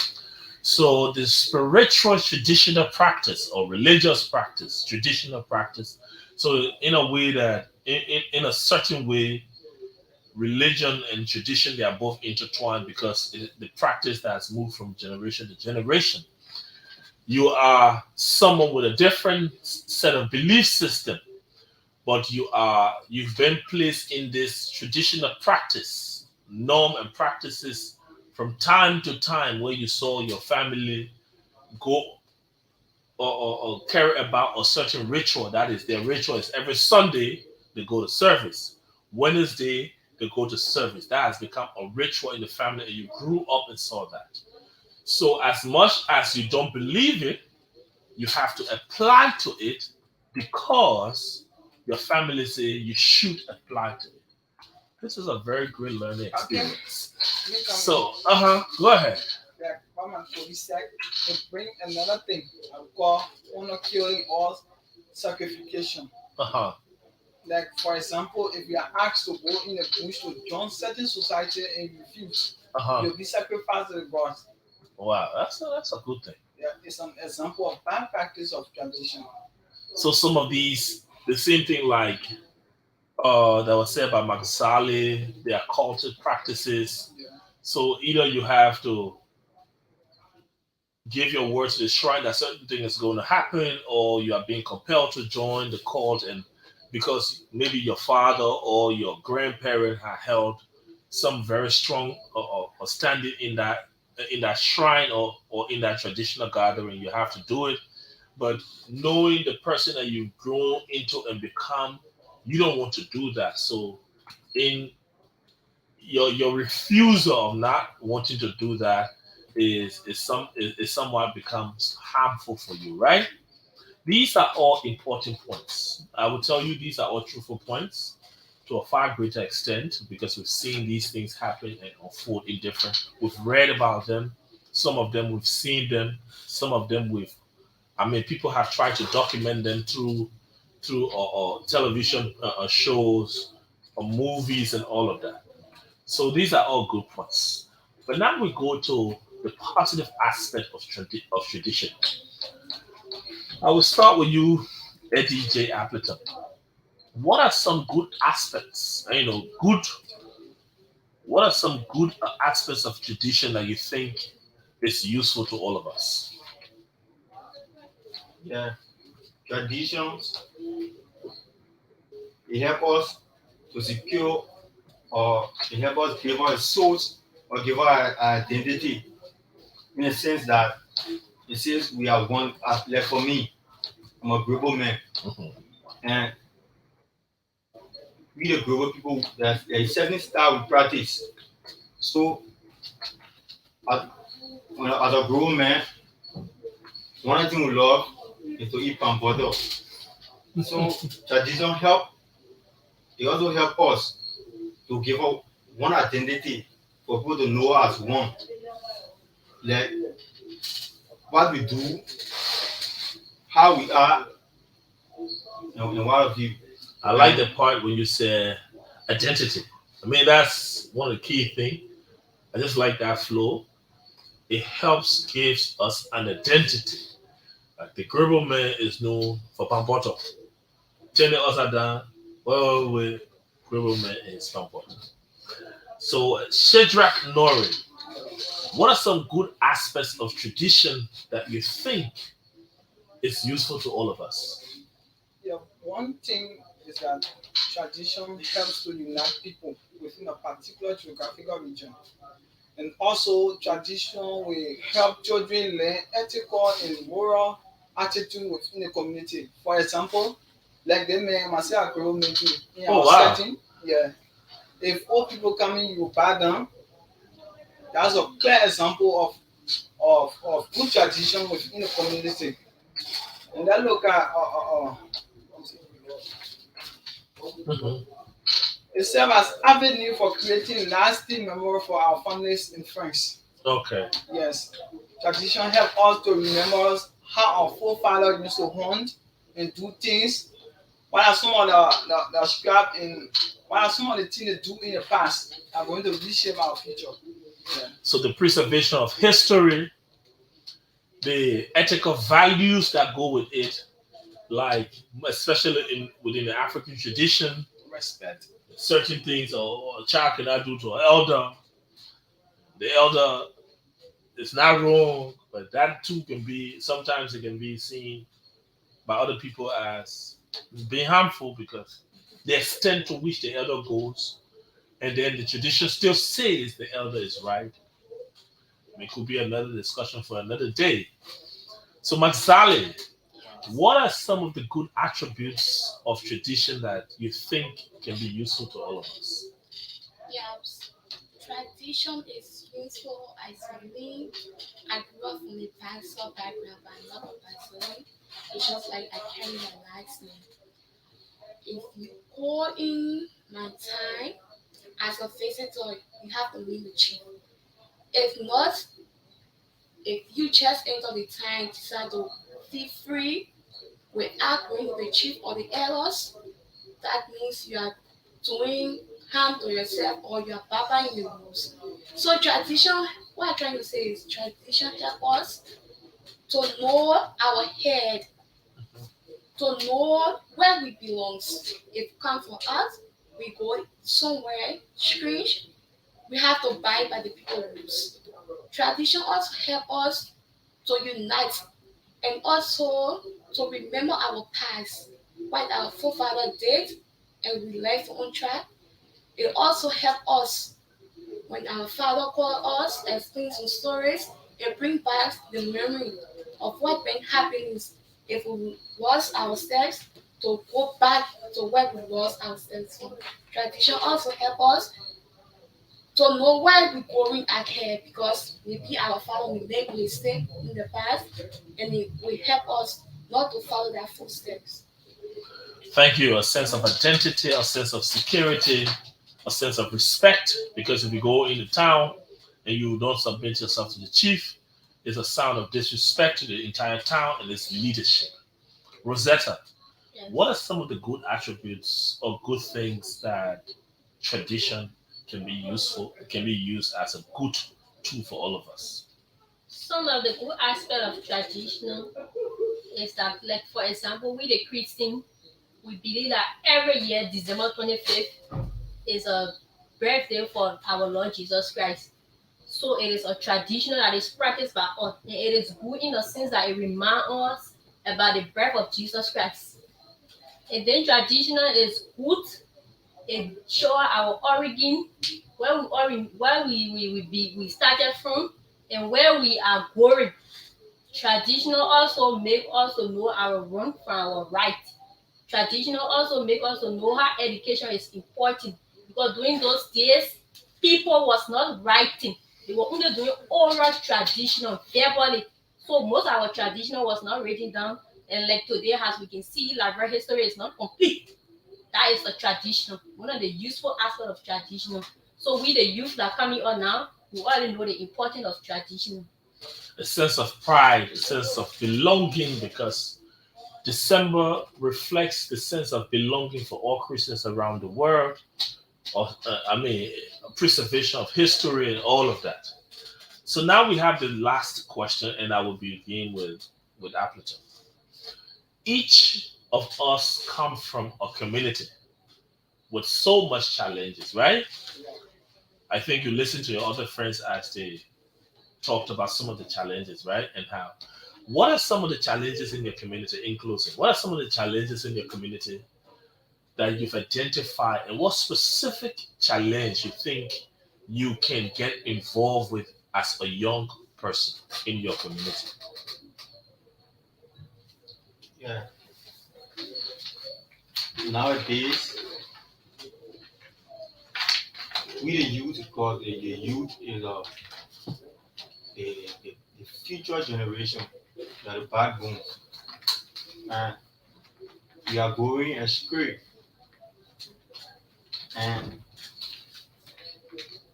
So the spiritual traditional practice or religious practice, traditional practice. So in a way that, in a certain way, religion and tradition, they are both intertwined because the practice that has moved from generation to generation. You are someone with a different set of belief system, but you've been placed in this traditional practice, norm and practices from time to time where you saw your family go or carry about a certain ritual. That is, their ritual is every Sunday they go to service. Wednesday they go to service. That has become a ritual in the family, and you grew up and saw that. So as much as you don't believe it, you have to apply to it because your family say you should apply to it. This is a very great learning experience. So, go ahead. Like Pam and Police Sec, they bring another thing I call honor killing or sacrification. Like for example, if you are asked to go in a bush to join certain society and you refuse, you'll be sacrificed to the gods. Wow, that's a good thing. Yeah, it's an example of bad practice of tradition. So some of these, the same thing like that was said by Magsali, they are cultic practices. Yeah. So either you have to give your word to the shrine that certain thing is going to happen, or you are being compelled to join the cult, and because maybe your father or your grandparent had held some very strong or standing in that shrine or in that traditional gathering, you have to do it. But knowing the person that you've grown into and become, you don't want to do that. So in your refusal of not wanting to do that is somewhat becomes harmful for you, right? These are all important points. I will tell you these are all truthful points to a far greater extent because we've seen these things happen and unfold in different. We've read about them. Some of them we've seen them. Some of them people have tried to document them through television shows or movies and all of that. So these are all good points. But now we go to the positive aspect of tradition. I will start with you, Eddie J. Appleton. What are some good aspects? What are some good aspects of tradition that you think is useful to all of us? Yeah, traditions, it help us to secure or it help us give our source or give our identity in a sense that it says we are one. Like for me, I'm a global man, and we the global people. There's a certain style we practice. So, as a global man, one thing we love is to eat palm butter. So tradition help. It also help us to give up one identity for people to know us as one. Like what we do, how we are, and what of you. I like the part when you say identity. I mean, that's one of the key things. I just like that flow. It gives us an identity. Like the Gribble man is known for Pampoto. Turning us down, well, with Gribble man is Pampoto. So, Shadrach Nori, what are some good aspects of tradition that you think is useful to all of us? Yeah, one thing is that tradition helps to unite people within a particular geographical region. And also, tradition will help children learn ethical and moral attitude within the community. For example, like the man myself grow maybe in our setting. Yeah. If old people come in, you bow down. That's a clear example of good tradition within the community. And then look at it serves as avenue for creating lasting memory for our families and friends. Okay. Yes. Tradition help us to remember how our forefathers used to hunt and do things. What are some of the scrap in what are some of the things they do in the past that are going to reshape our future? Yeah. So the preservation of history, the ethical values that go with it, like especially within the African tradition, respect certain things or a child cannot do to an elder. The elder is not wrong, but that too sometimes it can be seen by other people as being harmful because the extent to which the elder goes, and then the tradition still says the elder is right. It could be another discussion for another day. So, Matsali, what are some of the good attributes of tradition that you think can be useful to all of us? tradition is useful as for me. I grew up from a pastor background, but I'm not a pastor. It's just like I carry my last name. If you call in my time as a visitor, you have to meet the chief. If not, if you just enter the time, decide to feel free without going to the chief or the elders, that means you are doing harm to yourself or you are babbling the rules. So tradition, what I'm trying to say is tradition help us to know our head, to know where we belong. If come from us, we go somewhere strange, we have to abide by the people rules. Tradition also help us to unite and also to remember our past, what our forefather did, and we left on track. It also help us when our father call us, explain some stories, and bring back the memory of what been happening if we lost our steps to go back to where we lost our steps from. Tradition also help us to know where we're going ahead because maybe our father will make mistake in the past and it will help us not to follow their footsteps. Thank you. A sense of identity, a sense of security, a sense of respect. Because if you go into town and you don't submit yourself to the chief, it's a sound of disrespect to the entire town and its leadership. Rosetta, what are some of the good attributes or good things that tradition can be used as a good tool for all of us? Some of the good aspect of traditional is that, like for example, we the Christian, we believe that every year December 25th is a birthday for our Lord Jesus Christ. So it is a tradition that is practiced by us. And it is good in the sense that it reminds us about the birth of Jesus Christ. And then traditional is good. It shows our origin, where we started from, and where we are going. Traditional also make us to know our wrong from our right. Traditional also make us to know how education is important because during those days, people was not writing. They were only doing oral traditional, verbally. So most of our traditional was not written down. And like today, as we can see, library history is not complete. That is a traditional, one of the useful aspects of traditional. So we the youth that are coming on now, we already know the importance of traditional. A sense of pride, a sense of belonging, because December reflects the sense of belonging for all Christians around the world, or preservation of history and all of that. So now we have the last question, and I will begin with Appleton. Each of us come from a community with so much challenges, right? I think you listen to your other friends as they talked about some of the challenges, right? And how. What are some of the challenges in your community, in closing? What are some of the challenges in your community that you've identified, and what specific challenge you think you can get involved with as a young person in your community? Yeah. Nowadays, we the youth, because the youth is the future generation, they are the backbone, and we are going astray. And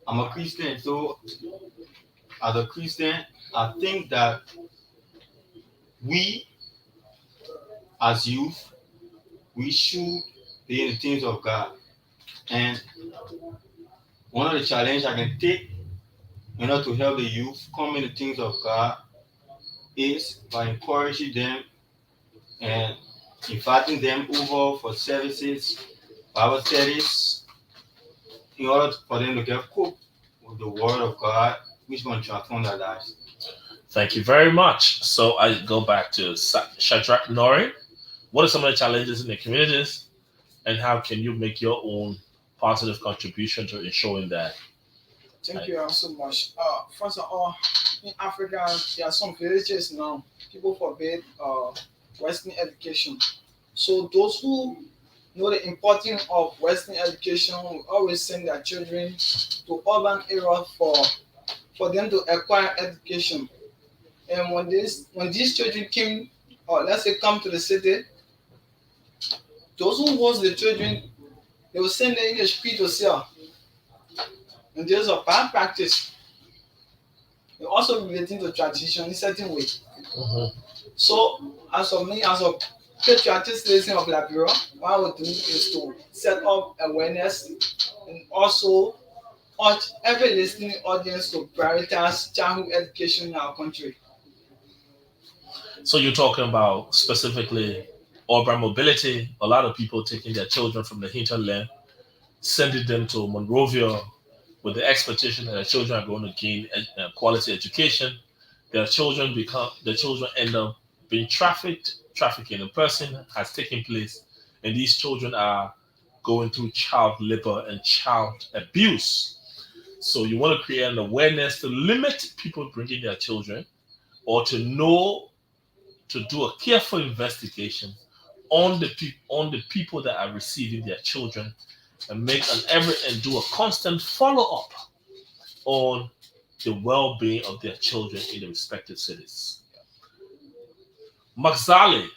I'm a Christian, so as a Christian, I think that we as youth, we should be in the things of God. And one of the challenges I can take in order to help the youth come in the things of God is by encouraging them and inviting them over for services, Bible studies, in order for them to get cooked with the Word of God, which is going to transform their lives. Thank you very much. So I go back to Shadrach Nori. What are some of the challenges in the communities, and how can you make your own positive contribution to ensuring that? Thank you so much. First of all, in Africa, there are some villages now. People forbid Western education. So those who know the importance of Western education. We always send their children to urban areas for them to acquire education. And when these children came, or let's say come to the city, those who host the children, they will send them in the street to sell. And there's a bad practice. It also relating to tradition in certain way. So as of me, as a patriotic citizen of Liberia, what I would do is to set up awareness and also urge every listening audience to prioritize childhood education in our country. So you're talking about specifically urban mobility, a lot of people taking their children from the hinterland, sending them to Monrovia with the expectation that their children are going to gain a quality education. Their children end up being trafficked. Trafficking in person has taken place, and these children are going through child labor and child abuse. So you want to create an awareness to limit people bringing their children, or to know, to do a careful investigation on the people that are receiving their children, and make an effort and do a constant follow up on the well-being of their children in the respective cities. Maxali,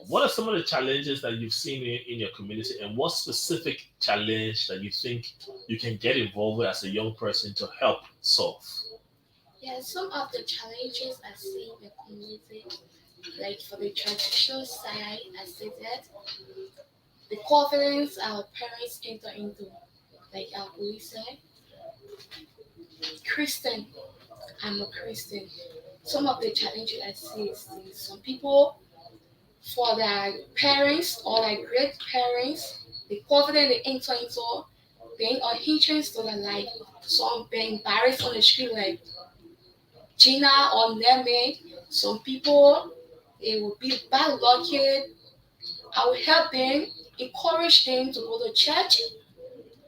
what are some of the challenges that you've seen in your community, and what specific challenge that you think you can get involved with as a young person to help solve? Yeah, some of the challenges I see in the community, like for the traditional side, I say that the confidence our parents enter into, like our police side. Christian, I'm a Christian. Some of the challenges I see is this. Some people, for their parents or their great parents, the confidence they enter into being a hindrance to their life. Some being embarrassed on the street like Gina or Neme. Some people, they will be bad lucky. I will help them, encourage them to go to church.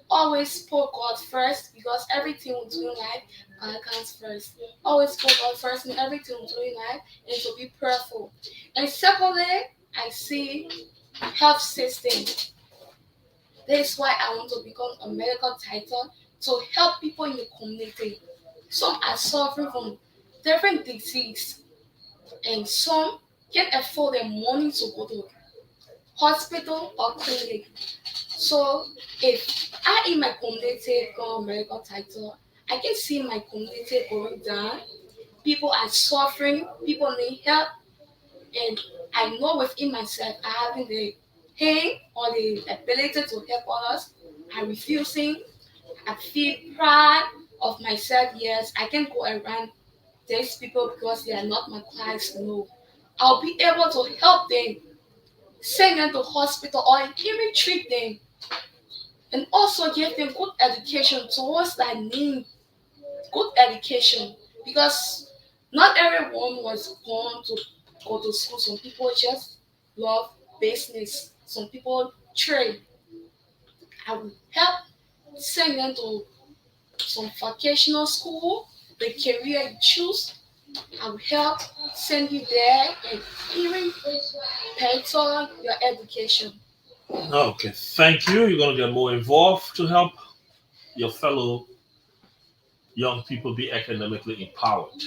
Always put God first because everything we do in life, God comes first. Always put God first in everything we do in life and to be prayerful. And secondly, I see health system. That's why I want to become a medical title to help people in the community. Some are suffering from different disease and some can't afford the money to go to hospital or clinic. So if I in my community got a medical title, I can see my community going down. People are suffering, people need help, and I know within myself I having the pain or the ability to help others. I refusing. I feel proud of myself. Yes, I can go around these people because they are not my clients. No, I'll be able to help them, send them to hospital or even treat them and also give them good education towards that need good education because not everyone was born to go to school. Some people just love business. Some people trade. I will help send them to some vocational school, the career you choose. I will help send you there and even pay for your education. Okay, thank you. You're going to get more involved to help your fellow young people be academically empowered.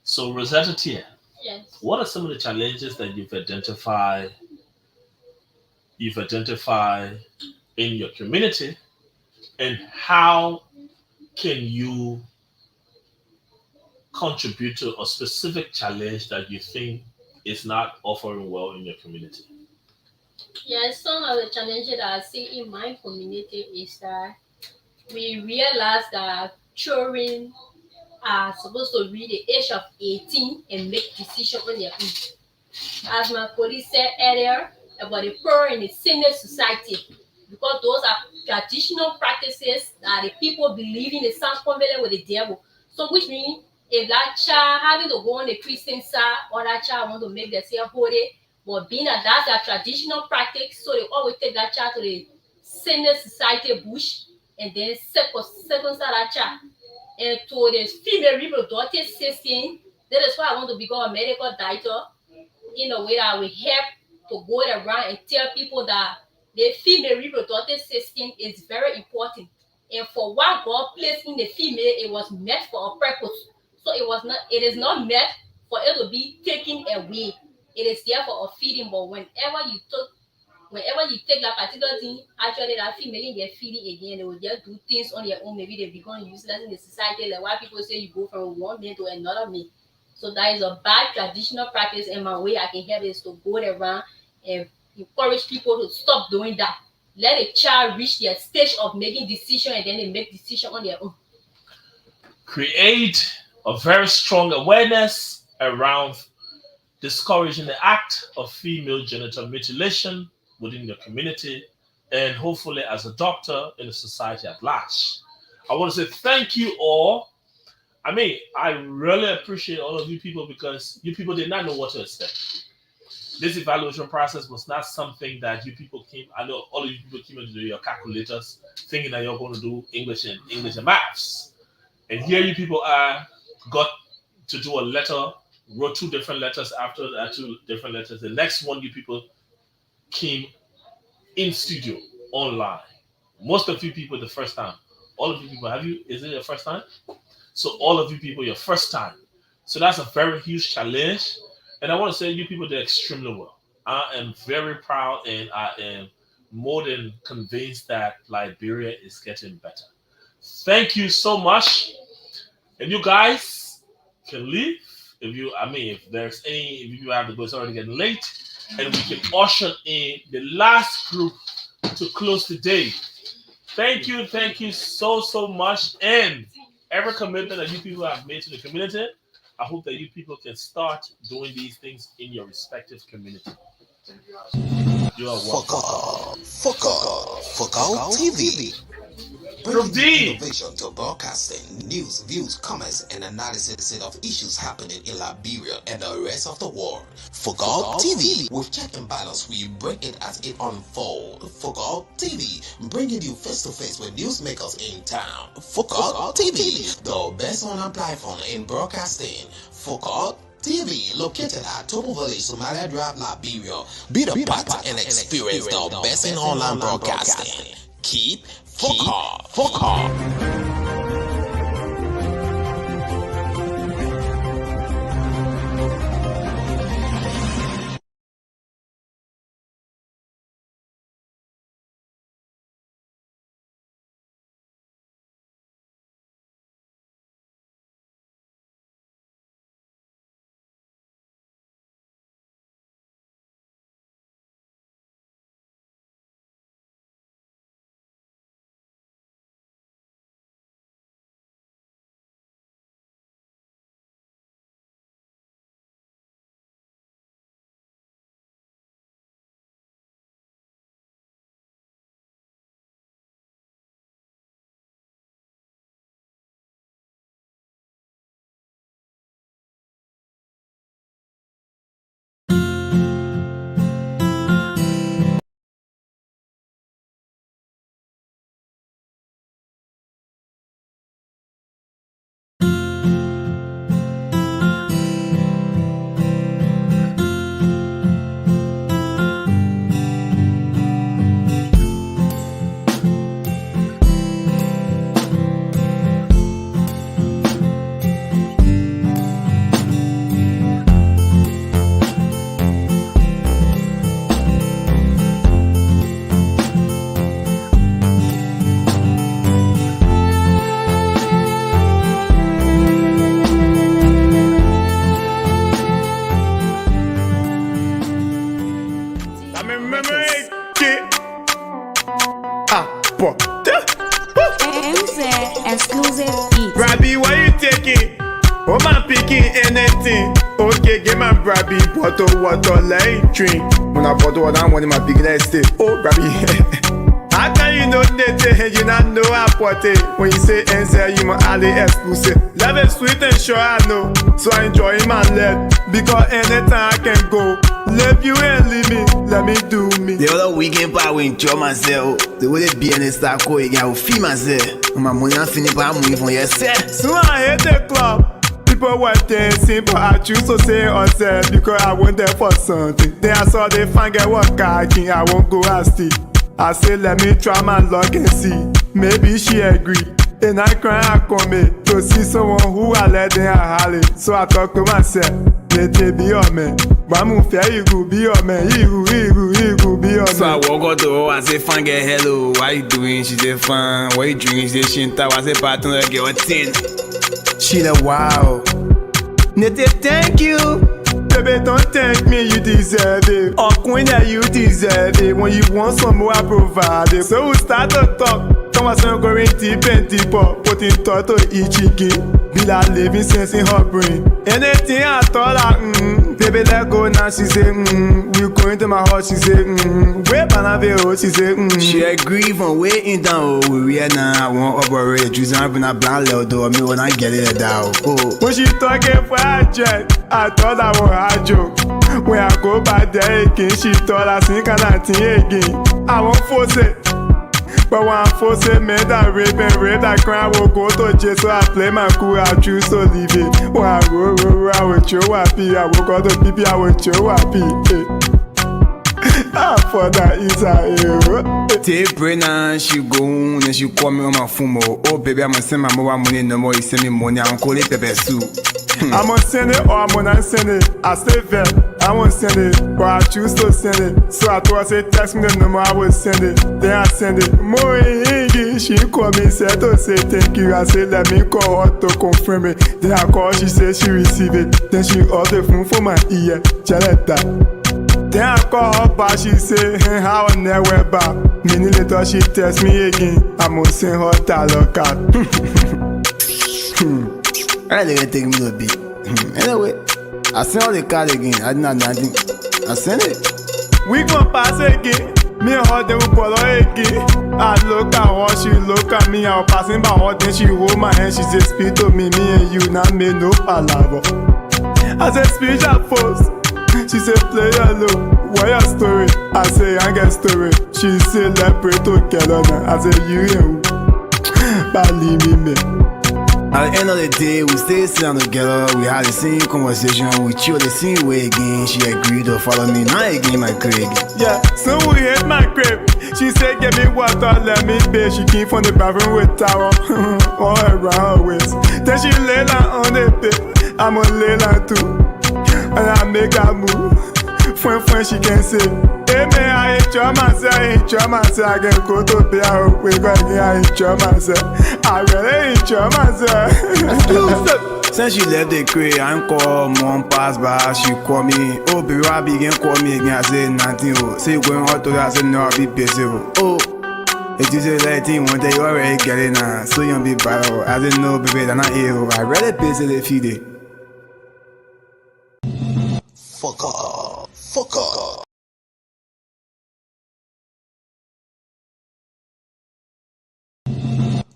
So, Rosetta Tia, Yes. what are some of the challenges that you've identified in your community, and how can you contribute to a specific challenge that you think is not offering well in your community? Yes, some of the challenges that I see in my community is that we realize that children are supposed to reach the age of 18 and make decisions on their own. As my colleague said earlier about the poor in the senior society, because those are traditional practices that the people believe in the sound covenant with the devil. So which means if that child having to go on the Christian side or that child want to make themselves holy, but being that that's a traditional practice, so they always take that child to the senior society bush and then circumcise that child. And to the female reproductive system, that is why I want to become a medical doctor in a way that will help to go around and tell people that the female reproductive system is very important. And for what God placed in the female, it was meant for a purpose. So it is not meant for it to be taken away. It is there for a feeding, but whenever you take that particular thing, actually that female get feeding again, they will just do things on their own. Maybe they become useless in the society. Like why people say you go from one man to another man. So that is a bad traditional practice, and my way I can help is to go around and encourage people to stop doing that. Let a child reach their stage of making decision, and then they make decision on their own. Create a very strong awareness around discouraging the act of female genital mutilation within your community, and hopefully as a doctor in the society at large. I want to say thank you all. I mean, I really appreciate all of you people because you people did not know what to expect. This evaluation process was not something that you people came. I know all of you people came into your calculators thinking that you're going to do English and maths. And here you people got to do a letter, wrote 2 different letters after that, 2 different letters. The next one you people came in studio online. Most of you people the first time. All of you people, is it your first time? So all of you people, your first time. So that's a very huge challenge. And I want to say you people did extremely well. I am very proud and I am more than convinced that Liberia is getting better. Thank you so much. And you guys can leave if you have to go, it's already getting late. And we can usher in the last group to close the day. Thank you so much. And every commitment that you people have made to the community, I hope that you people can start doing these things in your respective community. You are welcome. Fuck out TV. Bringing innovation to broadcasting, news, views, comments, and analysis of issues happening in Liberia and the rest of the world. Fuck out TV. With check and balance, we break it as it unfolds. Fuck out TV. Bringing you face to face with newsmakers in town. Fuck out TV. The best online platform in broadcasting. Fuck out TV, located at Topo Village, Somalia Drive, Liberia. Be the part and experience the best in online broadcasting. Keep fuck off. Brabby, why you taking? Oh, man, picking anything. Okay, get my Brabby, bottle water, like drink. When I bottle water, I'm one of my big legs. Oh, Brabby. How can you know that you not know I put it? When you say answer, you my alley exclusive. Love is sweet and sure I know. So I enjoy my life. Because anytime I can go. Love you and leave me, let me do me. The other weekend, I will enjoy myself. The way they be in the start going, I will feel myself. My money is finished, but I'm moving for yourself. So I hate the club. People were dancing, but I choose to say unsaid because I went there for something. Then I saw the fine girl was kicking, I won't go and see. I say let me try my luck and see. Maybe she agree. And I cry I come to see someone who I let in a holly. So I talk to myself, let it be your man. But I'm fair, you go be your man. You go be your man. So I walk out the door, I say, fine girl, hello, what you doing? She say, fine, what you drinking? She say, she ain't talk, I say, partner, get what 10. She like, wow. Nete, thank you. Baby, don't thank me, you deserve it. Oh, queen, you deserve it. When you want some more, I provide it. So we start to talk. Conversation going deep and deeper. Putting thought to each chicken. Be like living sense in her brain. Anything I thought like, baby, let go now. She say, we going to my house. She say, where Banavero? She say, She agree from waiting down. We are now, I want to operate. Choosing up in a blind little door. Me when I get it down. Oh. When she talking for a jet, I thought I was a joke. When I go back there again, she thought I think I think again. I won't force it. But when I force it, man, that rape, that crime will go to jail. So I play my cool, I choose to leave it. When I go, I will show happy. I will go to PP, I will show happy. For that is a hero. Take brain and she go on and she call me on my phone. Oh baby, I'm gonna send my mobile money no more. You send me money, I'm gonna call it pepper soup. I'm gonna send it or I'm gonna send it. I say vet, I won't send it, but I choose to send it. So I thought I say text me the number, I will send it. Then I send it. More she call me, said to say thank you. I say let me call her to confirm it. Then I call, she said she receive it. Then she hold the phone for my ear. Jaletta. Then I call her back, she say, how I never back. Minute later she text me again. I'm gonna send her that card. I let it take me a bit. Anyway, I send all the card again. I did not nothing. I send it. We gon' pass again. Me and her, they will follow again. I look at her, she look at me. I was passing by her, then she hold my hand. She say, speak to me, me and you, not me, no palaver. I said, speak at first. She said, play alone. What your story? I say, I get story. She say, let's pray together now. I say, you and who? Believe me, man. At the end of the day, we stay sitting together. We had the same conversation. We chill the same way again. She agreed to follow me. Now again, my crib. Yeah, so we hit my crib. She said, get me water, let me pay. She came from the bathroom with towel all around her waist. Then she lay down on the bed. I'ma lay down too. And I make her move. When she can say, hey man, I enjoy myself, I can go to bed, I enjoy myself. I really enjoy myself. Since she left the crib, I call mom pass by, she call me. Oh baby, I begin call me again, I say nothing. Say you going out to that, I say no, I'll be busy. Oh, if you say that thing, one day you already get it now. So you don't be bad. I didn't know baby, they're not here. I really busy the feed it. Fuck off. Fuck off.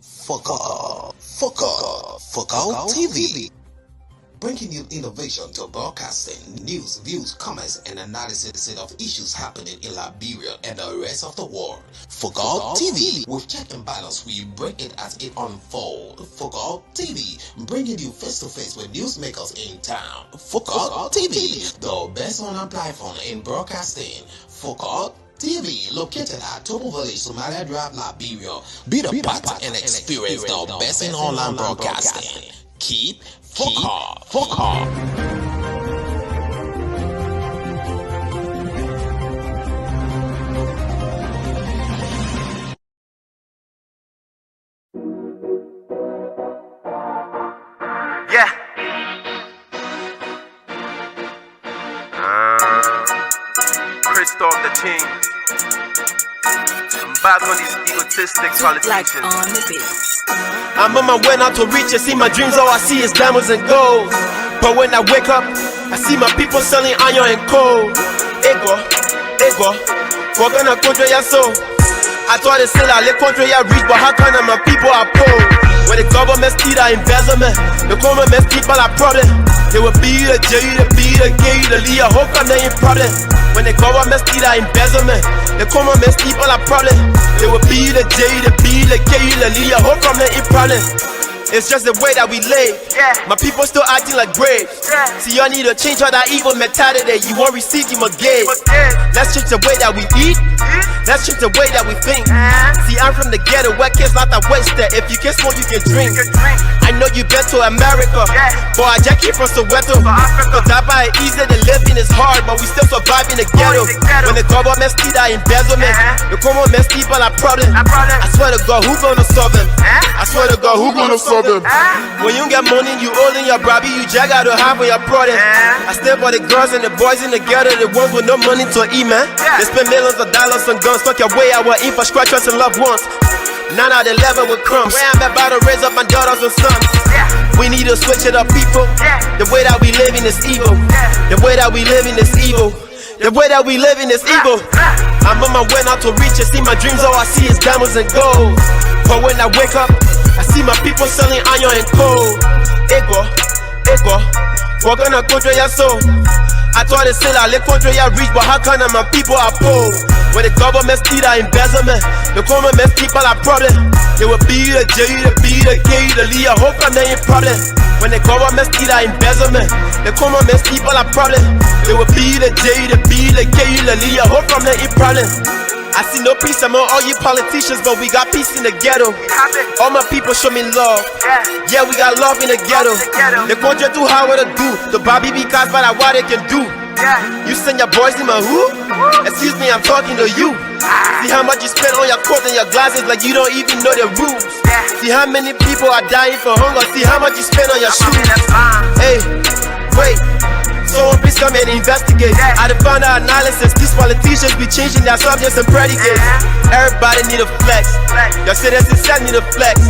Fuck off. Fuck off. Fuck out TV. Bringing you innovation to broadcasting, news, views, comments, and analysis of issues happening in Liberia and the rest of the world. Fuck out TV. With check and balance, we bring it as it unfolds. Fuck out TV. Bringing you face to face with newsmakers in town. Fuck out TV. The best online platform in broadcasting. Fuck out TV, located at Tobo Village, Somalia Drive, Liberia. Be the part and experience the best in online broadcasting. Keep fuck off. Yeah. Christoph the King. I'm back on these egotistic politicians. I'm on my way now to reach it. See my dreams, all I see is diamonds and gold. But when I wake up, I see my people selling iron and coal. Ego, we're gonna control your soul. I thought they said I let control your reach, but how come my people are poor? When the government see that embezzlement, the government people are problem. They will be the J, the B, the K, the Lee, I hope I'm not in problem. When the government see that embezzlement, the government people are problem. They will be the J, the B, the K, the Lee, I hope I'm not in problem. It's just the way that we live. My people still acting like brave. See, y'all need to change all that evil mentality. You won't receive, you must give. Let's change the way that we eat. Let's change the way that we think. See, I'm from the ghetto where kids not that wasted. If you can smoke, you can drink. I know you been to America, but I just came from Soweto. Cause that by easy, the living is hard, but we still survive in the ghetto. When the government see that embezzlement, the government people are problem. I swear to God, who gonna solve them? I swear to God, who gonna solve them? When you get money, you all in your brabby, you just gotta have on your product. I still for the girls and the boys in the ghetto, the ones with no money to eat, man. They spend millions of dollars on guns, fuck your way our infrastructure and loved ones. 9 out of 11 with crumbs. Where I'm about to raise up my daughters and sons. We need to switch it up, people. The way that we living is evil. The way that we living is evil. The way that we living is evil. I'm on my way now to reach it. See my dreams, all I see is diamonds and gold. But when I wake up, I see my people selling iron and coal. Ego, we're gonna control your soul. I thought they said I let control your reach, but how come my people are poor? When the government see that embezzlement, the government people are problem. They will be the J, the B, the K, the Lee, I hope I'm not in problem. When the government see that embezzlement, the government people are problem. They will be the J, the B, the K, the Lee, I hope I'm not in problem. I see no peace among all you politicians, but we got peace in the ghetto. All my people show me love. Yeah, we got love in the ghetto. The country too hard to do. The Bobby because by that what they can do. You send your boys in my hood? Excuse me, I'm talking to you. See how much you spend on your coat and your glasses like you don't even know the rules. See how many people are dying for hunger. See how much you spend on your shoes. Hey, wait. Someone please come and investigate. I done found out analysis. These politicians be changing their subjects and predicates. Everybody need a flex. Your citizens need a flex.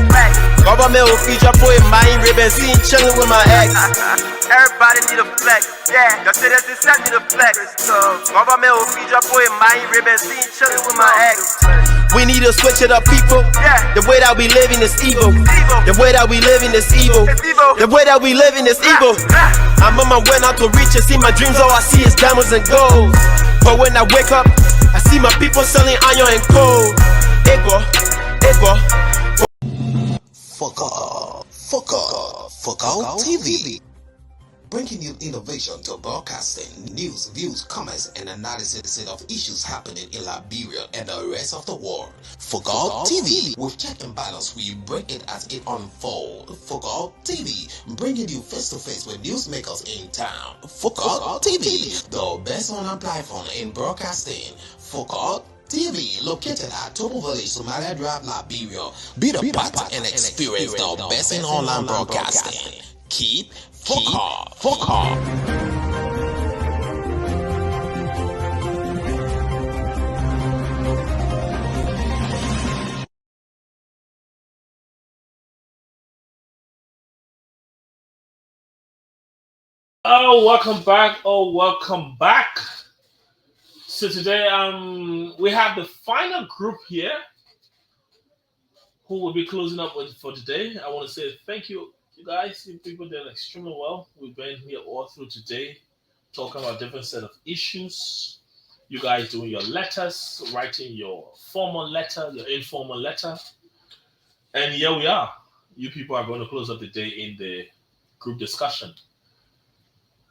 Government will feature for a mind ribbon. Seen chilling with my ex. Everybody need a flex. Your citizens need a flex. Government will feature for a mind ribbon. Seen chilling with my ex. We need to switch it up, people. The way that we living is evil. The way that we living is evil. The way that we living is evil. I'm on my way now to reach it. See my dreams, all I see is diamonds and gold. But when I wake up, I see my people selling iron and coal. Ego. Fuck out TV. Bringing you innovation to broadcasting, news, views, comments, and analysis of issues happening in Liberia and the rest of the world. Fuck out TV. With check and balance, we bring it as it unfolds. Fuck out TV. Bringing you face to face with newsmakers in town. Fuck out TV. The best online platform in broadcasting. Fuck out TV, located at Tobo Village, Somalia Drive, Liberia. Be the part and experience the best in online broadcasting. Keep fuck hard. Oh, welcome back. So today, we have the final group here who will be closing up with for today. I want to say thank you, you guys. You people did extremely well. We've been here all through today, talking about different set of issues. You guys doing your letters, writing your formal letter, your informal letter, and here we are. You people are going to close up the day in the group discussion.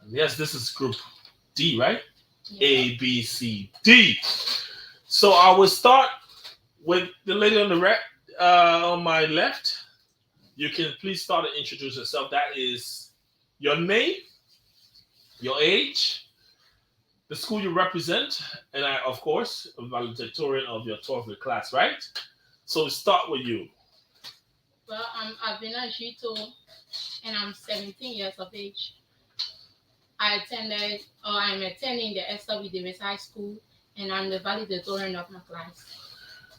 And yes, this is group D, right? Yeah. A, B, C, D. So I will start with the lady on the on my left. You can please start to introduce yourself. That is your name, your age, the school you represent, and I, of course, a valedictorian of your 12th grade class, right? So start with you. Well, I'm Abina Jito, and I'm 17 years of age. I'm attending the SW Davis High School, and I'm the valedictorian of my class.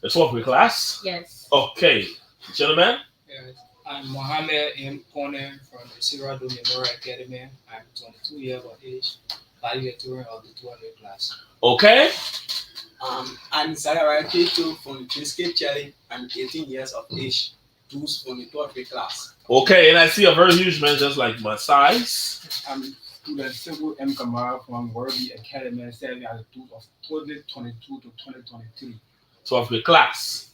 The 12th grade class? Yes. Okay. Gentlemen? Yes. I'm Mohammed M. Kone from the Sierra Do Memorial Academy. I'm 22 years of age, valedictorian of the 12th grade class. Okay. I'm Sarah Keto from the Trisket Challenge. I'm 18 years of age, tools from the 12th grade class. Okay, and I see a very huge man just like my size. I'm student Civil M. Kamara from Warby Academy, serving as a tool of 2022 to 2023. 12th grade class.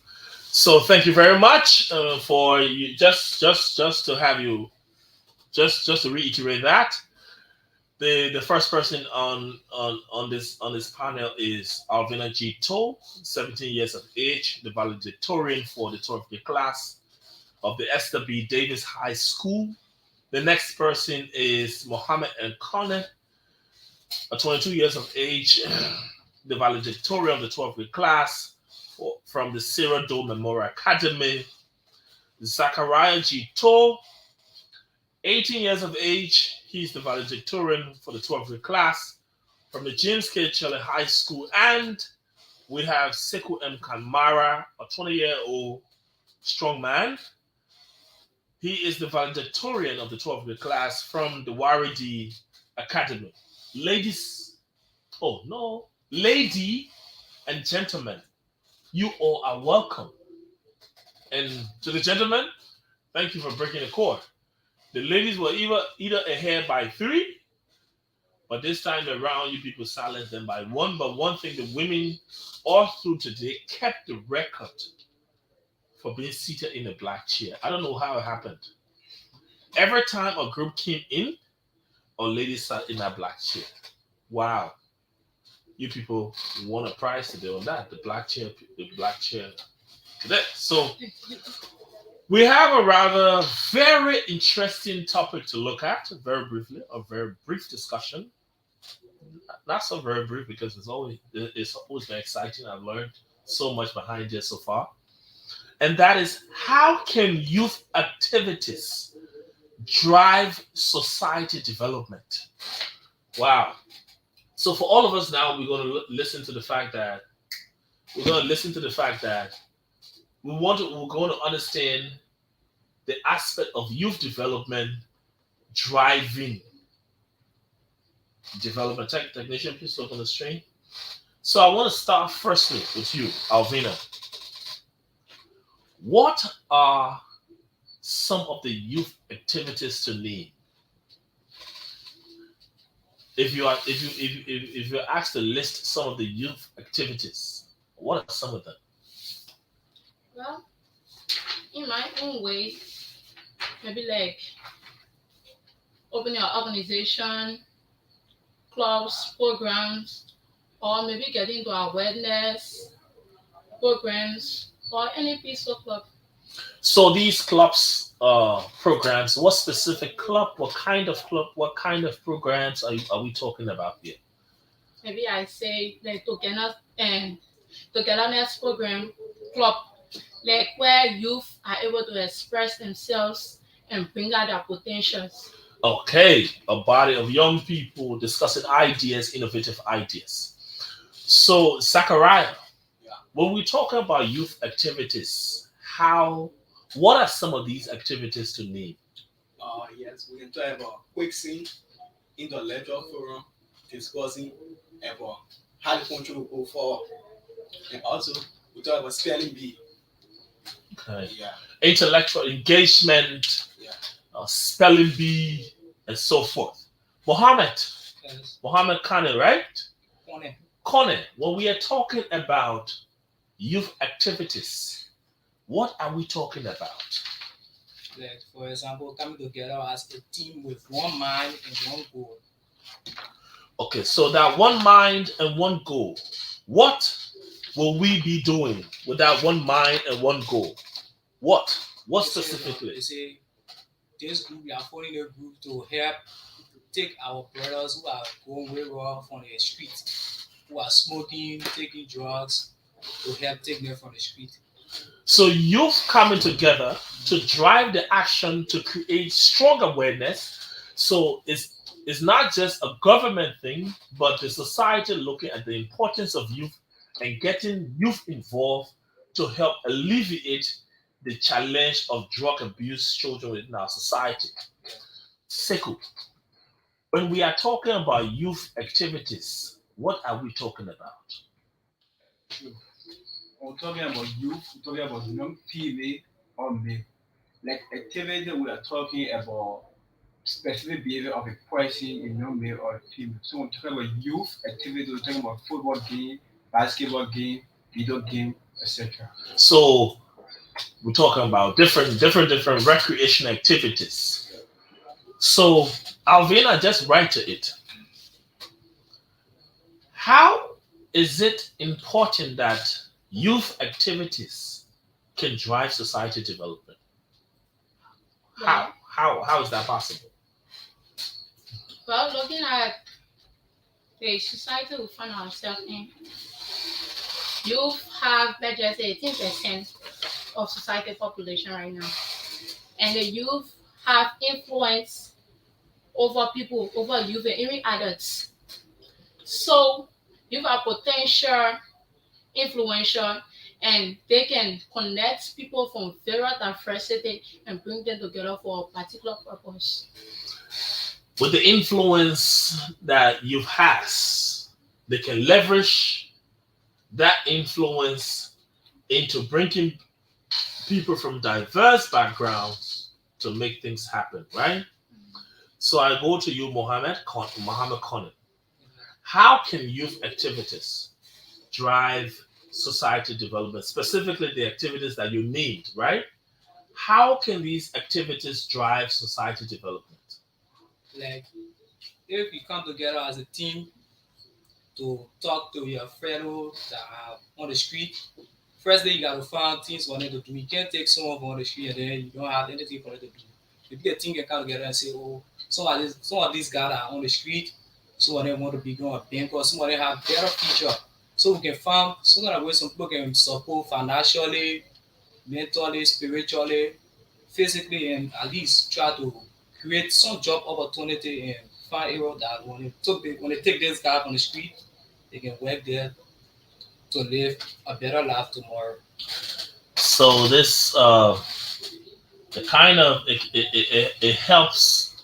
So thank you very much for you just to have you just to reiterate that. The first person on this panel is Alvina G. Toll, 17 years of age, the valedictorian for the 12th grade class of the Esther B. Davis High School. The next person is Mohammed N. Kone, 22 years of age, the valedictorian of the 12th grade class from the Sierra Dome Memorial Academy. Zachariah G. Toll, 18 years of age, he's the valedictorian for the 12th grade class from the James K. Chelle High School. And we have Sekou M. Kanmara, a 20-year-old strong man. He is the valedictorian of the 12th grade class from the Waridi Academy. Lady and gentlemen, you all are welcome. And to the gentlemen, thank you for breaking the cord. The ladies were either ahead by 3, but this time around, you people silenced them by 1. But one thing, the women all through today kept the record for being seated in a black chair. I don't know how it happened. Every time a group came in, a lady sat in that black chair. Wow. You people won a prize today on that, the black chair today. So we have a rather very interesting topic to look at, very briefly, a very brief discussion. Not so very brief because it's always very exciting. I've learned so much behind it so far. And that is, how can youth activities drive society development? Wow. So for all of us now, we're going to listen to the fact that we're going to understand the aspect of youth development driving development. Technician, please look on the screen. So I want to start firstly with you, Alvina. What are some of the youth activities to name? If you're asked to list some of the youth activities, what are some of them? Well, in my own way, maybe like opening an organization, clubs, programs, or maybe getting into awareness programs or any peaceful club. So these clubs, programs, what specific club, what kind of programs are we talking about here? Maybe I say like togetherness program, club, like where youth are able to express themselves and bring out their potentials. Okay, a body of young people discussing ideas, innovative ideas. So, Zachariah, when we talk about youth activities, what are some of these activities to name? Yes, we can talk about quick scene in the lecture forum, discussing about how the country will go forward, and also we talk about spelling bee. Okay. Yeah. Intellectual engagement, spelling bee, and so forth. Mohammed Kane, right? Kone. When we are talking about youth activities, what are we talking about? Like, for example, coming together as a team with one mind and one goal. Okay, so that one mind and one goal. What will we be doing with that one mind and one goal? What specifically? They say this group, we are forming a group to help take our brothers who are going way wrong from the street, who are smoking, taking drugs, to help take them from the street. So youth coming together to drive the action to create strong awareness. So it's not just a government thing, but the society looking at the importance of youth and getting youth involved to help alleviate the challenge of drug abuse children within our society. Sekou, when we are talking about youth activities, what are we talking about? We're talking about youth, we're talking about young female or male. Like activity, we are talking about specific behavior of a person, a young male or a female. So we're talking about youth activity, we're talking about football game, basketball game, video game, etc. So we're talking about different recreation activities. So Alvina, just right to it. is it important that youth activities can drive society development? How is that possible? Well, looking at the society we find ourselves in, youth have, let's just say, 18% of society population right now. And the youth have influence over people, over youth, and even adults. So, youth are potential, influential, and they can connect people from various diversity and bring them together for a particular purpose. With the influence that youth has, they can leverage that influence into bringing people from diverse backgrounds to make things happen, right? So I go to you, Mohammed Conan. How can youth activities drive society development, specifically the activities that you named, right? How can these activities drive society development? Like, if you come together as a team to talk to your fellow that are on the street, first day you gotta find things for them to do. You can't take someone on the street and then you don't have anything for them to do. Maybe a team can come together and say, oh, some of these guys are on the street, some of them want to be going to bank, or some of them have better future. So we can find some kind of way some people can support financially, mentally, spiritually, physically, and at least try to create some job opportunity and find area that when they take this guy on the street, they can work there to live a better life tomorrow. So this the kind of it helps.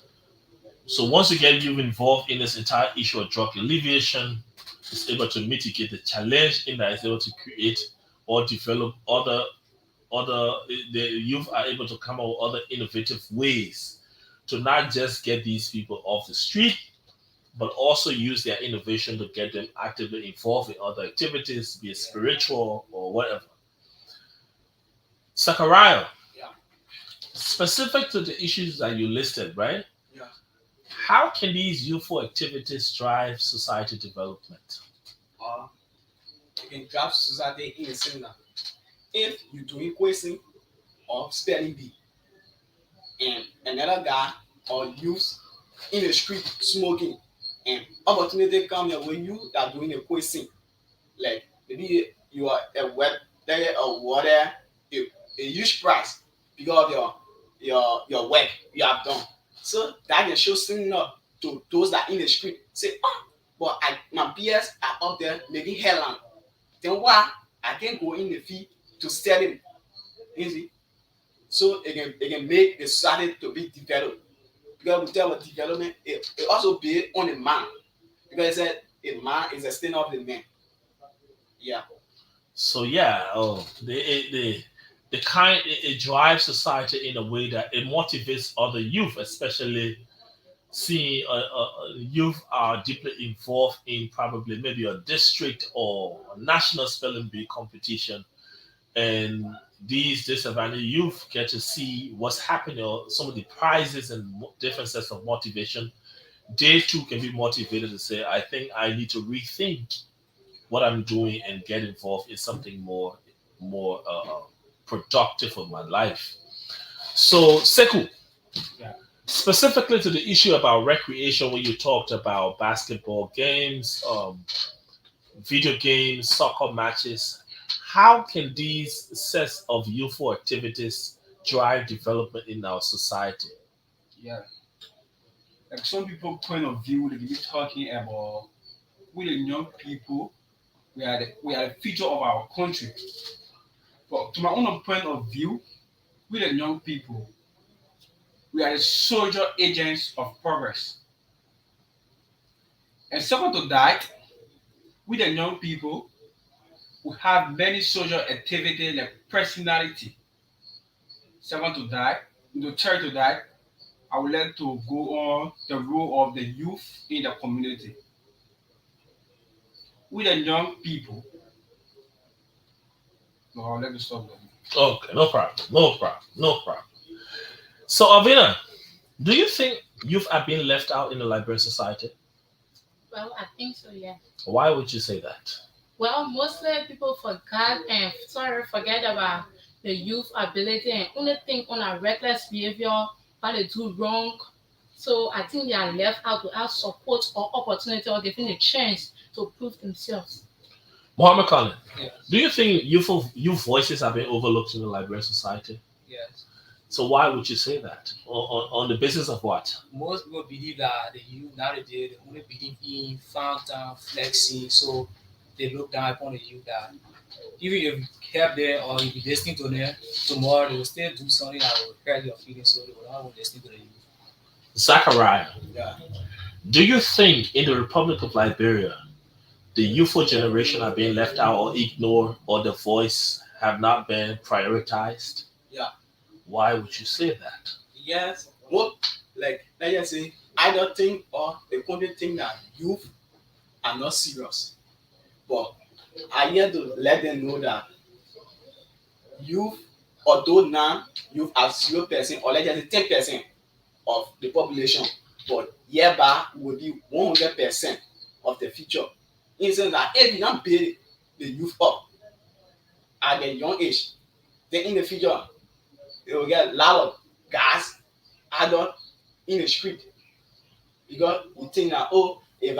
So once you get you involved in this entire issue of drug alleviation, it's able to mitigate the challenge in that it's able to create or develop other the youth are able to come up with other innovative ways to not just get these people off the street, but also use their innovation to get them actively involved in other activities, be it spiritual or whatever. Zachariah, specific to the issues that you listed, right? Yeah. How can these youthful activities drive society development? You can drive society in a similar. If you're doing quizzing or spelling bee, and another guy or youth in the street smoking, and opportunity come your way, you that doing a quizzing, like maybe you are a web there or water, a huge price because of your work you have done. So that can show something up to those that in the street say, oh, but my peers are up there making hell. Then why I can't go in the field to sell it? Easy. So it can make the society to be developed. Because we tell about development, it also based on the man. Because it said a man is a stain of the man. Yeah. So yeah, the kind it drives society in a way that it motivates other youth, especially seeing youth are deeply involved in probably maybe a district or a national spelling bee competition, and these disadvantaged youth get to see what's happening or some of the prizes and different sets of motivation. They too can be motivated to say, I think I need to rethink what I'm doing and get involved in something more productive for my life. So Seku, specifically to the issue about recreation, when you talked about basketball games, video games, soccer matches, how can these sets of youthful activities drive development in our society? Yeah. Like some people point of view, they be talking about we the young people, we are the future of our country. But to my own point of view, we the young people, we are the soldier agents of progress. And second to that, we the young people, we have many social activities like personality. Second to that, the third to that, I would like to go on the role of the youth in the community. With the young people, no, I'll let me stop there. Okay, no problem. So Avina, do you think youth are being left out in the Liberian society? Well, I think so, yeah. Why would you say that? Well, mostly people forget about the youth ability and only think on a reckless behavior, what they do wrong. So I think they are left out to have support or opportunity or given a chance to prove themselves. Mohammed Khan, Yes. do you think youth voices have been overlooked in the Liberian society? Yes. So why would you say that? On the basis of what? Most people believe that the youth nowadays they only believe in fountain flexing, so they look down upon the youth that even if you help them or if you listen to them tomorrow, they will still do something that will hurt your feelings, so they will not want to listen to the youth. Zachariah, Yeah. do you think in the Republic of Liberia, the youthful generation are being left out or ignored, or the voice have not been prioritized? Yeah. Why would you say that? Yes. What, like, let's just say, I don't think or the country think that youth are not serious. But I here to let them know that youth, although now youth are 0% or let's just say 10% of the population, but hereby will be 100% of the future. In the sense that if you don't build the youth up at a young age, then in the future they will get a lot of guys, adult in the street because we think that if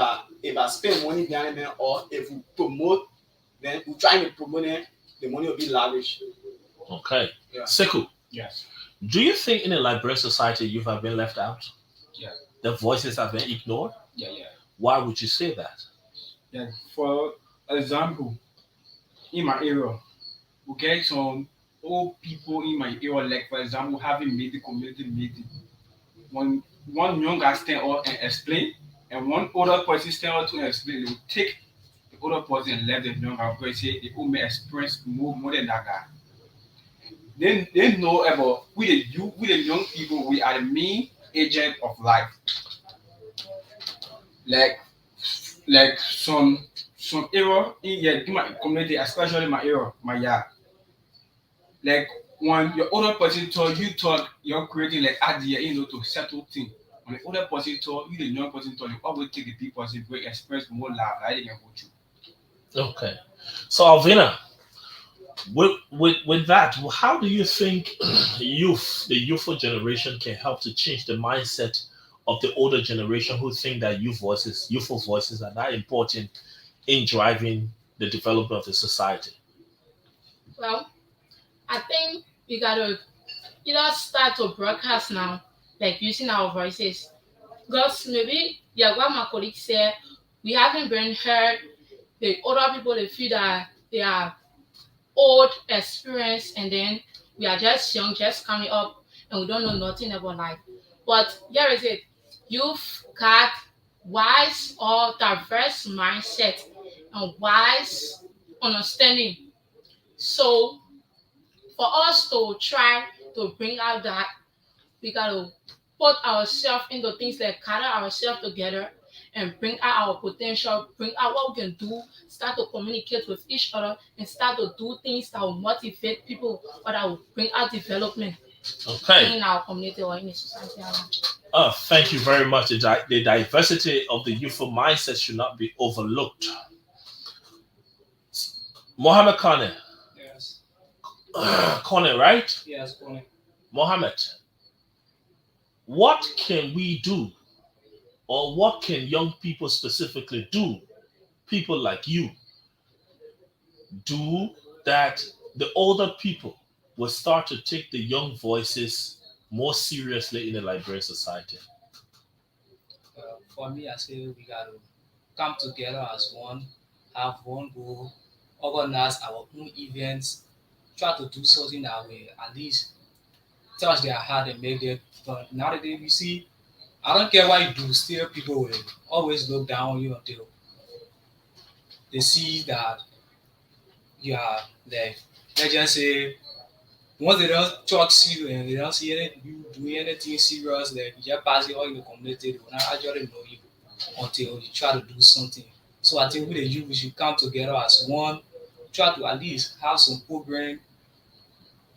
I spend money behind them or if we promote, then we try to promote them, the money will be lavish. Okay. Yeah. Sekou, Yes. do you think in a Liberian society youth have been left out? Yeah. The voices have been ignored? Yeah. Why would you say that? Yeah. For example, in my area, we get some old people in my area, like for example, having meeting community meeting. When one young guy stand up and explain, and one older person stand up to explain, they will take the older person and let the young guy because say the old man experience more than that guy. They know about we the young people, we are the main agent of life. Like some area in my community, especially my area, my yard. Like when your older person talk, you talk, you're creating like idea, to settle things. When the older person talk, you the young person talk, you always take the big person, very express more love, like they can go through. Okay. So Alvina, with that, how do you think the youthful generation can help to change the mindset of the older generation who think that youthful voices are not important in driving the development of the society? Well, I think we gotta either start to broadcast now, like using our voices. Because maybe yeah, what my colleague said, we haven't been heard. The older people they feel that they are old, experienced, and then we are just young, just coming up, and we don't know nothing about life. But here is it: you've got wise or diverse mindset and wise understanding. So for us to try to bring out that, we gotta put ourselves into things like gather ourselves together and bring out our potential, bring out what we can do, start to communicate with each other, and start to do things that will motivate people or that will bring out development Okay. in our community or in the society around. Thank you very much. The diversity of the youthful mindset should not be overlooked. Mohammed Kane, Yes. Kone, right? Yes, Kone. Mohammed, what can we do, or what can young people specifically do, people like you, do that the older people will start to take the young voices more seriously in the Liberian society? For me, I say we got to come together as one, have one goal, organize our own events, try to do something that will at least touch their heart and make them. But nowadays, we see, I don't care what you do, still people will always look down on you until they see that you are like, let's just say, once they don't talk serious and they don't see you doing anything serious, like you just pass it all in the community, they will not actually know you until you try to do something. So I think with the youth, we should come together as one, try to at least have some program,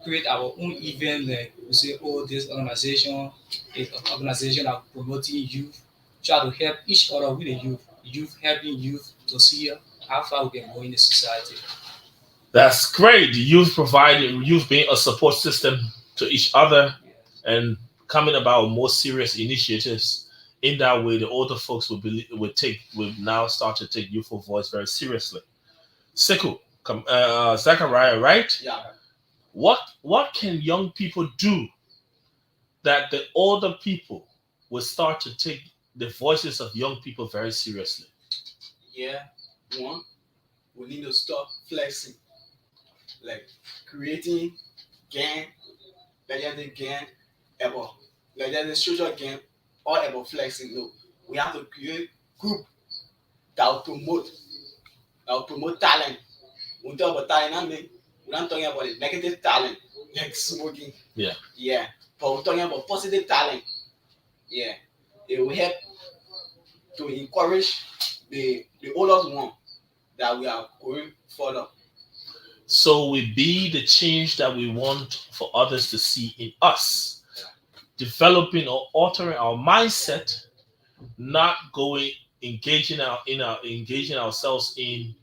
create our own event, like we say, oh, this organization is an organization that promoting youth, try to help each other with the youth helping youth to see how far we can go in the society. That's great. The youth being a support system to each other and coming about more serious initiatives. In that way, the older folks will now start to take youthful voice very seriously. Sekou, Zachariah, right? Yeah. What can young people do that the older people will start to take the voices of young people very seriously? Yeah. One, we need to stop flexing. Like creating gang, legendary gang, about legendary social gang, all about flexing. No, we have to create group that will promote talent. When we talk about talent, we're not talking about the negative talent like smoking. Yeah. Yeah, but we're talking about positive talent. Yeah, it will help to encourage the oldest one that we are going further. So we be the change that we want for others to see in us, developing or altering our mindset, not going engaging ourselves in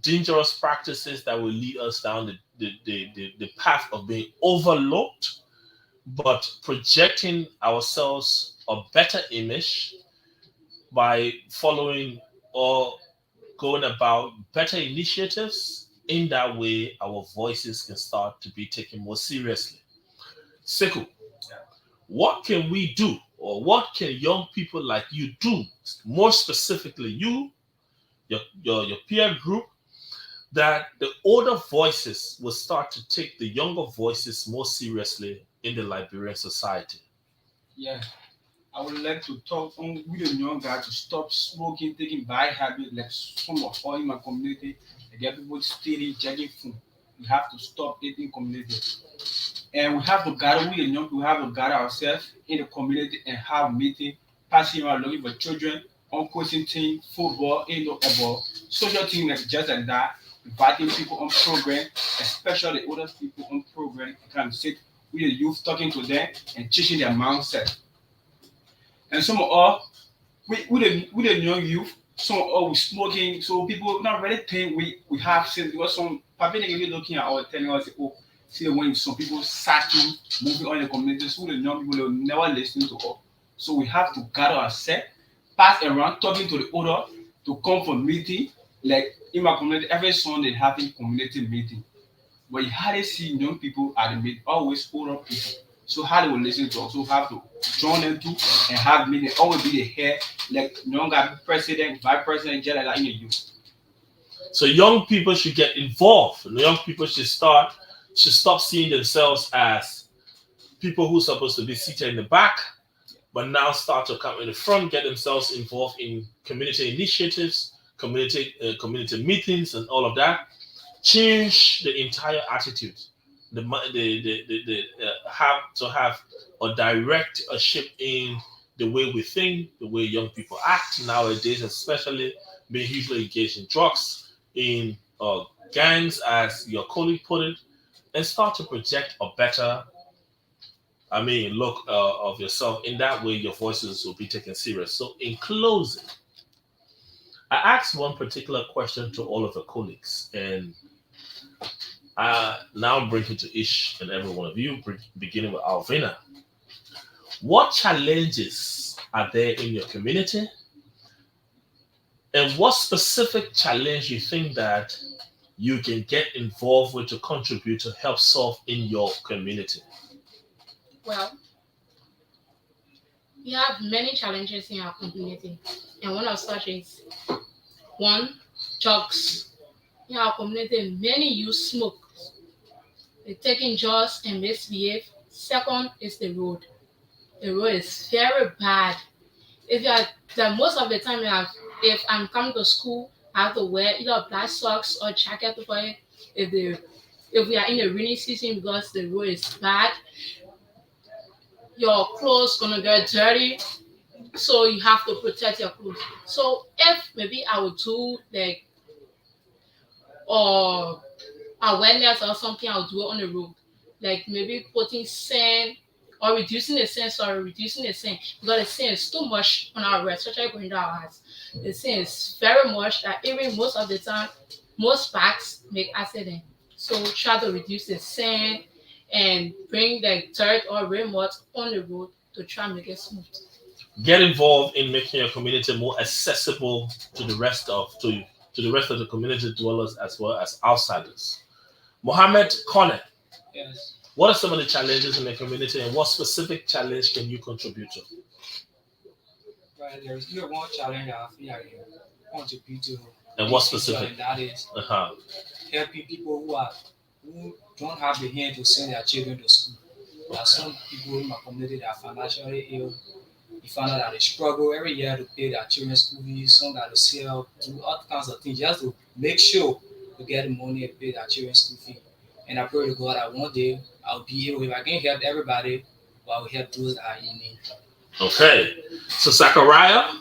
dangerous practices that will lead us down the path of being overlooked, but projecting ourselves a better image by following or going about better initiatives. In that way, our voices can start to be taken more seriously. Sekou, what can we do, or what can young people like you do, more specifically you, your peer group, that the older voices will start to take the younger voices more seriously in the Liberian society? Yeah, I would like to talk on with the young guy to stop smoking, taking bad habits like some of all in my community. I get people stealing, jacking food. We have to stop it in community. And we have to gather with the young people, we have to gather ourselves in the community and have meeting, passing around looking for children, on coaching team, football, about social things like just like that, inviting people on program, especially the older people on program, you can sit with the youth talking to them and teaching their mindset. And some of us, with the young youth, some of us we smoking, so people not really think we have since because some people they looking at us telling us, oh, see when some people sacking, moving on in the community, so the young people they will never listen to us. So we have to gather ourselves, pass around, talking to the older to come for meeting. Like in my community, every Sunday having community meeting. But you hardly see young people at the meeting, always older people. So how they will listen to us. So have to join them too and have meeting, always be the head, like young guy, president, vice president, just like that in the youth. So young people should get involved. Young people should stop seeing themselves as people who are supposed to be seated in the back, but now start to come in the front, get themselves involved in community initiatives, community meetings, and all of that. Change the entire attitude. Have to have a direct a shift in the way we think, the way young people act nowadays, especially being hugely engaged in drugs, in gangs, as your colleague put it, and start to project a better, look of yourself. In that way, your voices will be taken serious. So, in closing, I asked one particular question to all of the colleagues, and now I'm bringing to each and every one of you, beginning with Alvina. What challenges are there in your community? And what specific challenge you think that you can get involved with to contribute to help solve in your community? Well, we have many challenges in our community, and one of such is one, drugs. In our community, many youth smoke. They're taking drugs and misbehave. Second is the road. The road is very bad. If you are the most of the time if I'm coming to school, I have to wear either black socks or jacket for it. If we are in the rainy season because the road is bad, your clothes gonna get dirty, so you have to protect your clothes. So if maybe I would do like or awareness or something, I'll do it on the road, like maybe putting sand or reducing the sin, because the sin is too much on our road, especially going to our hearts. The sin is very much that even most of the time, most parks make accident. So try to reduce the sin and bring the dirt or rainwater on the road to try and make it smooth. Get involved in making your community more accessible to the rest of the community dwellers as well as outsiders. Mohammed Kone, Yes. what are some of the challenges in the community, and what specific challenge can you contribute to? Right, there's one challenge that I feel I can contribute to. And what specific? And that is Uh-huh. helping people who don't have the hand to send their children to school. There are some people in my community that are financially ill. You find out that they struggle every year to pay their children's school fees, some that they sell, do all kinds of things just to make sure to get the money and pay their children's school fee. And I pray to God that one day I'll be able, if I can help everybody, I will help those that are in need. Okay. So Zachariah,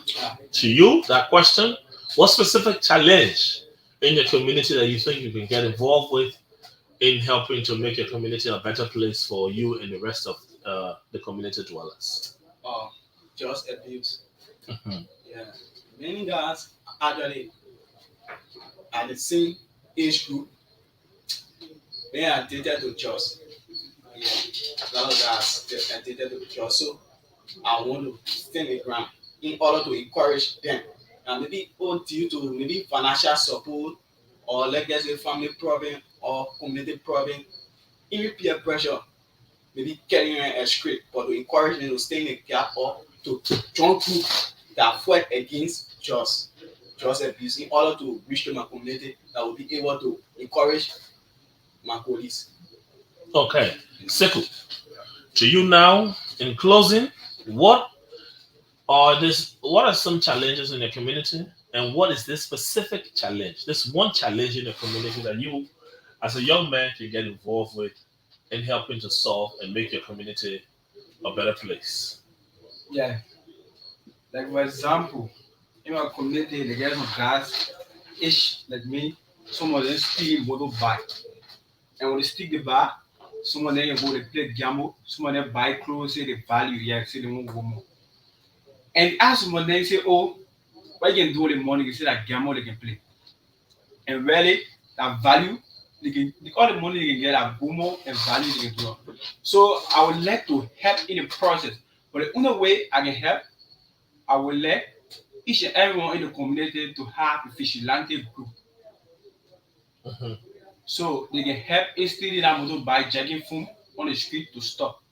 to you, that question, what specific challenge in your community that you think you can get involved with in helping to make your community a better place for you and the rest of the community dwellers? Just abuse. Mm-hmm. Yeah. Many guys actually at the same age group, they are addicted to drugs. Yeah. A lot of guys are addicted to drugs. So I want to stand the ground in order to encourage them. And maybe due to maybe financial support or like there's a family problem or community problem, even peer pressure, maybe carrying a script, but to encourage them to stay in the gap or to join groups that fight against drugs abuse in order to reach to my community that will be able to encourage my colleagues. Okay. Sekou, to you now, in closing, what are some challenges in the community, and what is this specific challenge, this one challenge in the community that you as a young man can get involved with in helping to solve and make your community a better place? Yeah. Like for example, in my community, the guys some guys ish like me, some of them steal motorbike. And when they steal the bar, some of them go to play gamble, some of them buy clothes, say the value, yeah, say they won't go more. And as some of them say, oh, what you can do with the money, you say that gamble they can play. And really, that value, they can all the money they can get at Boomo and value they can do. So I would like to help in the process. But the only way I can help, I will let each and everyone in the community to have a vigilante group. Mm-hmm. So they can help instead that motor by jacking foam on the street to stop.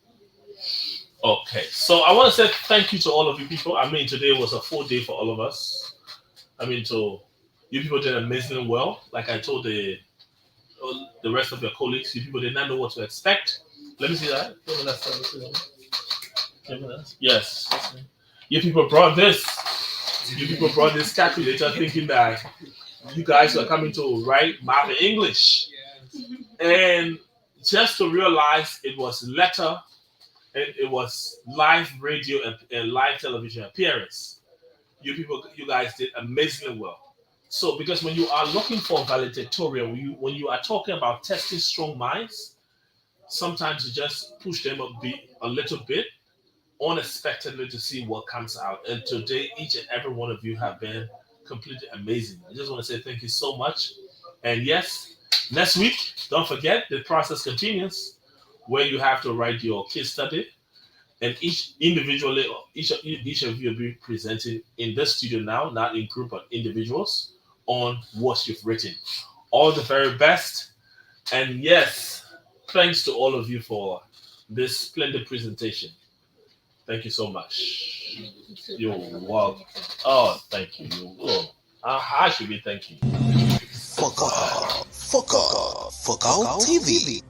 Okay, so I want to say thank you to all of you people. I mean, today was a full day for all of us. I mean, so you people did amazingly well. Like I told the rest of your colleagues, you people did not know what to expect. Let me see that. Yes. You people brought this. You people brought this calculator thinking that you guys were coming to write math in English. And just to realize it was letter and it was live radio and live television appearance. You guys did amazingly well. So because when you are looking for valedictorian, when you are talking about testing strong minds, sometimes you just push them a little bit unexpectedly to see what comes out. And today, each and every one of you have been completely amazing. I just want to say thank you so much. And yes, next week, don't forget, the process continues where you have to write your case study. And each of you will be presenting in the studio now, not in group, but individuals, on what you've written. All the very best. And yes, thanks to all of you for this splendid presentation. Thank you so much. You're welcome. Oh, thank you. I should be thanking you. Focal TV.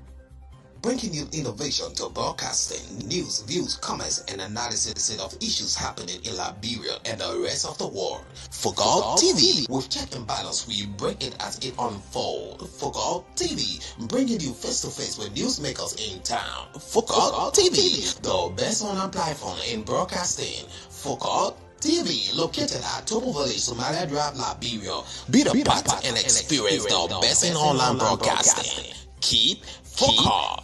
Bringing you innovation to broadcasting, news, views, comments, and analysis of issues happening in Liberia and the rest of the world. Focal TV, with check and balance, we break it as it unfolds. Focal TV, bringing you face-to-face with newsmakers in town. Focal TV, the best online platform in broadcasting. Focal TV, located at Topo Village, Somalia Drive, Liberia. Be the part and experience the best in online broadcasting. Keep Focal.